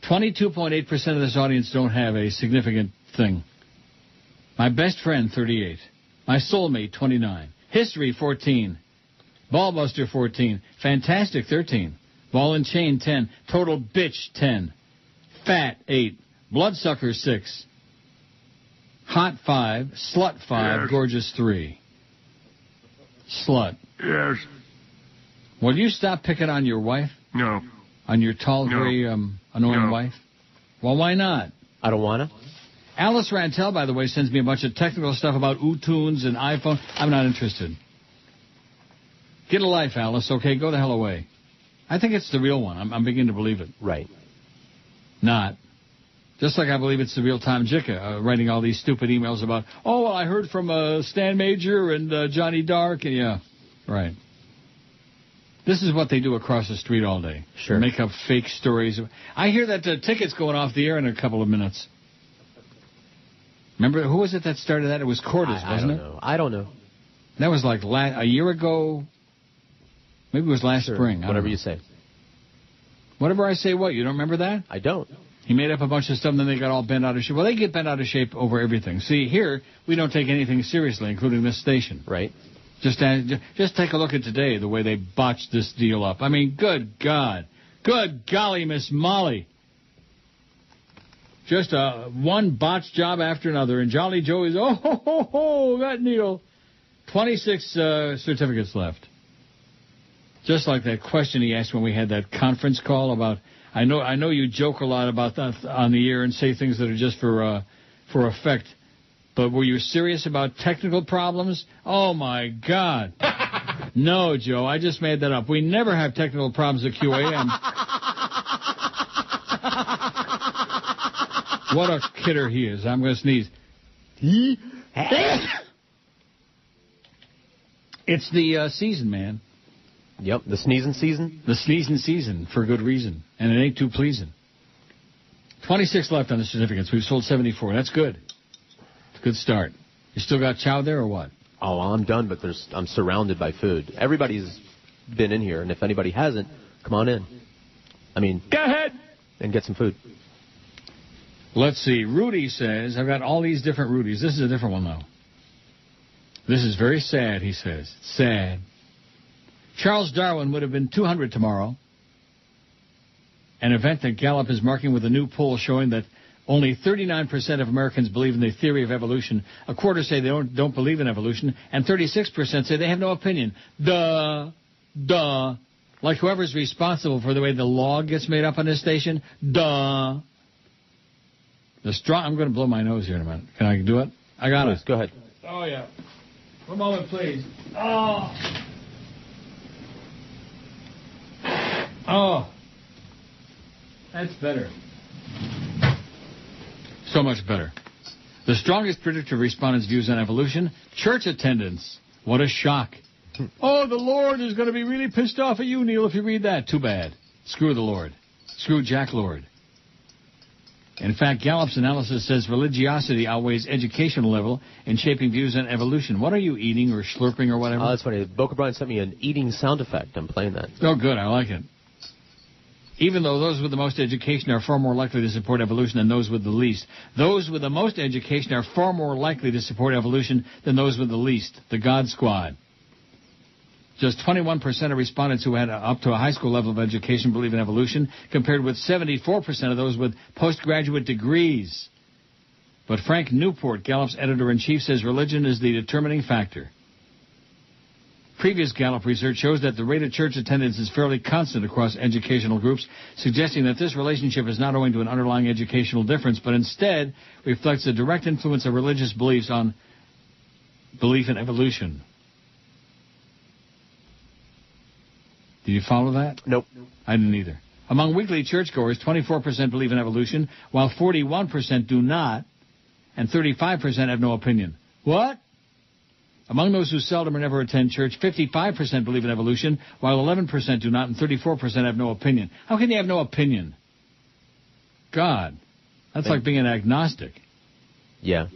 22.8% of this audience don't have a significant thing. My best friend, 38. My soulmate, 29. History, 14. Ballbuster 14. Fantastic 13. Ball and chain 10. Total bitch 10. Fat 8. Bloodsucker 6. Hot 5. Slut 5. Yes. Gorgeous 3. Slut. Yes. Will you stop picking on your wife? No. On your tall, very annoying wife? Well, why not? I don't want to. Alice Rantel, by the way, sends me a bunch of technical stuff about Utunes and iPhone. I'm not interested. Get a life, Alice, okay? Go the hell away. I think it's the real one. I'm beginning to believe it. Right. Not. Just like I believe it's the real Tom Jicka writing all these stupid emails about, oh, well, I heard from Stan Major and Johnny Dark. And yeah, right. This is what they do across the street all day. Sure. Make up fake stories. I hear that the ticket's going off the air in a couple of minutes. Remember, who was it that started that? It was Cordes, wasn't it? I don't know. That was like a year ago. Maybe it was last spring. Whatever you say. Whatever I say what? You don't remember that? I don't. He made up a bunch of stuff, and then they got all bent out of shape. Well, they get bent out of shape over everything. See, here, we don't take anything seriously, including this station. Right. Just take a look at today, the way they botched this deal up. I mean, good God. Good golly, Miss Molly. Just one botched job after another, and Jolly Joey's, that needle. 26 certificates left. Just like that question he asked when we had that conference call about, I know you joke a lot about that on the air and say things that are just for effect, but were you serious about technical problems? Oh, my God. No, Joe, I just made that up. We never have technical problems at QAM. What a kidder he is. I'm going to sneeze. It's the season, man. Yep, the sneezing season. The sneezing season, for good reason. And it ain't too pleasing. 26 left on the certificates. We've sold 74. That's good. It's a good start. You still got chow there or what? Oh, well, I'm done, but I'm surrounded by food. Everybody's been in here, and if anybody hasn't, come on in. I mean, go ahead and get some food. Let's see. Rudy says, I've got all these different Rudys. This is a different one, though. This is very sad, he says. Sad. Charles Darwin would have been 200 tomorrow. An event that Gallup is marking with a new poll showing that only 39% of Americans believe in the theory of evolution. A quarter say they don't believe in evolution. And 36% say they have no opinion. Duh. Like whoever's responsible for the way the law gets made up on this station. Duh. I'm going to blow my nose here in a minute. Can I do it? I got it. Go ahead. Oh, yeah. One moment, please. Oh. That's better. So much better. The strongest predictor of respondents' views on evolution, church attendance. What a shock. Oh, the Lord is going to be really pissed off at you, Neil, if you read that. Too bad. Screw the Lord. Screw Jack Lord. In fact, Gallup's analysis says religiosity outweighs educational level in shaping views on evolution. What are you eating or slurping or whatever? Oh, that's funny. Boca Brian sent me an eating sound effect. I'm playing that. Oh, good. I like it. Even though those with the most education are far more likely to support evolution than those with the least. Those with the most education are far more likely to support evolution than those with the least. The God Squad. Just 21% of respondents who had up to a high school level of education believe in evolution, compared with 74% of those with postgraduate degrees. But Frank Newport, Gallup's editor-in-chief, says religion is the determining factor. Previous Gallup research shows that the rate of church attendance is fairly constant across educational groups, suggesting that this relationship is not owing to an underlying educational difference, but instead reflects the direct influence of religious beliefs on belief in evolution. Did you follow that? Nope. I didn't either. Among weekly churchgoers, 24% believe in evolution, while 41% do not, and 35% have no opinion. What? Among those who seldom or never attend church, 55% believe in evolution, while 11% do not, and 34% have no opinion. How can you have no opinion? God, that's like being an agnostic. Yeah.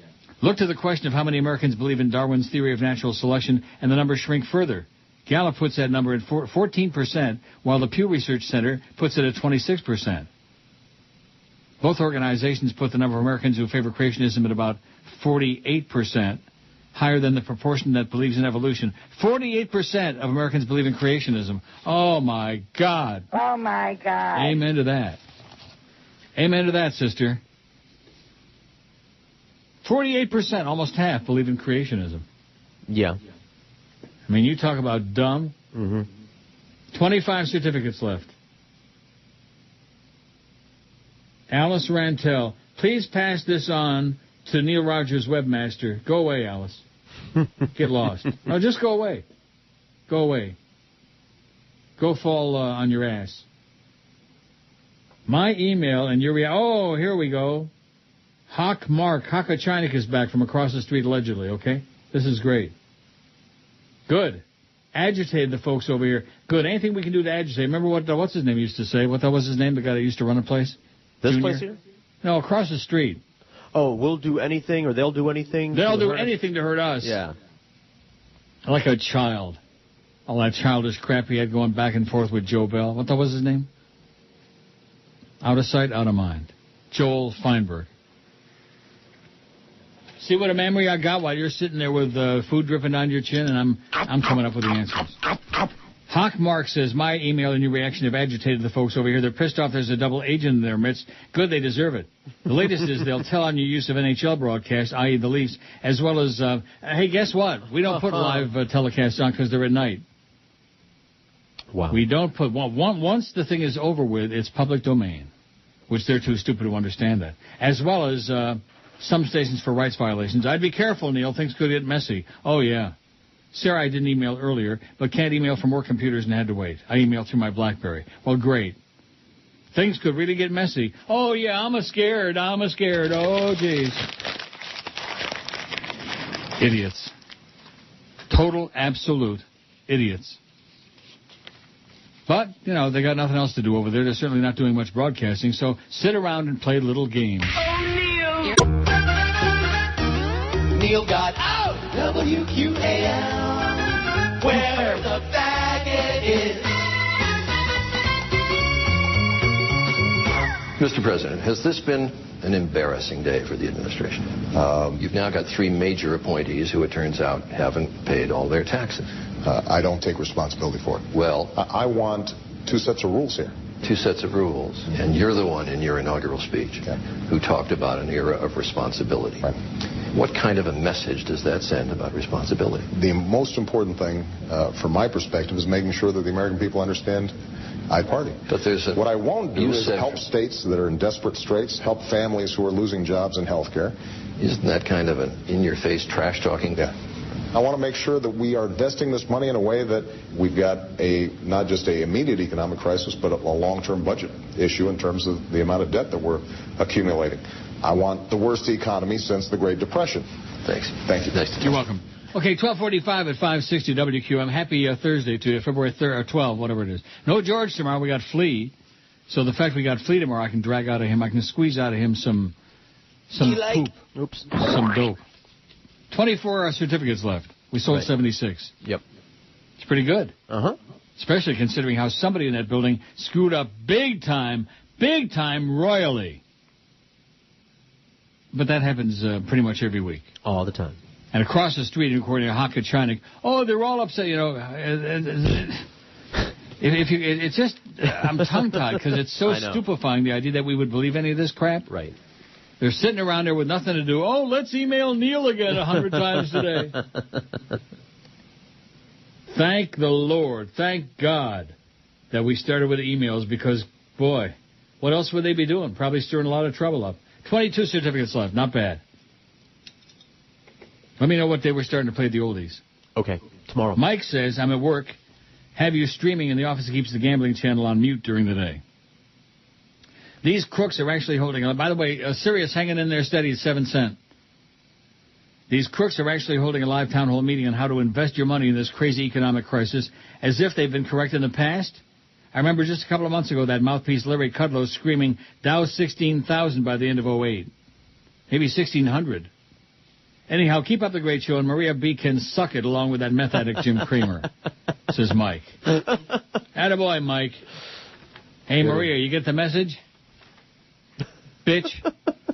Look to the question of how many Americans believe in Darwin's theory of natural selection, and the numbers shrink further. Gallup puts that number at 14%, while the Pew Research Center puts it at 26%. Both organizations put the number of Americans who favor creationism at about 48%, higher than the proportion that believes in evolution. 48% of Americans believe in creationism. Oh, my God. Oh, my God. Amen to that. Amen to that, sister. 48%, almost half, believe in creationism. Yeah. I mean, you talk about dumb. Mm-hmm. 25 certificates left. Alice Rantel, please pass this on to Neil Rogers' webmaster. Go away, Alice. Get lost. No, just go away. Go away. Go fall on your ass. My email and your... Oh, here we go. Hawk Mark. Hakachinik is back from across the street, allegedly, okay? This is great. Good. Agitated the folks over here. Good. Anything we can do to agitate. Remember what's his name used to say? What was his name, the guy that used to run a place? This Junior? place here? No, across the street. Oh, we'll do anything, or they'll do anything. They'll do anything to hurt us. Yeah. Like a child. All that childish crap he had going back and forth with Joe Bell. What was his name? Out of sight, out of mind. Joel Feinberg. See what a memory I got while you're sitting there with food dripping down your chin, and I'm coming up with the answers. Hawk Mark says, my email and your reaction have agitated the folks over here. They're pissed off there's a double agent in their midst. Good, they deserve it. The latest is they'll tell on your use of NHL broadcasts, i.e. the Leafs, as well as, hey, guess what? We don't put live telecasts on because they're at night. Wow. We don't put... Once the thing is over with, it's public domain, which they're too stupid to understand that. As well as some stations for rights violations. I'd be careful, Neil. Things could get messy. Oh, yeah. Sarah, I didn't email earlier, but can't email from work computers and had to wait. I emailed through my BlackBerry. Well, great. Things could really get messy. Oh, yeah, I'm scared. Oh, jeez. Idiots. Total, absolute idiots. But, they got nothing else to do over there. They're certainly not doing much broadcasting, so sit around and play little games. Oh, Neil! Neil got out! WQAM, where the faggot is. Mr. President, has this been an embarrassing day for the administration? You've now got 3 major appointees who, it turns out, haven't paid all their taxes. I don't take responsibility for it. Well, I want 2 sets of rules here. 2 sets of rules. Mm-hmm. And you're the one in your inaugural speech who talked about an era of responsibility. Right. What kind of a message does that send about responsibility? The most important thing, from my perspective, is making sure that the American people understand I-Party. But what I won't do is help states that are in desperate straits, help families who are losing jobs in health care. Isn't that kind of an in-your-face trash talking? Yeah. I want to make sure that we are investing this money in a way that we've got not just an immediate economic crisis, but a long-term budget issue in terms of the amount of debt that we're accumulating. I want the worst economy since the Great Depression. Thanks. Thank you. Nice to You're welcome. Okay, 12:45 at 560 WQAM. Happy Thursday to you, February 3rd or 12, whatever it is. No George tomorrow. We got Flea. So the fact we got Flea tomorrow, I can drag out of him. I can squeeze out of him some poop. Oops. Some dope. 24 certificates left. We sold 76. Yep. It's pretty good. Uh-huh. Especially considering how somebody in that building screwed up big time royally. But that happens pretty much every week. All the time. And across the street, according to Hakachinik, they're all upset, It's just, I'm tongue-tied because it's so stupefying, the idea that we would believe any of this crap. Right. They're sitting around there with nothing to do. Oh, let's email Neil again 100 times today. Thank the Lord. Thank God that we started with emails because, boy, what else would they be doing? Probably stirring a lot of trouble up. 22 certificates left. Not bad. Let me know what day we're starting to play the oldies. Okay, tomorrow. Mike says, I'm at work. Have you streaming in the office that keeps the gambling channel on mute during the day. These crooks are actually holding... By the way, Sirius hanging in there steady at 7 cents. These crooks are actually holding a live town hall meeting on how to invest your money in this crazy economic crisis, as if they've been correct in the past. I remember just a couple of months ago that mouthpiece Larry Kudlow screaming, Dow 16,000 by the end of 08. Maybe 1,600. Anyhow, keep up the great show, and Maria B. can suck it along with that meth addict Jim Cramer, says Mike. Attaboy, Mike. Hey, Maria, you get the message? Bitch.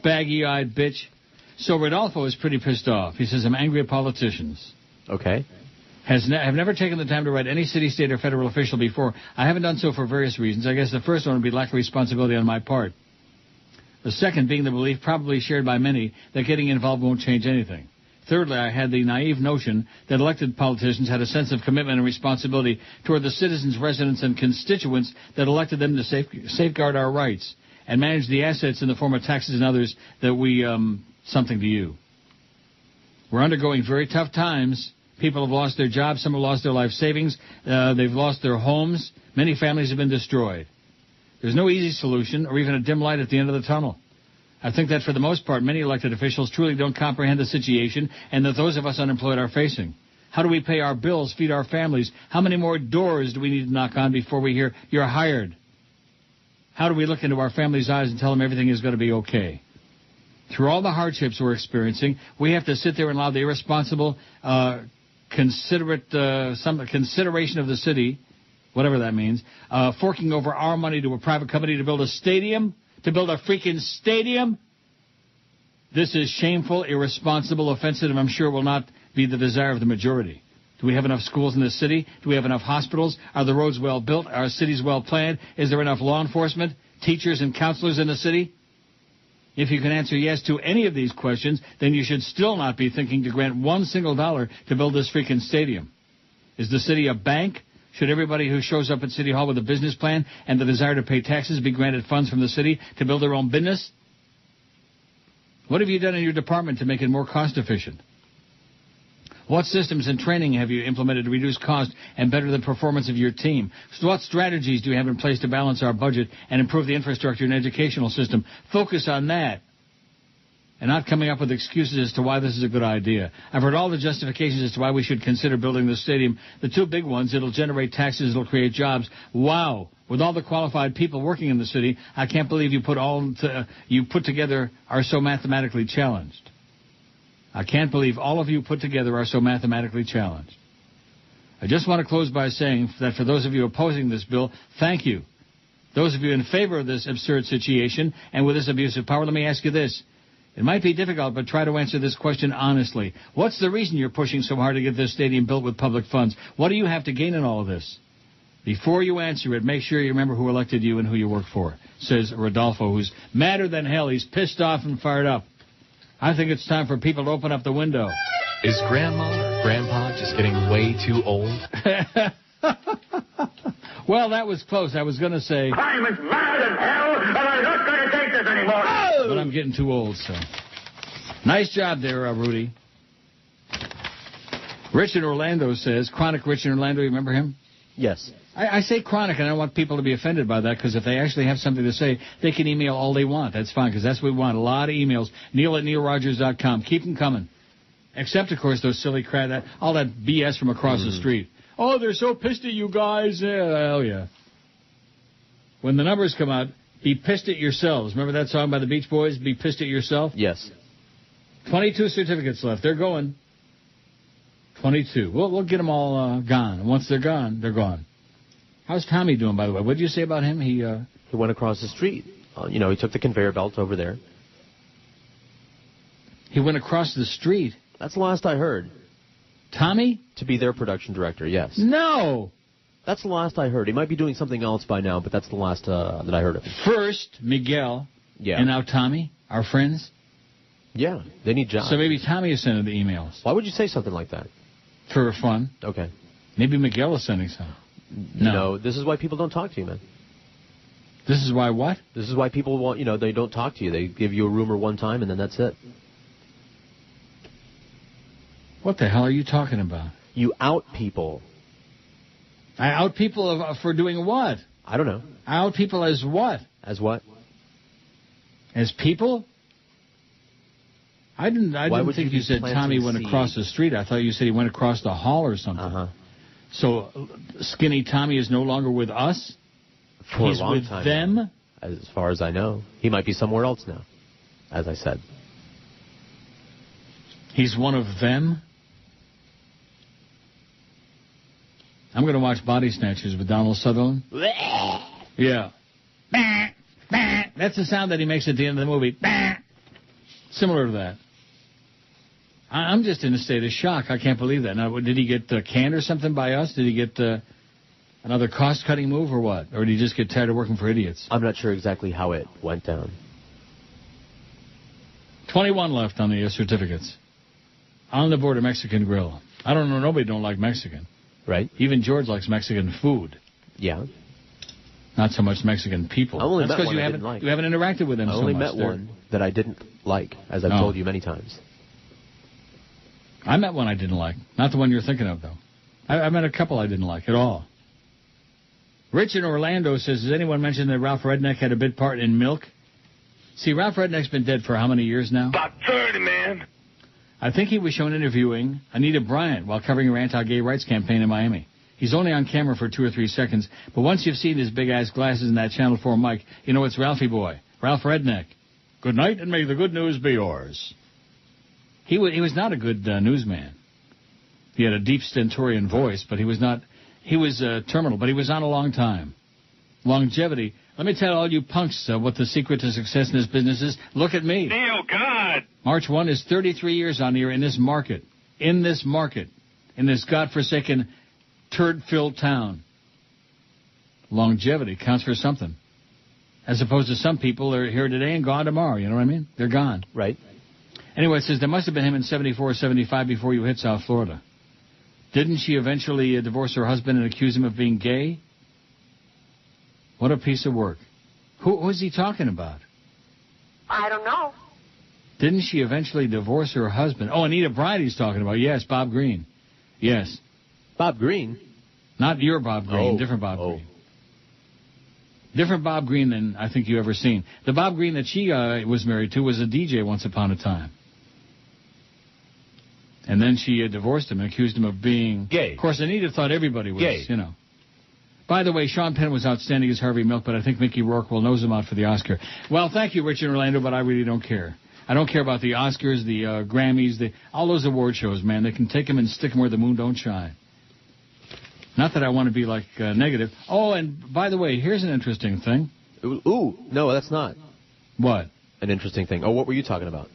Baggy-eyed bitch. So Rodolfo is pretty pissed off. He says, I'm angry at politicians. Okay. Have never taken the time to write any city, state, or federal official before. I haven't done so for various reasons. I guess the first one would be lack of responsibility on my part. The second being the belief, probably shared by many, that getting involved won't change anything. Thirdly, I had the naive notion that elected politicians had a sense of commitment and responsibility toward the citizens, residents, and constituents that elected them to safeguard our rights and manage the assets in the form of taxes and others that we, something to you. We're undergoing very tough times. People have lost their jobs. Some have lost their life savings. They've lost their homes. Many families have been destroyed. There's no easy solution or even a dim light at the end of the tunnel. I think that for the most part, many elected officials truly don't comprehend the situation and that those of us unemployed are facing. How do we pay our bills, feed our families? How many more doors do we need to knock on before we hear you're hired? How do we look into our families' eyes and tell them everything is going to be okay? Through all the hardships we're experiencing, we have to sit there and allow the irresponsible, consideration of the city, whatever that means, forking over our money to a private company to build a stadium, to build a freaking stadium. This is shameful, irresponsible, offensive, and I'm sure will not be the desire of the majority. Do we have enough schools in this city? Do we have enough hospitals? Are the roads well built? Are cities well planned? Is there enough law enforcement, teachers, and counselors in the city? If you can answer yes to any of these questions, then you should still not be thinking to grant one single dollar to build this freaking stadium. Is the city a bank? Should everybody who shows up at City Hall with a business plan and the desire to pay taxes be granted funds from the city to build their own business? What have you done in your department to make it more cost efficient? What systems and training have you implemented to reduce cost and better the performance of your team? So what strategies do you have in place to balance our budget and improve the infrastructure and educational system? Focus on that and not coming up with excuses as to why this is a good idea. I've heard all the justifications as to why we should consider building this stadium. The two big ones, it'll generate taxes, it'll create jobs. Wow. With all the qualified people working in the city, I can't believe you put together are so mathematically challenged. I can't believe all of you put together are so mathematically challenged. I just want to close by saying that for those of you opposing this bill, thank you. Those of you in favor of this absurd situation and with this abuse of power, let me ask you this. It might be difficult, but try to answer this question honestly. What's the reason you're pushing so hard to get this stadium built with public funds? What do you have to gain in all of this? Before you answer it, make sure you remember who elected you and who you work for, says Rodolfo, who's madder than hell. He's pissed off and fired up. I think it's time for people to open up the window. Is Grandma or Grandpa just getting way too old? Well, that was close. I was going to say... I'm as mad as hell, and I'm not going to take this anymore. But I'm getting too old, so... Nice job there, Rudy. Rich in Orlando says... Chronic Rich in Orlando, you remember him? Yes. I say chronic, and I don't want people to be offended by that, because if they actually have something to say, they can email all they want. That's fine, because that's what we want. A lot of emails. Neil@neilrogers.com. Keep them coming. Except, of course, those silly crap, all that BS from across the street. Oh, they're so pissed at you guys. Hell yeah. When the numbers come out, be pissed at yourselves. Remember that song by the Beach Boys, Be Pissed at Yourself? Yes. 22 certificates left. They're going. 22. We'll get them all gone. And once they're gone, they're gone. How's Tommy doing, by the way? What did you say about him? He went across the street. He took the conveyor belt over there. He went across the street? That's the last I heard. Tommy? To be their production director, yes. No! That's the last I heard. He might be doing something else by now, but that's the last that I heard of him. First, Miguel. Yeah. And now Tommy, our friends. Yeah, they need jobs. So maybe Tommy is sending the emails. Why would you say something like that? For fun. Okay. Maybe Miguel is sending some. No, this is why people don't talk to you, man. This is why what? This is why people want, they don't talk to you. They give you a rumor one time, and then that's it. What the hell are you talking about? You out people. I out people for doing what? I don't know. I out people as what? As what? As people? I didn't think you said Tommy went across the street. I thought you said he went across the hall or something. Uh-huh. So Skinny Tommy is no longer with us? For He's a long with time them? Now, as far as I know. He might be somewhere else now, as I said. He's one of them? I'm going to watch Body Snatchers with Donald Sutherland. Yeah. That's the sound that he makes at the end of the movie. Similar to that. I'm just in a state of shock. I can't believe that. Now, did he get canned or something by us? Did he get another cost-cutting move or what? Or did he just get tired of working for idiots? I'm not sure exactly how it went down. 21 left on the certificates. On the border Mexican grill. I don't know. Nobody don't like Mexican. Right. Even George likes Mexican food. Yeah. Not so much Mexican people. That's because you haven't interacted with them so much. I only met one that I didn't like, as I've told you many times. I met one I didn't like. Not the one you're thinking of, though. I met a couple I didn't like at all. Rich in Orlando says, has anyone mentioned that Ralph Redneck had a bit part in Milk? See, Ralph Redneck's been dead for how many years now? About 30, man. I think he was shown interviewing Anita Bryant while covering her anti-gay rights campaign in Miami. He's only on camera for 2 or 3 seconds, but once you've seen his big-ass glasses and that Channel 4 mic, you know it's Ralphie boy, Ralph Redneck. Good night, and may the good news be yours. He was not a good newsman. He had a deep stentorian voice, but he was not. He was terminal, but he was on a long time. Longevity. Let me tell all you punks what the secret to success in this business is. Look at me. Oh, God. March 1 is 33 years on here in this market. In this godforsaken, turd-filled town. Longevity counts for something. As opposed to some people are here today and gone tomorrow. You know what I mean? They're gone. Right. Anyway, it says there must have been him in 74 or 75 before you hit South Florida. Didn't she eventually divorce her husband and accuse him of being gay? What a piece of work. Who is he talking about? I don't know. Didn't she eventually divorce her husband? Oh, Anita Bryant he's talking about. Yes, Bob Green. Yes. Bob Green? Not your Bob Green, different Bob Green. Different Bob Green than I think you ever seen. The Bob Green that she was married to was a DJ once upon a time. And then she divorced him and accused him of being gay. Of course, Anita thought everybody was, gay. You know. By the way, Sean Penn was outstanding as Harvey Milk, but I think Mickey Rourke will nose him out for the Oscar. Well, thank you, Rich in Orlando, but I really don't care. I don't care about the Oscars, the Grammys, all those award shows, man. They can take them and stick them where the moon don't shine. Not that I want to be, negative. Oh, and by the way, here's an interesting thing. Ooh, no, that's not. What? An interesting thing. Oh, what were you talking about?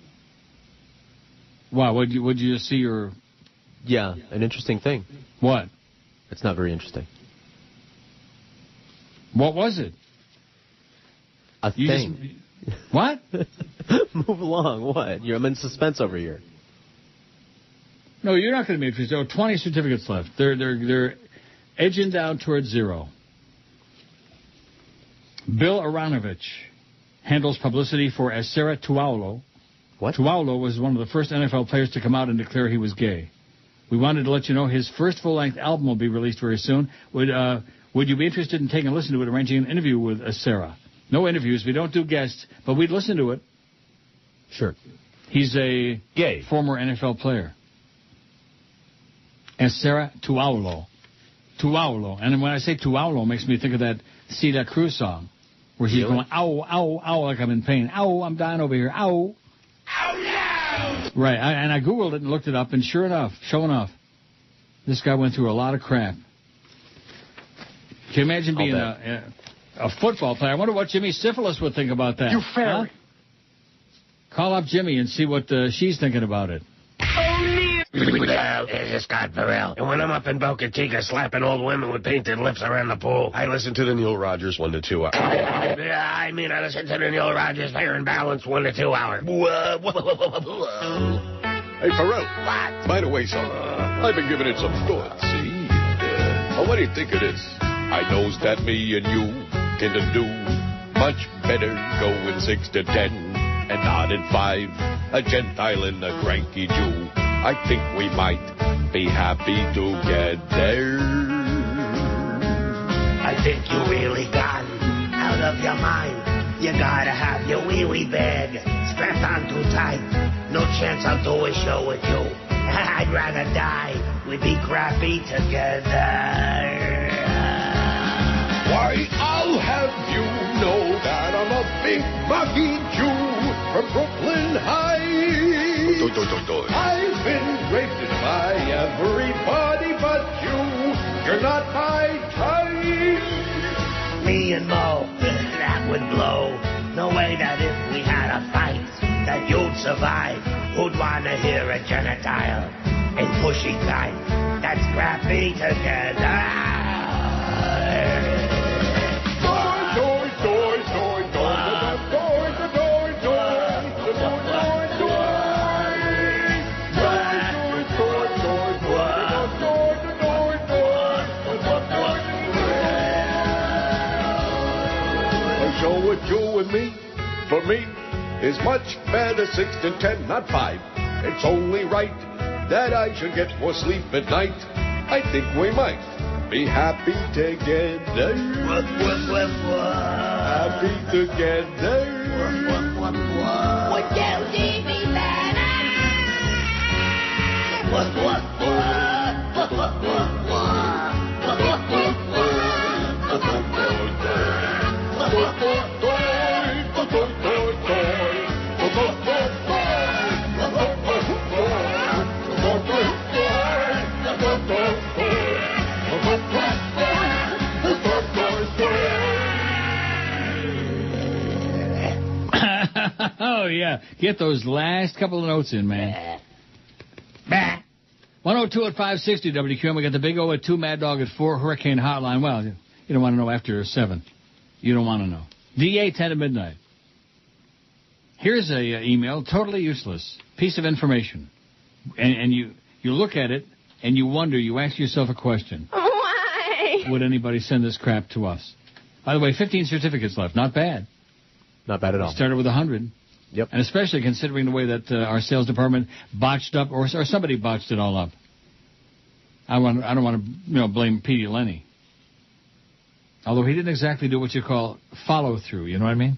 Why? Would you just see your... Yeah, an interesting thing. What? It's not very interesting. What was it? A thing. What? Move along. What? I'm in suspense over here. No, you're not going to be interested. There are 20 certificates left. They're edging down towards zero. Bill Aronovich handles publicity for Acera Tuaulo. What? Tuaulo was one of the first NFL players to come out and declare he was gay. We wanted to let you know his first full-length album will be released very soon. Would you be interested in taking a listen to it, arranging an interview with Acera? No interviews. We don't do guests, but we'd listen to it. Sure. He's a gay former NFL player. Acera Tuaulo. Tuaulo. And when I say Tuaulo, it makes me think of that Celia Cruz song, where she's going, ow, ow, ow, like I'm in pain. Ow, I'm dying over here. Ow. Ow, no! Right. And I Googled it and looked it up, and sure enough, this guy went through a lot of crap. Can you imagine being a football player? I wonder what Jimmy Syphilis would think about that. You fairy. Huh? Call up Jimmy and see what she's thinking about it. It's Scott Farrell. And when I'm up in Boca Chica slapping old women with painted lips around the pool, I listen to the Neil Rogers 1 to 2 hour. I listen to the Neil Rogers Fair and Balanced 1 to 2 hour. Hey, Farrell. What? By the way, son, I've been giving it some thought, see? What do you think of this? I knows that me and you can do much better going 6 to 10 and not at 5, a Gentile and a cranky Jew. I think we might be happy together. I think you really gone out of your mind. You gotta have your wee-wee bag strapped on too tight. No chance I'll do a show with you. I'd rather die. We'd be crappy together. Why, I'll have you know that I'm a big Bucky Jew from Brooklyn Heights. I've been raped by everybody but you. You're not my type. Me and Mo, that would blow. No way that if we had a fight, that you'd survive. Who'd wanna hear a genitile and pushy kind that scrap me together? You and me, for me, is much better 6 than 10, not 5. It's only right that I should get more sleep at night. I think we might be happy together. Happy together. Would you leave me better? Oh, yeah. Get those last couple of notes in, man. 102 at 560 WQAM. We got the Big O at 2, Mad Dog at 4, Hurricane Hotline. Well, you don't want to know after 7. You don't want to know. DA 10 to midnight. Here's a email, totally useless piece of information. And you look at it, and you wonder, you ask yourself a question. Why? Would anybody send this crap to us? By the way, 15 certificates left. Not bad. Not bad at all. Started with 100. Yep. And especially considering the way that our sales department botched up, or somebody botched it all up. I don't want to blame Petey Lenny. Although he didn't exactly do what you call follow through, you know what I mean?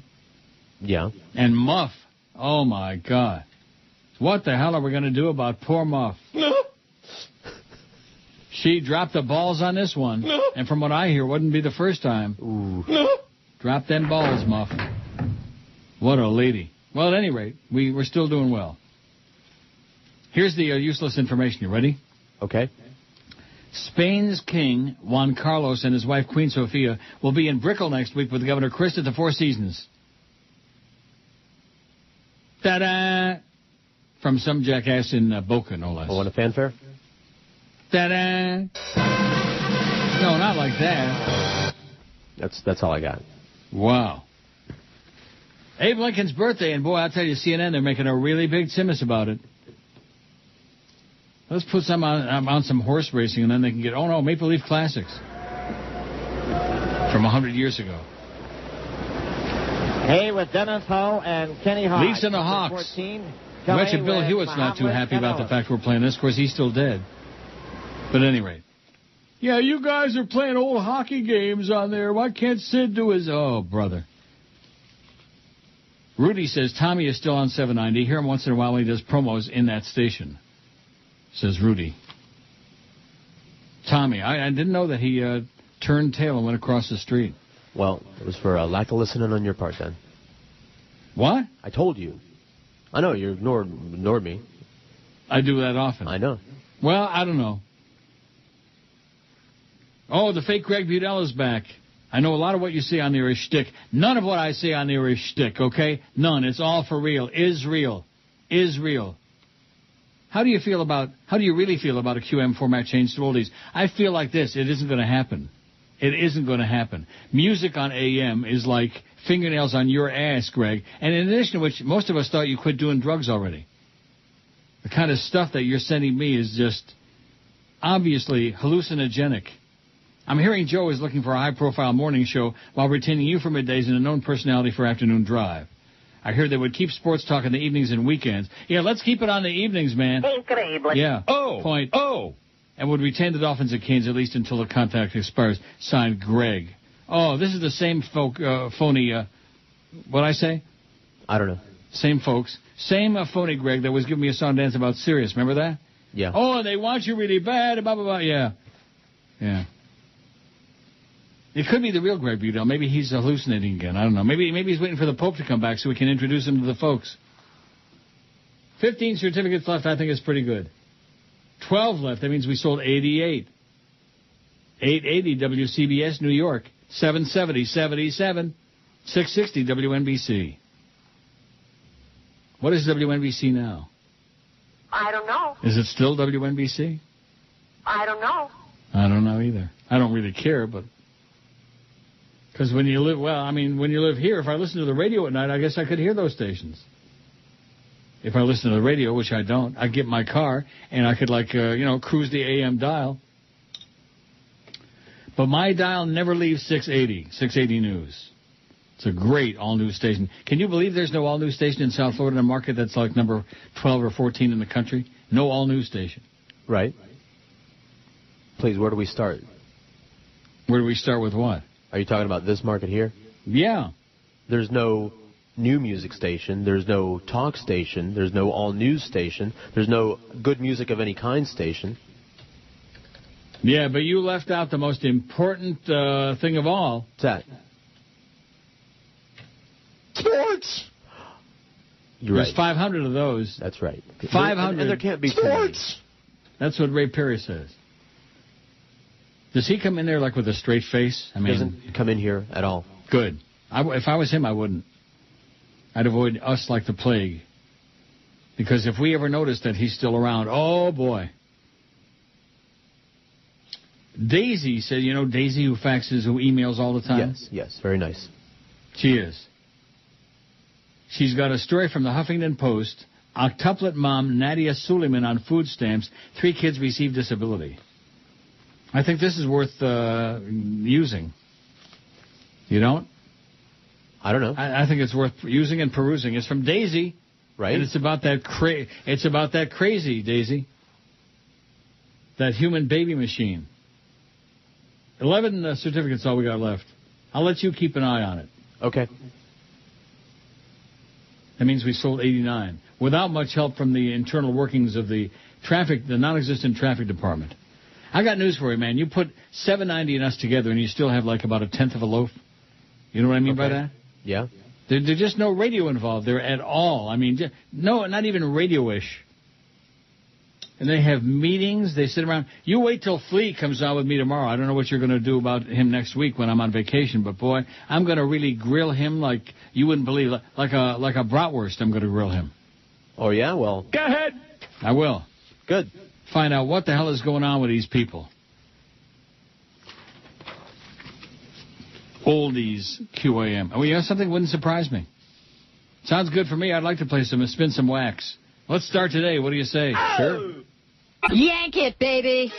Yeah. And Muff, oh my God. What the hell are we going to do about poor Muff? No. She dropped the balls on this one. No. And from what I hear, wouldn't be the first time. Ooh. No. Drop them balls, Muff. What a lady. Well, at any rate, we're still doing well. Here's the useless information. You ready? Okay. Spain's king, Juan Carlos, and his wife, Queen Sofia, will be in Brickell next week with Governor Christ at the Four Seasons. Ta-da! From some jackass in Boca, no less. Oh, want a fanfare? Ta-da! No, not like that. That's all I got. Wow. Abe Lincoln's birthday, and boy, I'll tell you, CNN, they're making a really big timus about it. Let's put some on some horse racing, and then they can get, oh no, Maple Leaf Classics. From 100 years ago. Hey, with Dennis Ho and Kenny Hawk. Leafs and the Hawks. 14, I bet you Bill Hewitt's not too happy about the fact we're playing this. Of course, he's still dead. But at any rate. Yeah, you guys are playing old hockey games on there. Why can't Sid do his... Oh, brother. Rudy says Tommy is still on 790. Hear him once in a while when he does promos in that station. Says Rudy. Tommy, I didn't know that he turned tail and went across the street. Well, it was for a lack of listening on your part, then. What? I told you. I know, you ignored me. I do that often. I know. Well, I don't know. Oh, the fake Greg Budell is back. I know a lot of what you see on there is shtick. None of what I say on there is shtick, okay? None. It's all for real. Is real. Is real. How do you really feel about a QM format change to oldies? I feel like this. It isn't going to happen. It isn't going to happen. Music on AM is like fingernails on your ass, Greg. And in addition to which, most of us thought you quit doing drugs already. The kind of stuff that you're sending me is just obviously hallucinogenic. I'm hearing Joe is looking for a high-profile morning show while retaining you for middays and a known personality for afternoon drive. I hear they would keep sports talk in the evenings and weekends. Yeah, let's keep it on the evenings, man. Incredible. Yeah. Oh. Point. Oh. And would retain the Dolphins and Canes at least until the contract expires. Signed, Greg. Oh, this is the same phony, what'd I say? I don't know. Same folks. Same phony Greg that was giving me a song dance about Sirius. Remember that? Yeah. Oh, they want you really bad, blah, blah, blah. Yeah. Yeah. It could be the real Greg Budell. Maybe he's hallucinating again. I don't know. Maybe he's waiting for the Pope to come back so we can introduce him to the folks. 15 certificates left. I think is pretty good. 12 left. That means we sold 88. 880 WCBS, New York. 770, 77. 660 WNBC. What is WNBC now? I don't know. Is it still WNBC? I don't know. I don't know either. I don't really care, but... Because when you live... Well, I mean, when you live here, if I listen to the radio at night, I guess I could hear those stations. If I listen to the radio, which I don't, I get in my car, and I could, cruise the AM dial. But my dial never leaves 680 News. It's a great all-news station. Can you believe there's no all-news station in South Florida, in a market that's like number 12 or 14 in the country? No all-news station. Right. Please, where do we start? Where do we start with what? Are you talking about this market here? Yeah. There's no new music station. There's no talk station. There's no all-news station. There's no good music of any kind station. Yeah, but you left out the most important thing of all. What's that? Sports! There's 500 of those. That's right. 500. And there can't be sports. That's what Ray Perry says. Does he come in there like with a straight face? I mean, doesn't come in here at all. Good. If I was him, I wouldn't. I'd avoid us like the plague. Because if we ever notice that he's still around, oh boy. Daisy said, you know, Daisy who faxes, who emails all the time? Yes, very nice. She is. She's got a story from the Huffington Post. Octuplet mom Nadya Suleman on food stamps. 3 kids receive disability. I think this is worth using. You don't? I don't know. I think it's worth using and perusing. It's from Daisy. Right. And it's about that crazy, Daisy. That human baby machine. 11 certificates all we got left. I'll let you keep an eye on it. Okay. That means we sold 89 without much help from the internal workings of the non-existent traffic department. I got news for you, man. You put $7.90 and us together, and you still have like about a tenth of a loaf. You know what I mean by that? Yeah. There's just no radio involved there at all. I mean, no, not even radio-ish. And they have meetings. They sit around. You wait till Flea comes on with me tomorrow. I don't know what you're going to do about him next week when I'm on vacation. But, boy, I'm going to really grill him like you wouldn't believe. Like a bratwurst, I'm going to grill him. Oh, yeah? Well. Go ahead. I will. Good. Find out what the hell is going on with these people. Oldies QAM. Oh, you know something? Wouldn't surprise me. Sounds good for me. I'd like to spin some wax. Let's start today. What do you say? Oh. Sure. Yank it, baby.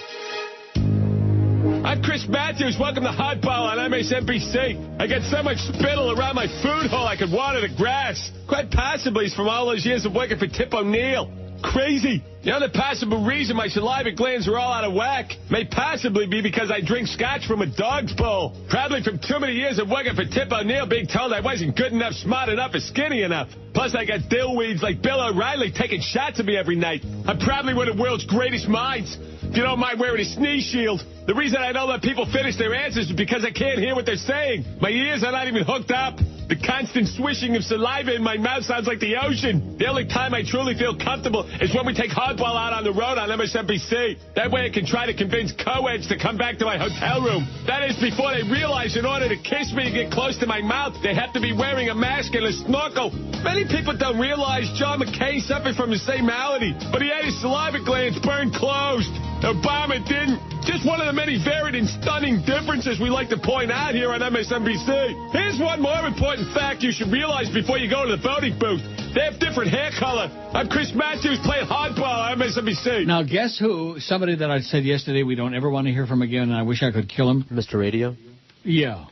I'm Chris Matthews. Welcome to Hardball on MSNBC. I got so much spittle around my food hole I could water the grass. Quite possibly it's from all those years of working for Tip O'Neill. Crazy. The other possible reason my saliva glands are all out of whack may possibly be because I drink scotch from a dog's bowl. Probably from too many years of working for Tip O'Neill being told I wasn't good enough, smart enough, or skinny enough. Plus, I got dillweeds like Bill O'Reilly taking shots at me every night. I'm probably one of the world's greatest minds. If you don't mind wearing a sneeze shield. The reason I don't let people finish their answers is because I can't hear what they're saying. My ears are not even hooked up. The constant swishing of saliva in my mouth sounds like the ocean. The only time I truly feel comfortable is when we take Hardball out on the road on MSNBC. That way I can try to convince co-eds to come back to my hotel room. That is before they realize in order to kiss me and get close to my mouth, they have to be wearing a mask and a snorkel. Many people don't realize John McCain suffered from the same malady, but he had his saliva glands burned closed. Obama didn't. Just one of the many varied and stunning differences we like to point out here on MSNBC. Here's one more important fact you should realize before you go to the voting booth. They have different hair color. I'm Chris Matthews playing hardball on MSNBC. Now, guess who? Somebody that I said yesterday we don't ever want to hear from again, and I wish I could kill him. Mr. Radio? Yeah.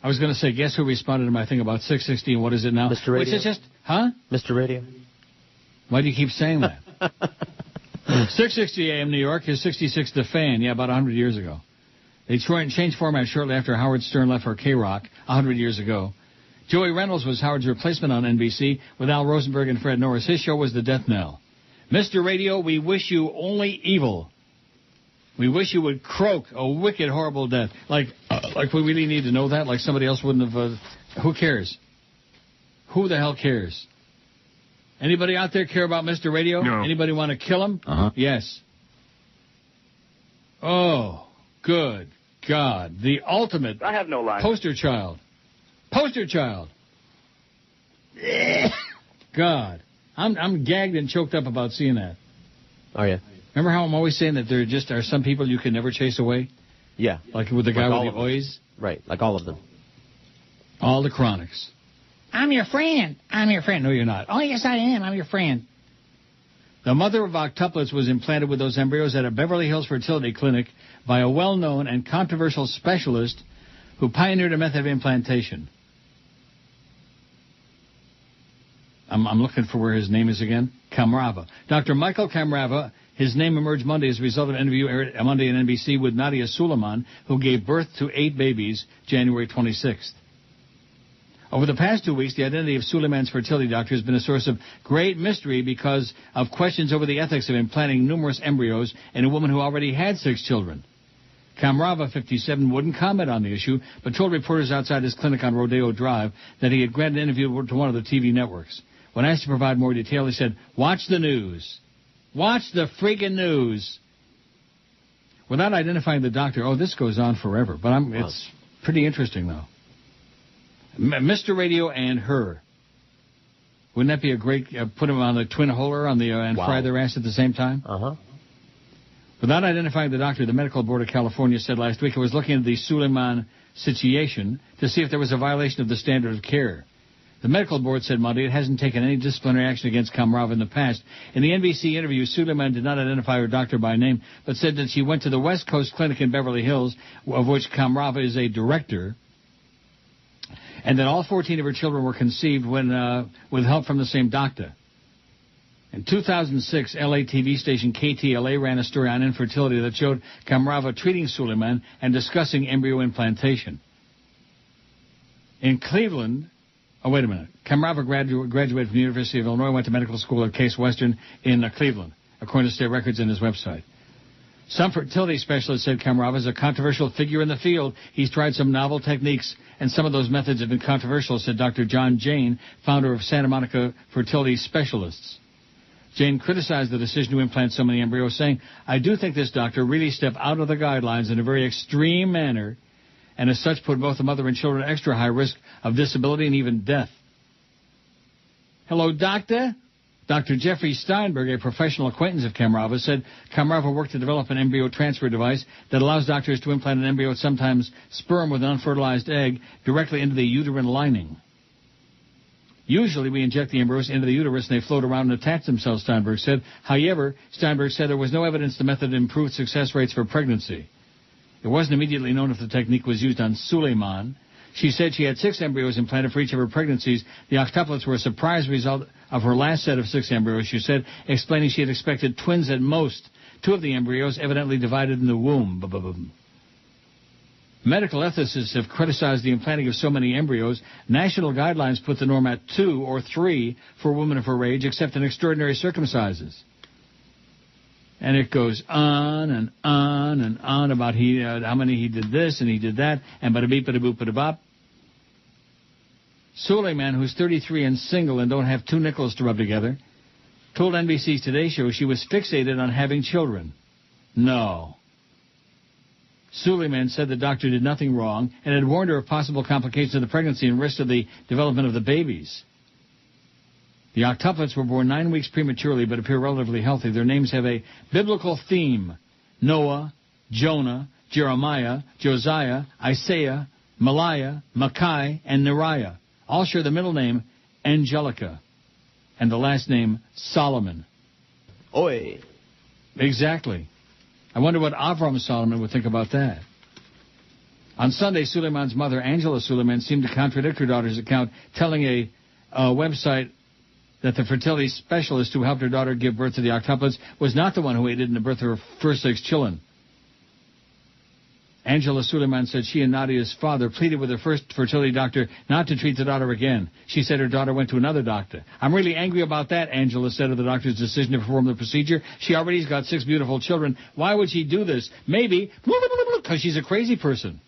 I was going to say, guess who responded to my thing about 616? What is it now? Mr. Radio? Which is just, huh? Mr. Radio? Why do you keep saying that? 660 AM New York is 66 The Fan, yeah, about 100 years ago. They changed format shortly after Howard Stern left for K-Rock 100 years ago. Joey Reynolds was Howard's replacement on NBC with Al Rosenberg and Fred Norris. His show was The Death Knell. Mr. Radio, we wish you only evil. We wish you would croak a wicked, horrible death. Like we really need to know that? Like somebody else wouldn't have... who cares? Who the hell cares? Anybody out there care about Mr. Radio? No. Anybody want to kill him? Uh-huh. Yes. Oh, good God. The ultimate I have no line. poster child. Poster child. God. I'm gagged and choked up about seeing that. Oh, yeah. Remember how I'm always saying that there just are some people you can never chase away? Yeah. Like with the guy with the Oys? Right, like all of them. All the chronics. I'm your friend. I'm your friend. No, you're not. Oh, yes, I am. I'm your friend. The mother of octuplets was implanted with those embryos at a Beverly Hills fertility clinic by a well-known and controversial specialist who pioneered a method of implantation. I'm looking for where his name is again. Kamrava. Dr. Michael Kamrava. His name emerged Monday as a result of an interview aired Monday on NBC with Nadya Suleman, who gave birth to 8 babies January 26th. Over the past 2 weeks, the identity of Suleman's fertility doctor has been a source of great mystery because of questions over the ethics of implanting numerous embryos in a woman who already had 6 children. Kamrava, 57, wouldn't comment on the issue, but told reporters outside his clinic on Rodeo Drive that he had granted an interview to one of the TV networks. When asked to provide more detail, he said, "Watch the news. Watch the freaking news." Without identifying the doctor, this goes on forever, but it's pretty interesting, though. Mr. Radio and her. Wouldn't that be a great, put them on the twin holder on the and fry their ass at the same time? Uh-huh. Without identifying the doctor, the Medical Board of California said last week it was looking at the Suleman situation to see if there was a violation of the standard of care. The medical board said Monday it hasn't taken any disciplinary action against Kamrava in the past. In the NBC interview, Suleman did not identify her doctor by name, but said that she went to the West Coast Clinic in Beverly Hills, of which Kamrava is a director, and that all 14 of her children were conceived when with help from the same doctor. In 2006, LA TV station KTLA ran a story on infertility that showed Kamrava treating Suleman and discussing embryo implantation. In Cleveland... Oh, wait a minute. Kamrava graduated from the University of Illinois, went to medical school at Case Western in Cleveland, according to state records in his website. Some fertility specialists said Kamrava is a controversial figure in the field. He's tried some novel techniques, and some of those methods have been controversial, said Dr. John Jane, founder of Santa Monica Fertility Specialists. Jane criticized the decision to implant so many embryos, saying, "I do think this doctor really stepped out of the guidelines in a very extreme manner, and as such put both the mother and children at extra high risk of disability and even death." Hello, doctor? Dr. Jeffrey Steinberg, a professional acquaintance of Kamrava, said Kamrava worked to develop an embryo transfer device that allows doctors to implant an embryo, sometimes sperm with an unfertilized egg, directly into the uterine lining. Usually we inject the embryos into the uterus and they float around and attach themselves, Steinberg said. However, Steinberg said there was no evidence the method improved success rates for pregnancy. It wasn't immediately known if the technique was used on Suleman. She said she had 6 embryos implanted for each of her pregnancies. The octuplets were a surprise result of her last set of 6 embryos, she said, explaining she had expected twins at most. 2 of the embryos evidently divided in the womb. Medical ethicists have criticized the implanting of so many embryos. National guidelines put the norm at 2 or 3 for women of her age, except in extraordinary circumstances. And it goes on and on and on about how many he did this and he did that, and bada-beep, bada-boop, bada-bop. Suleman, who's 33 and single and don't have 2 nickels to rub together, told NBC's Today Show she was fixated on having children. No. Suleman said the doctor did nothing wrong and had warned her of possible complications of the pregnancy and risk of the development of the babies. The octuplets were born 9 weeks prematurely but appear relatively healthy. Their names have a biblical theme: Noah, Jonah, Jeremiah, Josiah, Isaiah, Maliah, Micah, and Neriah. All share the middle name Angelica and the last name Solomon. Oi. Exactly. I wonder what Avram Solomon would think about that. On Sunday, Suleman's mother, Angela Suleman, seemed to contradict her daughter's account, telling a website that the fertility specialist who helped her daughter give birth to the octuplets was not the one who aided in the birth of her first 6 children. Angela Suleman said she and Nadia's father pleaded with her first fertility doctor not to treat the daughter again. She said her daughter went to another doctor. "I'm really angry about that," Angela said of the doctor's decision to perform the procedure. "She already's got 6 beautiful children. Why would she do this? Maybe because she's a crazy person.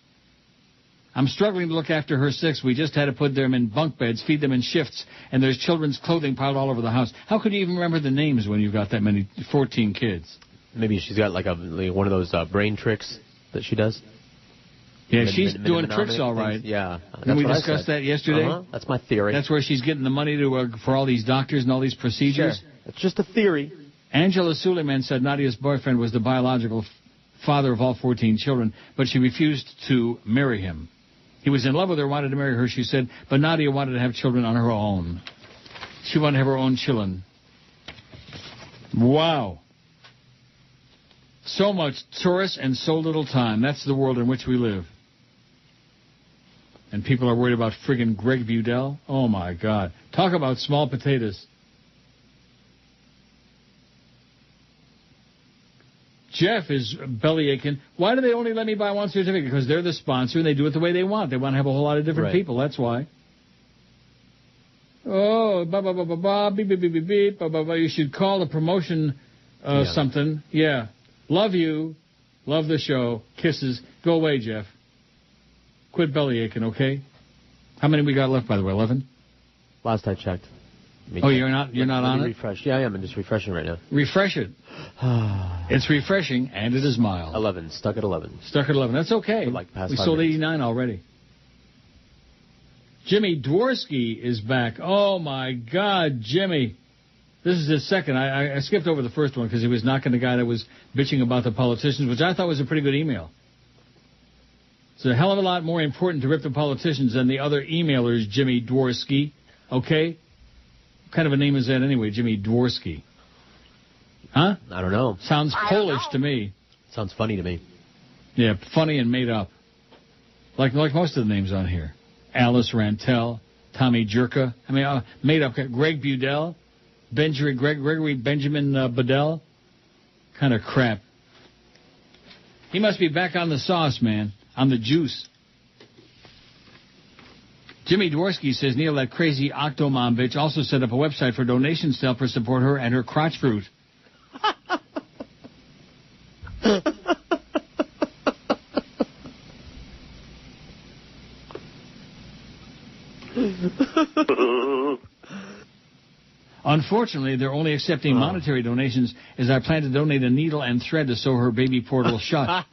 I'm struggling to look after her 6. We just had to put them in bunk beds, feed them in shifts, and there's children's clothing piled all over the house. How could you even remember the names when you've got that many, 14 kids?" Maybe she's got like one of those brain tricks that she does. Yeah, she's doing tricks all right. Yeah. Didn't we discuss that yesterday? That's my theory. That's where she's getting the money to for all these doctors and all these procedures? Sure. It's just a theory. Angela Suleman said Nadia's boyfriend was the biological father of all 14 children, but she refused to marry him. He was in love with her, wanted to marry her, she said, but Nadia wanted to have children on her own. She wanted to have her own children. Wow. So much tourists and so little time. That's the world in which we live. And people are worried about friggin' Greg Budell. Oh, my God. Talk about small potatoes. Jeff is belly aching. Why do they only let me buy one certificate? Because they're the sponsor and they do it the way they want. They want to have a whole lot of different people. That's why. Oh, beep, beep, beep, beep, beep, you should call the promotion something. Yeah. Love you. Love the show. Kisses. Go away, Jeff. Quit belly aching, okay? How many we got left, by the way? 11? Last I checked. You're not on it? Refresh. Yeah, I am. I'm just refreshing right now. Refresh it. It's refreshing, and it is mild. 11. Stuck at 11. Stuck at 11. That's okay. We sold 89 already. Jimmy Dworsky is back. Oh, my God, Jimmy. This is his second. I skipped over the first one because he was knocking the guy that was bitching about the politicians, which I thought was a pretty good email. It's a hell of a lot more important to rip the politicians than the other emailers, Jimmy Dworsky. Okay? What kind of a name is that anyway, Jimmy Dworsky? Huh? I don't know. Sounds Polish to me. Sounds funny to me. Yeah, funny and made up. Like most of the names on here. Alice Rantel, Tommy Jerka. I mean, made up. Greg Budell, Gregory Benjamin Budell. Kind of crap. He must be back on the sauce, man. On the juice. Jimmy Dworsky says, Neil, that crazy Octomom bitch also set up a website for donations to help her support her and her crotch fruit. Unfortunately, they're only accepting monetary donations as I plan to donate a needle and thread to sew her baby portal shut.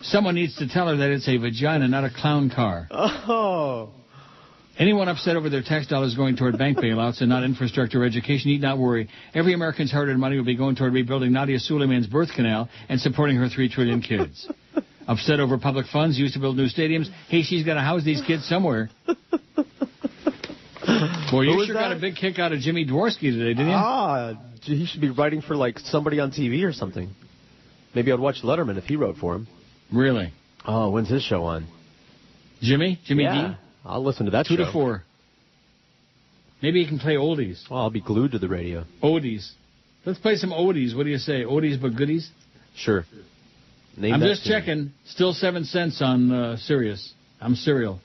Someone needs to tell her that it's a vagina, not a clown car. Oh. Anyone upset over their tax dollars going toward bank bailouts and not infrastructure or education need not worry. Every American's hard-earned money will be going toward rebuilding Nadya Suleman's birth canal and supporting her 3 trillion kids. Upset over public funds used to build new stadiums. Hey, she's got to house these kids somewhere. Boy, you sure got a big kick out of Jimmy Dworsky today, didn't you? He should be writing for, somebody on TV or something. Maybe I'd watch Letterman if he wrote for him. Really? Oh, when's his show on? Jimmy? Jimmy D? I'll listen to that 2 to 4. Maybe he can play oldies. Well, I'll be glued to the radio. Oldies. Let's play some oldies. What do you say? Oldies but goodies? Sure. I'm just checking. Still 7 cents on Sirius. I'm serial.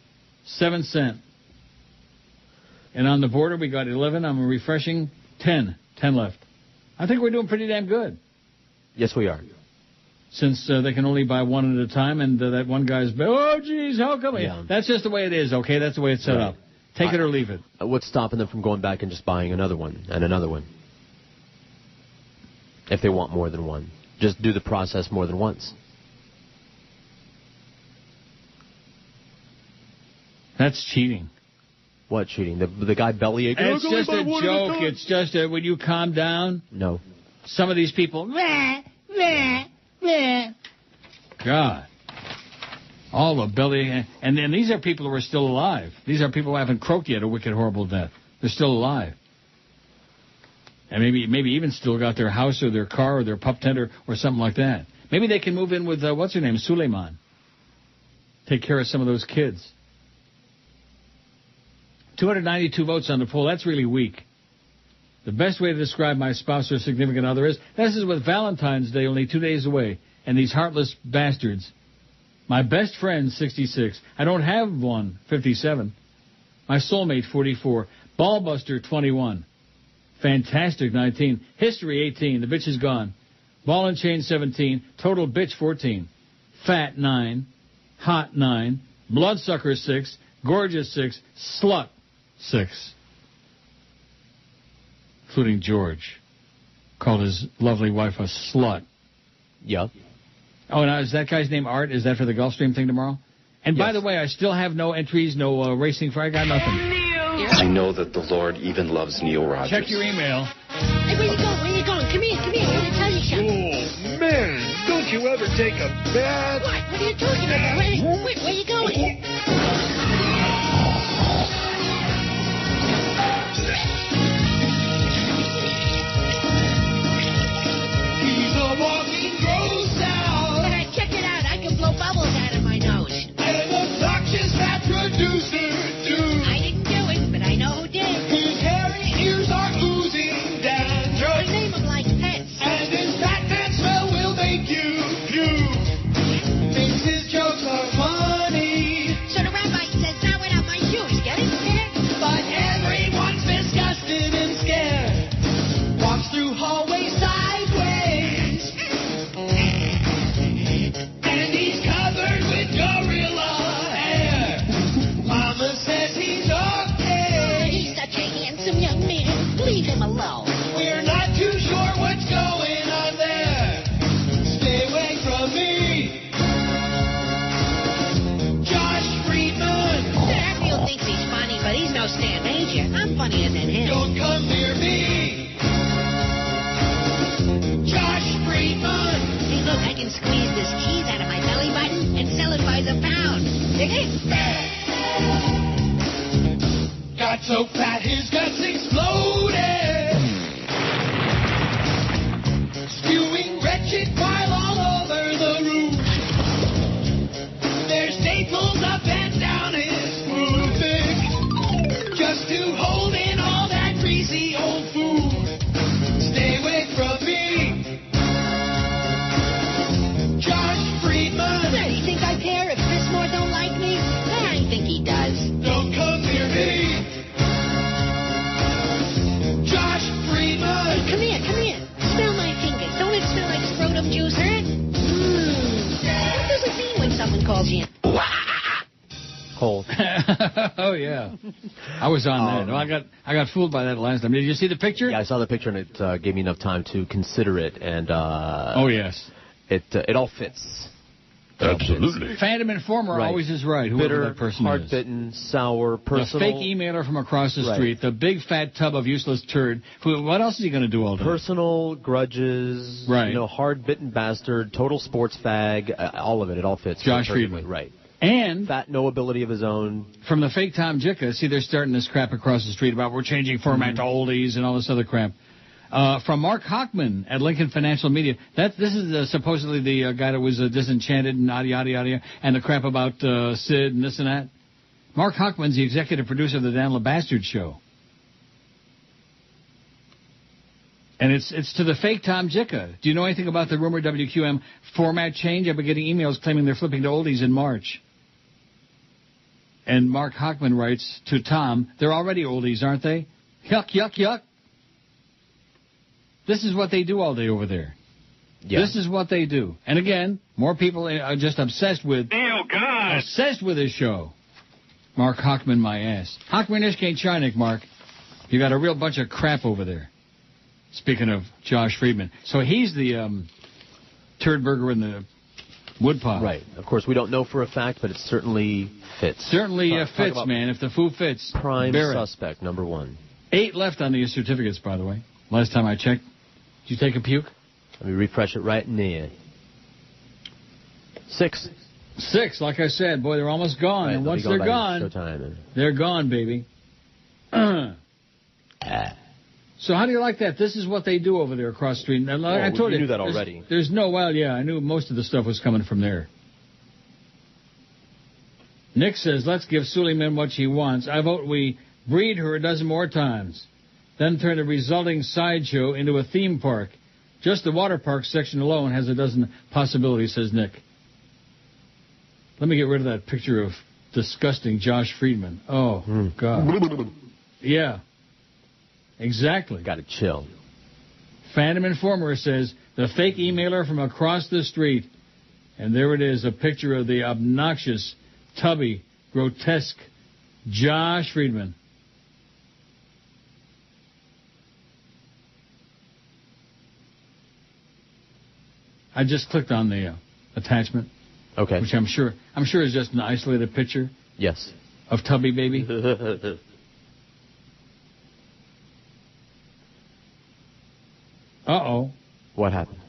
7 cents. And on the border, we got 11. I'm refreshing 10. 10 left. I think we're doing pretty damn good. Yes, we are. Since they can only buy one at a time, and that one guy's, oh, geez, how come? Yeah. That's just the way it is, okay? That's the way it's set up. Take it or leave it. What's stopping them from going back and just buying another one and another one? If they want more than one. Just do the process more than once. That's cheating. What cheating? The guy belly aching? It's just a joke. It's just would you calm down? No. Some of these people, God. All the belly, and then these are people who are still alive. These are people who haven't croaked yet a wicked, horrible death. They're still alive. And maybe even still got their house or their car or their pup tent or something like that. Maybe they can move in with, what's her name, Suleman. Take care of some of those kids. 292 votes on the poll. That's really weak. The best way to describe my spouse or significant other is, this is with Valentine's Day only 2 days away, and these heartless bastards. My best friend, 66. I don't have one, 57. My soulmate, 44. Ballbuster, 21. Fantastic, 19. History, 18. The bitch is gone. Ball and chain, 17. Total bitch, 14. Fat, 9. Hot, 9. Bloodsucker, 6. Gorgeous, 6. Slut, 6. Including George. Called his lovely wife a slut. Yeah. Oh, now is that guy's name Art? Is that for the Gulfstream thing tomorrow? And by the way, I still have no entries, no racing for. I got nothing. I know that the Lord even loves Neil Rogers. Check your email. Hey, where you going? Where you going? Come here. I want to tell you something. Oh, man, don't you ever take a bath? What? What are you talking about? Where you going? He's a walking ghost now. Check it out. I can blow bubbles out of my nose. An obnoxious fat producer, too. I didn't do it, but I know who did. His hairy ears are oozing dandruff. I name them like pets. And his fat man smell will make you puke. Thinks his jokes are funny. So the rabbi says, now without my shoes. Get it? But everyone's disgusted and scared. Walks through hallways sideways. And he's covered with gorilla hair. Mama says he's okay. He's such a handsome young man. Leave him alone. We're not too sure what's going on there. Stay away from me. Josh Friedman. Samuel thinks he's funny, but he's no Stan Major. I'm funnier than him. Don't come near me. Josh Friedman. Hey, look, I can squeeze this cheese out of my belly button and sell it by the pound. Dig it? Got so fat his guts exploded. Spewing wretched bile all over the room. There's staples up and down his smoothie. Just to hold in all that greasy old food. Stay away from me. Josh Friedman. Do you think I care if Chris Moore don't like me? I think he does. Don't come near me. Josh Friedman. Hey, come here. Smell my fingers. Don't it smell like scrotum juice, huh? What does it mean when someone calls you? Cold. Oh yeah, I was on that. No, I got fooled by that last time. Did you see the picture? Yeah, I saw the picture, and it gave me enough time to consider it. And oh yes, it all fits. Absolutely. Phantom Informer always is right. Whoever Bitter, that person hard-bitten, sour, personal. The fake emailer from across the street, the big fat tub of useless turd. What else is he going to do all day? Personal grudges, hard-bitten bastard, total sports fag, all of it. It all fits. Josh Friedman. Right. And fat, no ability of his own. From the fake Tom Jicka, see, they're starting this crap across the street about we're changing format to oldies and all this other crap. From Mark Hochman at Lincoln Financial Media. This is supposedly the guy that was disenchanted and yada, yada, and the crap about Sid and this and that. Mark Hochman's the executive producer of the Dan LeBastard Show. And it's to the fake Tom Jicka. Do you know anything about the rumored WQAM format change? I've been getting emails claiming they're flipping to oldies in March. And Mark Hochman writes to Tom, they're already oldies, aren't they? Yuck, yuck, yuck. This is what they do all day over there. Yeah. This is what they do. And again, more people are just obsessed with... Oh, God. Obsessed with this show. Mark Hochman, my ass. Hochman Ishkane Charnik, Mark. You got a real bunch of crap over there. Speaking of Josh Friedman. So he's the turd burger in the woodpile. Right. Of course, we don't know for a fact, but it certainly fits. Certainly fits, man. If the foo fits, prime suspect, number one. 8 left on these certificates, by the way. Last time I checked. Did you take a puke? Let me refresh it right in there. 6. 6, like I said. Boy, they're almost gone. Right, and once they're gone, they're gone, baby. So how do you like that? This is what they do over there across the street. And I told you, knew that already. There's no, well, yeah, I knew most of the stuff was coming from there. Nick says, let's give Suleman what she wants. I vote we breed her a dozen more times. Then turn the resulting sideshow into a theme park. Just the water park section alone has a dozen possibilities, says Nick. Let me get rid of that picture of disgusting Josh Friedman. Oh, God. Yeah. Exactly. Got to chill. Phantom Informer says, the fake emailer from across the street. And there it is, a picture of the obnoxious, tubby, grotesque Josh Friedman. I just clicked on the attachment. Okay. Which I'm sure is just an isolated picture. Yes. Of Tubby Baby. Uh-oh. What happened?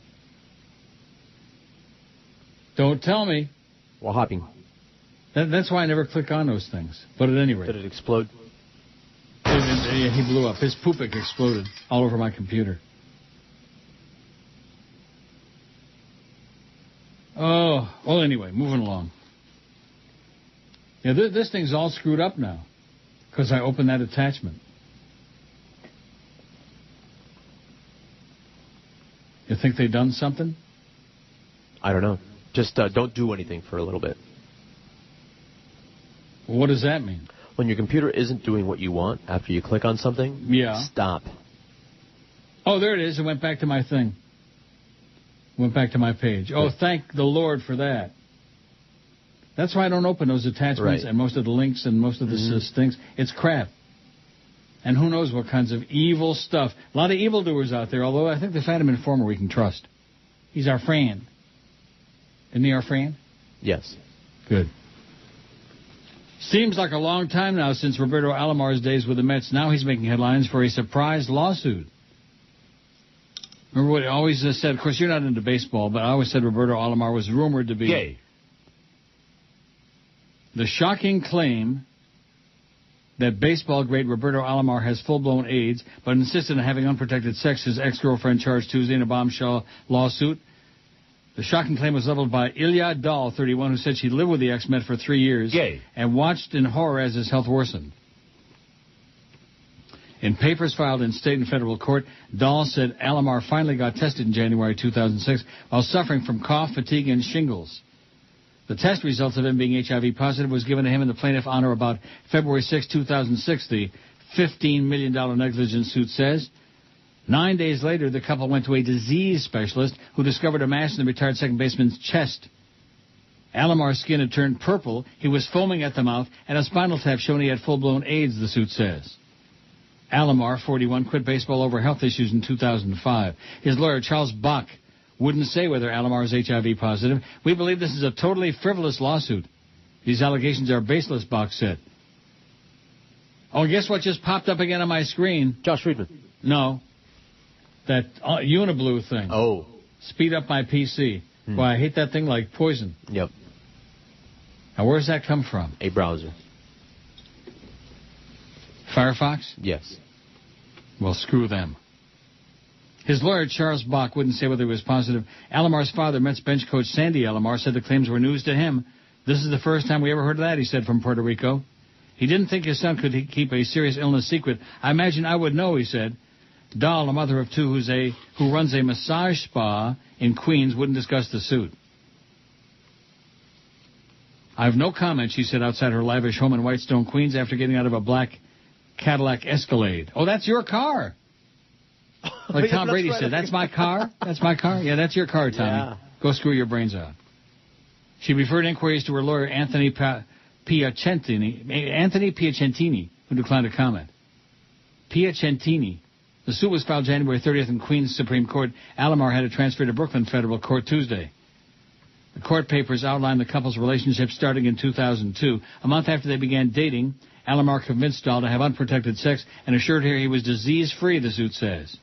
Don't tell me. What happened? That's why I never click on those things. But at any rate. Did it explode? He blew up. His poopik exploded all over my computer. Oh, well, anyway, moving along. Yeah, this thing's all screwed up now because I opened that attachment. You think they done something? I don't know. Just don't do anything for a little bit. What does that mean? When your computer isn't doing what you want after you click on something, stop. Oh, there it is. It went back to my thing. Went back to my page. Oh, thank the Lord for that. That's why I don't open those attachments and most of the links and most of the things. It's crap. And who knows what kinds of evil stuff. A lot of evildoers out there, although I think the Phantom Informer we can trust. He's our friend. Isn't he our friend? Yes. Good. Seems like a long time now since Roberto Alomar's days with the Mets. Now he's making headlines for a surprise lawsuit. Remember what he always said? Of course, you're not into baseball, but I always said Roberto Alomar was rumored to be gay. The shocking claim that baseball great Roberto Alomar has full-blown AIDS, but insisted on having unprotected sex, his ex-girlfriend charged Tuesday in a bombshell lawsuit. The shocking claim was leveled by Ilya Dahl, 31, who said she lived with the ex-Met for 3 years and watched in horror as his health worsened. In papers filed in state and federal court, Dahl said Alomar finally got tested in January 2006 while suffering from cough, fatigue, and shingles. The test results of him being HIV positive was given to him and the plaintiff on or about February 6, 2006, the $15 million negligence suit says. 9 days later, the couple went to a disease specialist who discovered a mass in the retired second baseman's chest. Alomar's skin had turned purple, he was foaming at the mouth, and a spinal tap showing he had full-blown AIDS, the suit says. Alomar, 41, quit baseball over health issues in 2005. His lawyer, Charles Bach, wouldn't say whether Alomar is HIV positive. We believe this is a totally frivolous lawsuit. These allegations are baseless, Bach said. Oh, guess what just popped up again on my screen? Josh Friedman. No. That Uniblue thing. Oh. Speed up my PC. Why, I hate that thing like poison. Yep. Now, where's that come from? A browser. Firefox? Yes. Well, screw them. His lawyer, Charles Bach, wouldn't say whether he was positive. Alomar's father, Mets bench coach Sandy Alomar, said the claims were news to him. This is the first time we ever heard of that, he said, from Puerto Rico. He didn't think his son could keep a serious illness secret. I imagine I would know, he said. Dahl, a mother of two who runs a massage spa in Queens, wouldn't discuss the suit. I have no comment, she said, outside her lavish home in Whitestone, Queens, after getting out of a black Cadillac Escalade. Oh, that's your car. Like Tom Brady said, that's my car? That's my car? Yeah, that's your car, Tommy. Yeah. Go screw your brains out. She referred inquiries to her lawyer, Anthony Piacentini, who declined to comment. Piacentini. The suit was filed January 30th in Queens Supreme Court. Alomar had it transferred to Brooklyn Federal Court Tuesday. The court papers outlined the couple's relationship starting in 2002. A month after they began dating, Alomar convinced Dahl to have unprotected sex and assured her he was disease-free, the suit says.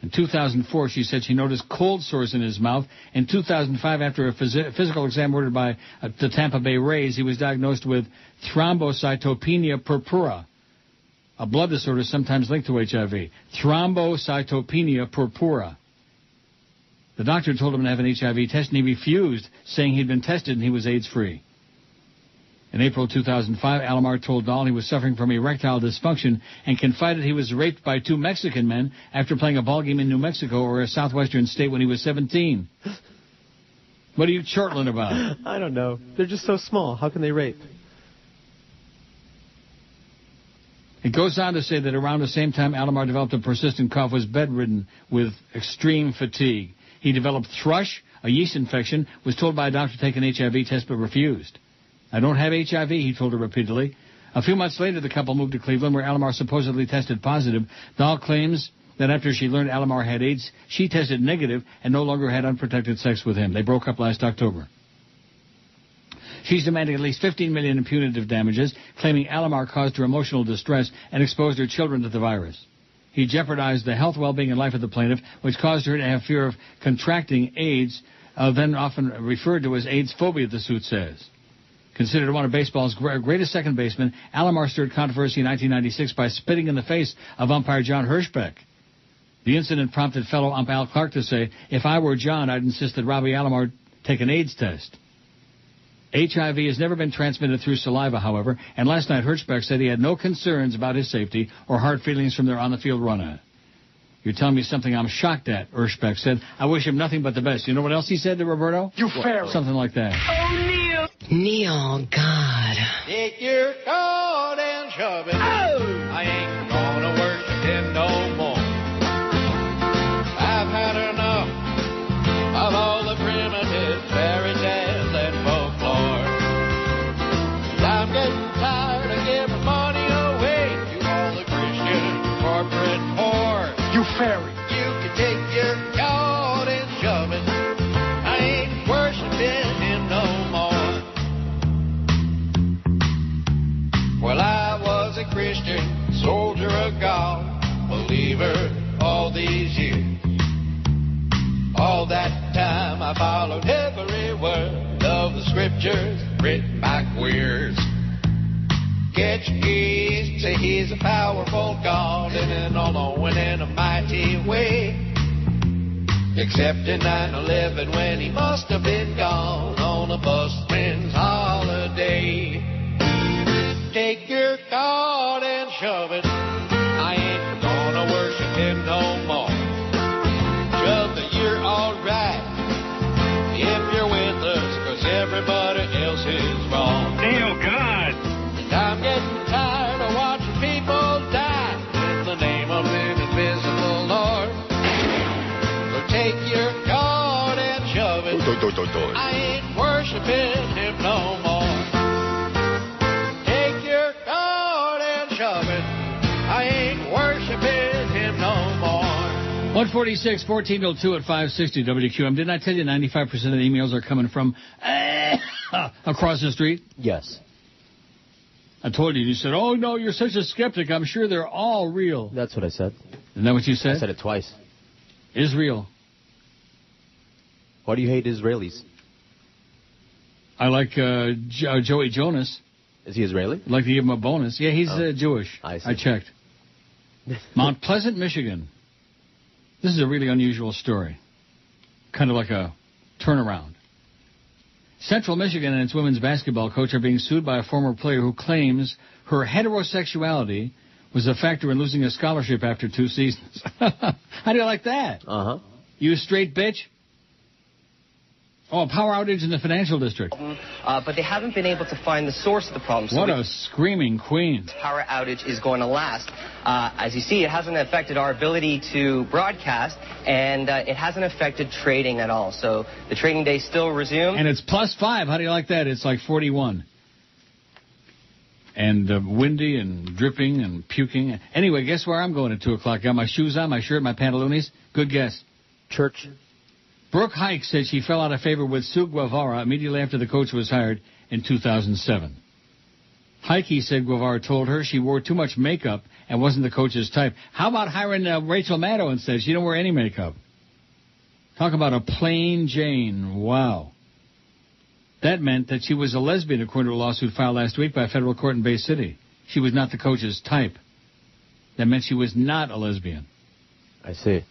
In 2004, she said she noticed cold sores in his mouth. In 2005, after a physical exam ordered by the Tampa Bay Rays, he was diagnosed with thrombocytopenia purpura, a blood disorder sometimes linked to HIV. Thrombocytopenia purpura. The doctor told him to have an HIV test, and he refused, saying he'd been tested and he was AIDS-free. In April 2005, Alomar told Dahl he was suffering from erectile dysfunction and confided he was raped by two Mexican men after playing a ball game in New Mexico or a southwestern state when he was 17. What are you chortling about? I don't know. They're just so small. How can they rape? It goes on to say that around the same time Alomar developed a persistent cough, was bedridden with extreme fatigue. He developed thrush, a yeast infection, was told by a doctor to take an HIV test but refused. I don't have HIV, he told her repeatedly. A few months later, the couple moved to Cleveland, where Alomar supposedly tested positive. Dahl claims Then after she learned Alamar had AIDS, she tested negative and no longer had unprotected sex with him. They broke up last October. She's demanding at least $15 million in punitive damages, claiming Alamar caused her emotional distress and exposed her children to the virus. He jeopardized the health, well-being, and life of the plaintiff, which caused her to have fear of contracting AIDS, then often referred to as AIDS phobia, the suit says. Considered one of baseball's greatest second basemen, Alamar stirred controversy in 1996 by spitting in the face of umpire John Hirschbeck. The incident prompted fellow ump Al Clark to say, "If I were John, I'd insist that Robbie Alamar take an AIDS test." HIV has never been transmitted through saliva, however, and last night Hirschbeck said he had no concerns about his safety or hard feelings from their on-the-field run-out. "You're telling me something I'm shocked at," Hirschbeck said. "I wish him nothing but the best." You know what else he said to Roberto? You fairy. Something like that. Oh, Neil. Neil, God. Take your coat and shove it. Oh. I ain't gonna worship him no more. I've had enough of all the primitive fairy tales and folklore. I'm getting tired of giving money away to all the Christian corporate whores. You fairy. You can take your coat and shove it. I ain't worshiping him no more. Well, I was a Christian, soldier of God, believer all these years. All that time I followed every word of the scriptures written by queers. Get your keys, say he's a powerful God and an all-knowing in a mighty way. Except in 9/11 when he must have been gone on a busman's holiday. Take your God and shove it. I ain't gonna worship him no more. Shove that you're alright if you're with us, 'cause everybody else is wrong. Neil, God. And I'm getting tired of watching people die in the name of an invisible Lord. So take your God and shove it. I ain't worshiping him no more. Take your God and shove it. I ain't worshiping him no more. 146, 1402 at 560 WQAM. Didn't I tell you 95% of the emails are coming from across the street? Yes. I told you. You said, "Oh, no, you're such a skeptic. I'm sure they're all real." That's what I said. Isn't that what you said? I said it twice. Israel. Why do you hate Israelis? I like Joey Jonas. Is he Israeli? I'd like to give him a bonus. Yeah, he's Jewish. I checked. Mount Pleasant, Michigan. This is a really unusual story. Kind of like a turnaround. Central Michigan and its women's basketball coach are being sued by a former player who claims her heterosexuality was a factor in losing a scholarship after 2 seasons. How do you like that? Uh-huh. You straight bitch? Oh, a power outage in the financial district. But they haven't been able to find the source of the problem. What a screaming queen. Power outage is going to last. As you see, it hasn't affected our ability to broadcast, and it hasn't affected trading at all. So the trading day still resumed. And it's +5. How do you like that? It's like 41. And windy and dripping and puking. Anyway, guess where I'm going at 2 o'clock? Got my shoes on, my shirt, my pantalones. Good guess. Church. Brooke Hike said she fell out of favor with Sue Guevara immediately after the coach was hired in 2007. Hike said Guevara told her she wore too much makeup and wasn't the coach's type. How about hiring Rachel Maddow instead? She don't wear any makeup. Talk about a plain Jane. Wow. That meant that she was a lesbian, according to a lawsuit filed last week by a federal court in Bay City. She was not the coach's type. That meant she was not a lesbian. I see.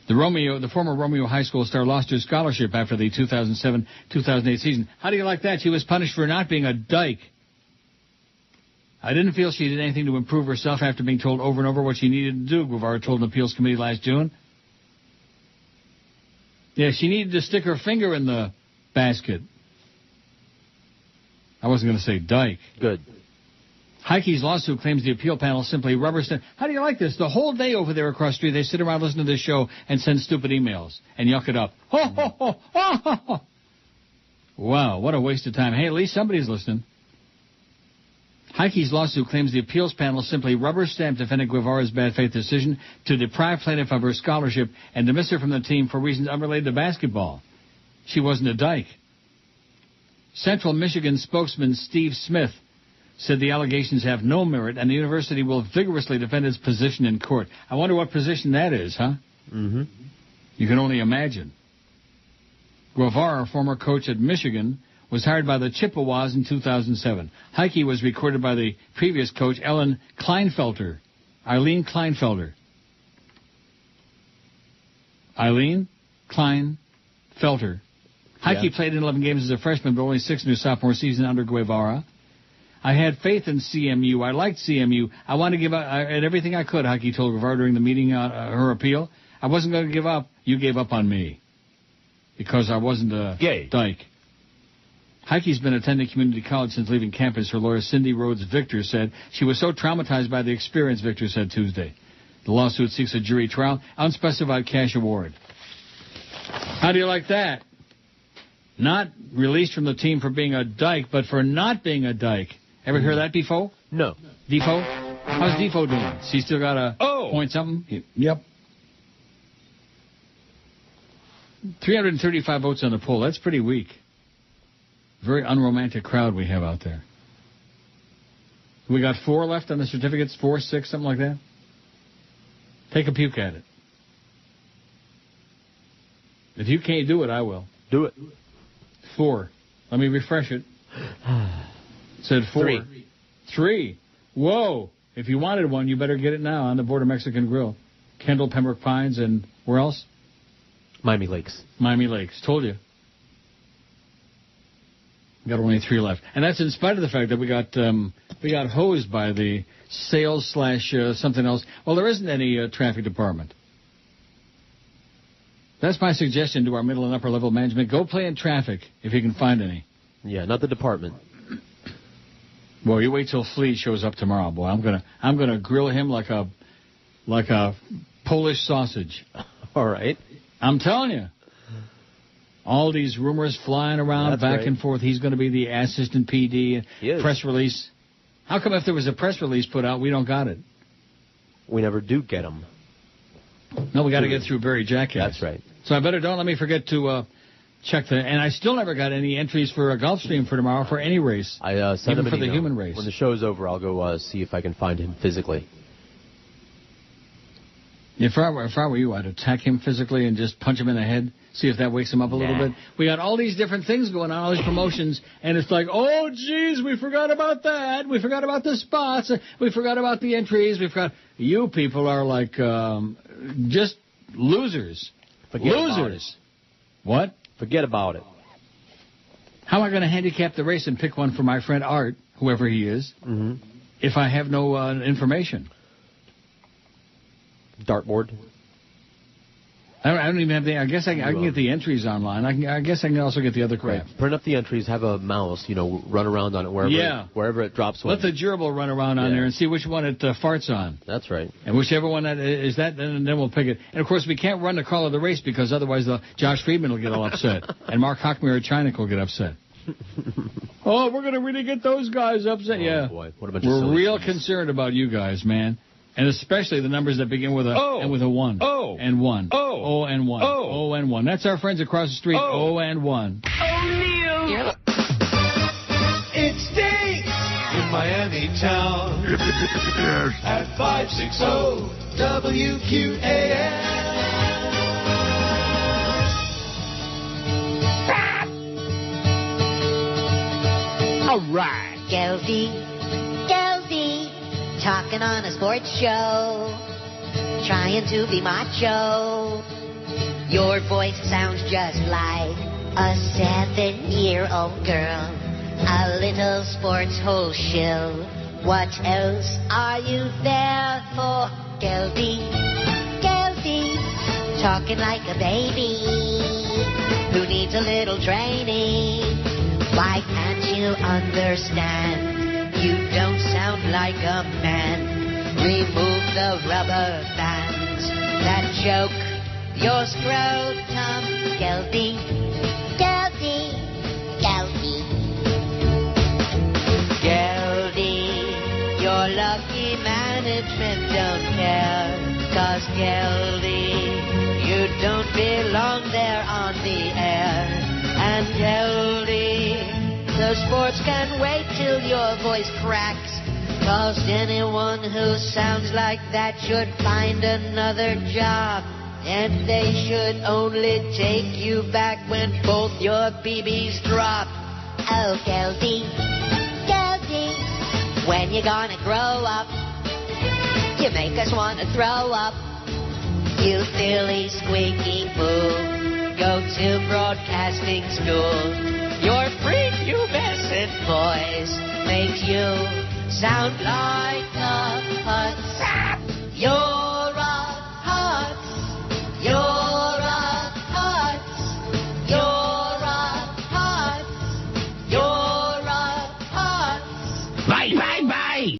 The former Romeo High School star lost her scholarship after the 2007-2008 season. How do you like that? She was punished for not being a dyke. I didn't feel she did anything to improve herself after being told over and over what she needed to do, Guevara told an appeals committee last June. Yeah, she needed to stick her finger in the basket. I wasn't going to say dyke. Good. Heike's lawsuit claims the appeal panel simply rubber-stamped. How do you like this? The whole day over there across the street, they sit around listening to this show and send stupid emails and yuck it up. Ho, ho, ho, ho, ho, ho. Wow, what a waste of time. Hey, at least somebody's listening. Heike's lawsuit claims the appeals panel simply rubber-stamped defendant Guevara's bad faith decision to deprive plaintiff of her scholarship and dismiss her from the team for reasons unrelated to basketball. She wasn't a dyke. Central Michigan spokesman Steve Smith said the allegations have no merit and the university will vigorously defend its position in court. I wonder what position that is, huh? Mm-hmm. You can only imagine. Guevara, former coach at Michigan, was hired by the Chippewas in 2007. Heike was recorded by the previous coach, Eileen Kleinfelder. Eileen Kleinfelder. Heike played in 11 games as a freshman, but only 6 in her sophomore season under Guevara. I had faith in CMU. I liked CMU. I wanted to give up at everything I could, Heike told Guevara during the meeting on her appeal. I wasn't going to give up. You gave up on me because I wasn't a dyke. Heike's been attending community college since leaving campus. Her lawyer, Cindy Rhodes Victor, said she was so traumatized by the experience, Victor said Tuesday. The lawsuit seeks a jury trial, unspecified cash award. How do you like that? Not released from the team for being a dyke, but for not being a dyke. Ever hear that, Defoe? No. Defoe? How's Defoe doing? Has he still got a point something? Yep. 335 votes on the poll. That's pretty weak. Very unromantic crowd we have out there. We got 4 left on the certificates, 4, 6, something like that. Take a puke at it. If you can't do it, I will. Do it. 4. Let me refresh it. Said 4. 3. Whoa. If you wanted one, you better get it now on the Border Mexican Grill. Kendall, Pembroke Pines, and where else? Miami Lakes. Miami Lakes. Told you. Got only 3 left. And that's in spite of the fact that we got hosed by the sales / something else. Well, there isn't any traffic department. That's my suggestion to our middle and upper level management. Go play in traffic if you can find any. Yeah, not the department. Well, you wait till Flea shows up tomorrow, boy. I'm gonna grill him like a Polish sausage. All right. I'm telling you. All these rumors flying around back and forth. He's going to be the assistant PD. Press release. How come if there was a press release put out, we don't got it? We never do get them. No, we got to get through Barry Jackass. That's right. So I better don't let me forget to check the. And I still never got any entries for a Gulfstream for tomorrow for any race. I sent even him for an the email. human race. When the show's over, I'll go see if I can find him physically. If I were you, I'd attack him physically and just punch him in the head. See if that wakes him up a little bit. We got all these different things going on, all these promotions, and it's like, oh, geez, we forgot about that. We forgot about the spots. We forgot about the entries. We forgot. You people are like just losers. Losers. What? Forget about it. How am I going to handicap the race and pick one for my friend Art, whoever he is, if I have no information? Dartboard. I don't even have the. I guess I can get the entries online. I guess I can also get the other crap. Right. Print up the entries. Have a mouse. Run around on it wherever it drops. Let the gerbil run around on there and see which one it farts on. That's right. And whichever one that is that, then we'll pick it. And of course, we can't run the call of the race because otherwise Josh Friedman will get all upset, and Mark Hockmeyer of China will get upset. Oh, we're going to really get those guys upset. Oh, boy. What a bunch of we're silly real things. concerned about you guys, man. And especially the numbers that begin with a and with a 1. Oh. And 1. Oh. Oh and 1. Oh. Oh and 1. That's our friends across the street. Oh. And 1. O'Neal. It stinks in Miami town. At 560 WQAM. All right. Geldy, talking on a sports show, trying to be macho. Your voice sounds just like a 7-year-old girl, a little sports hole shill. What else are you there for? Geldy, talking like a baby who needs a little training. Why can't you understand? You don't sound like a man. Remove the rubber bands that choke your scrotum. Geldy. Geldy. Your lucky management don't care. 'Cause Geldy, you don't belong there on the air. And Geldy, the sports can wait till your voice cracks. 'Cause anyone who sounds like that should find another job. And they should only take you back when both your BBs drop. Oh, Geldy, Geldy, when you gonna grow up? You make us want to throw up. You silly, squeaky fool. Go to broadcasting school. Your prepubescent voice makes you sound like a sap. You're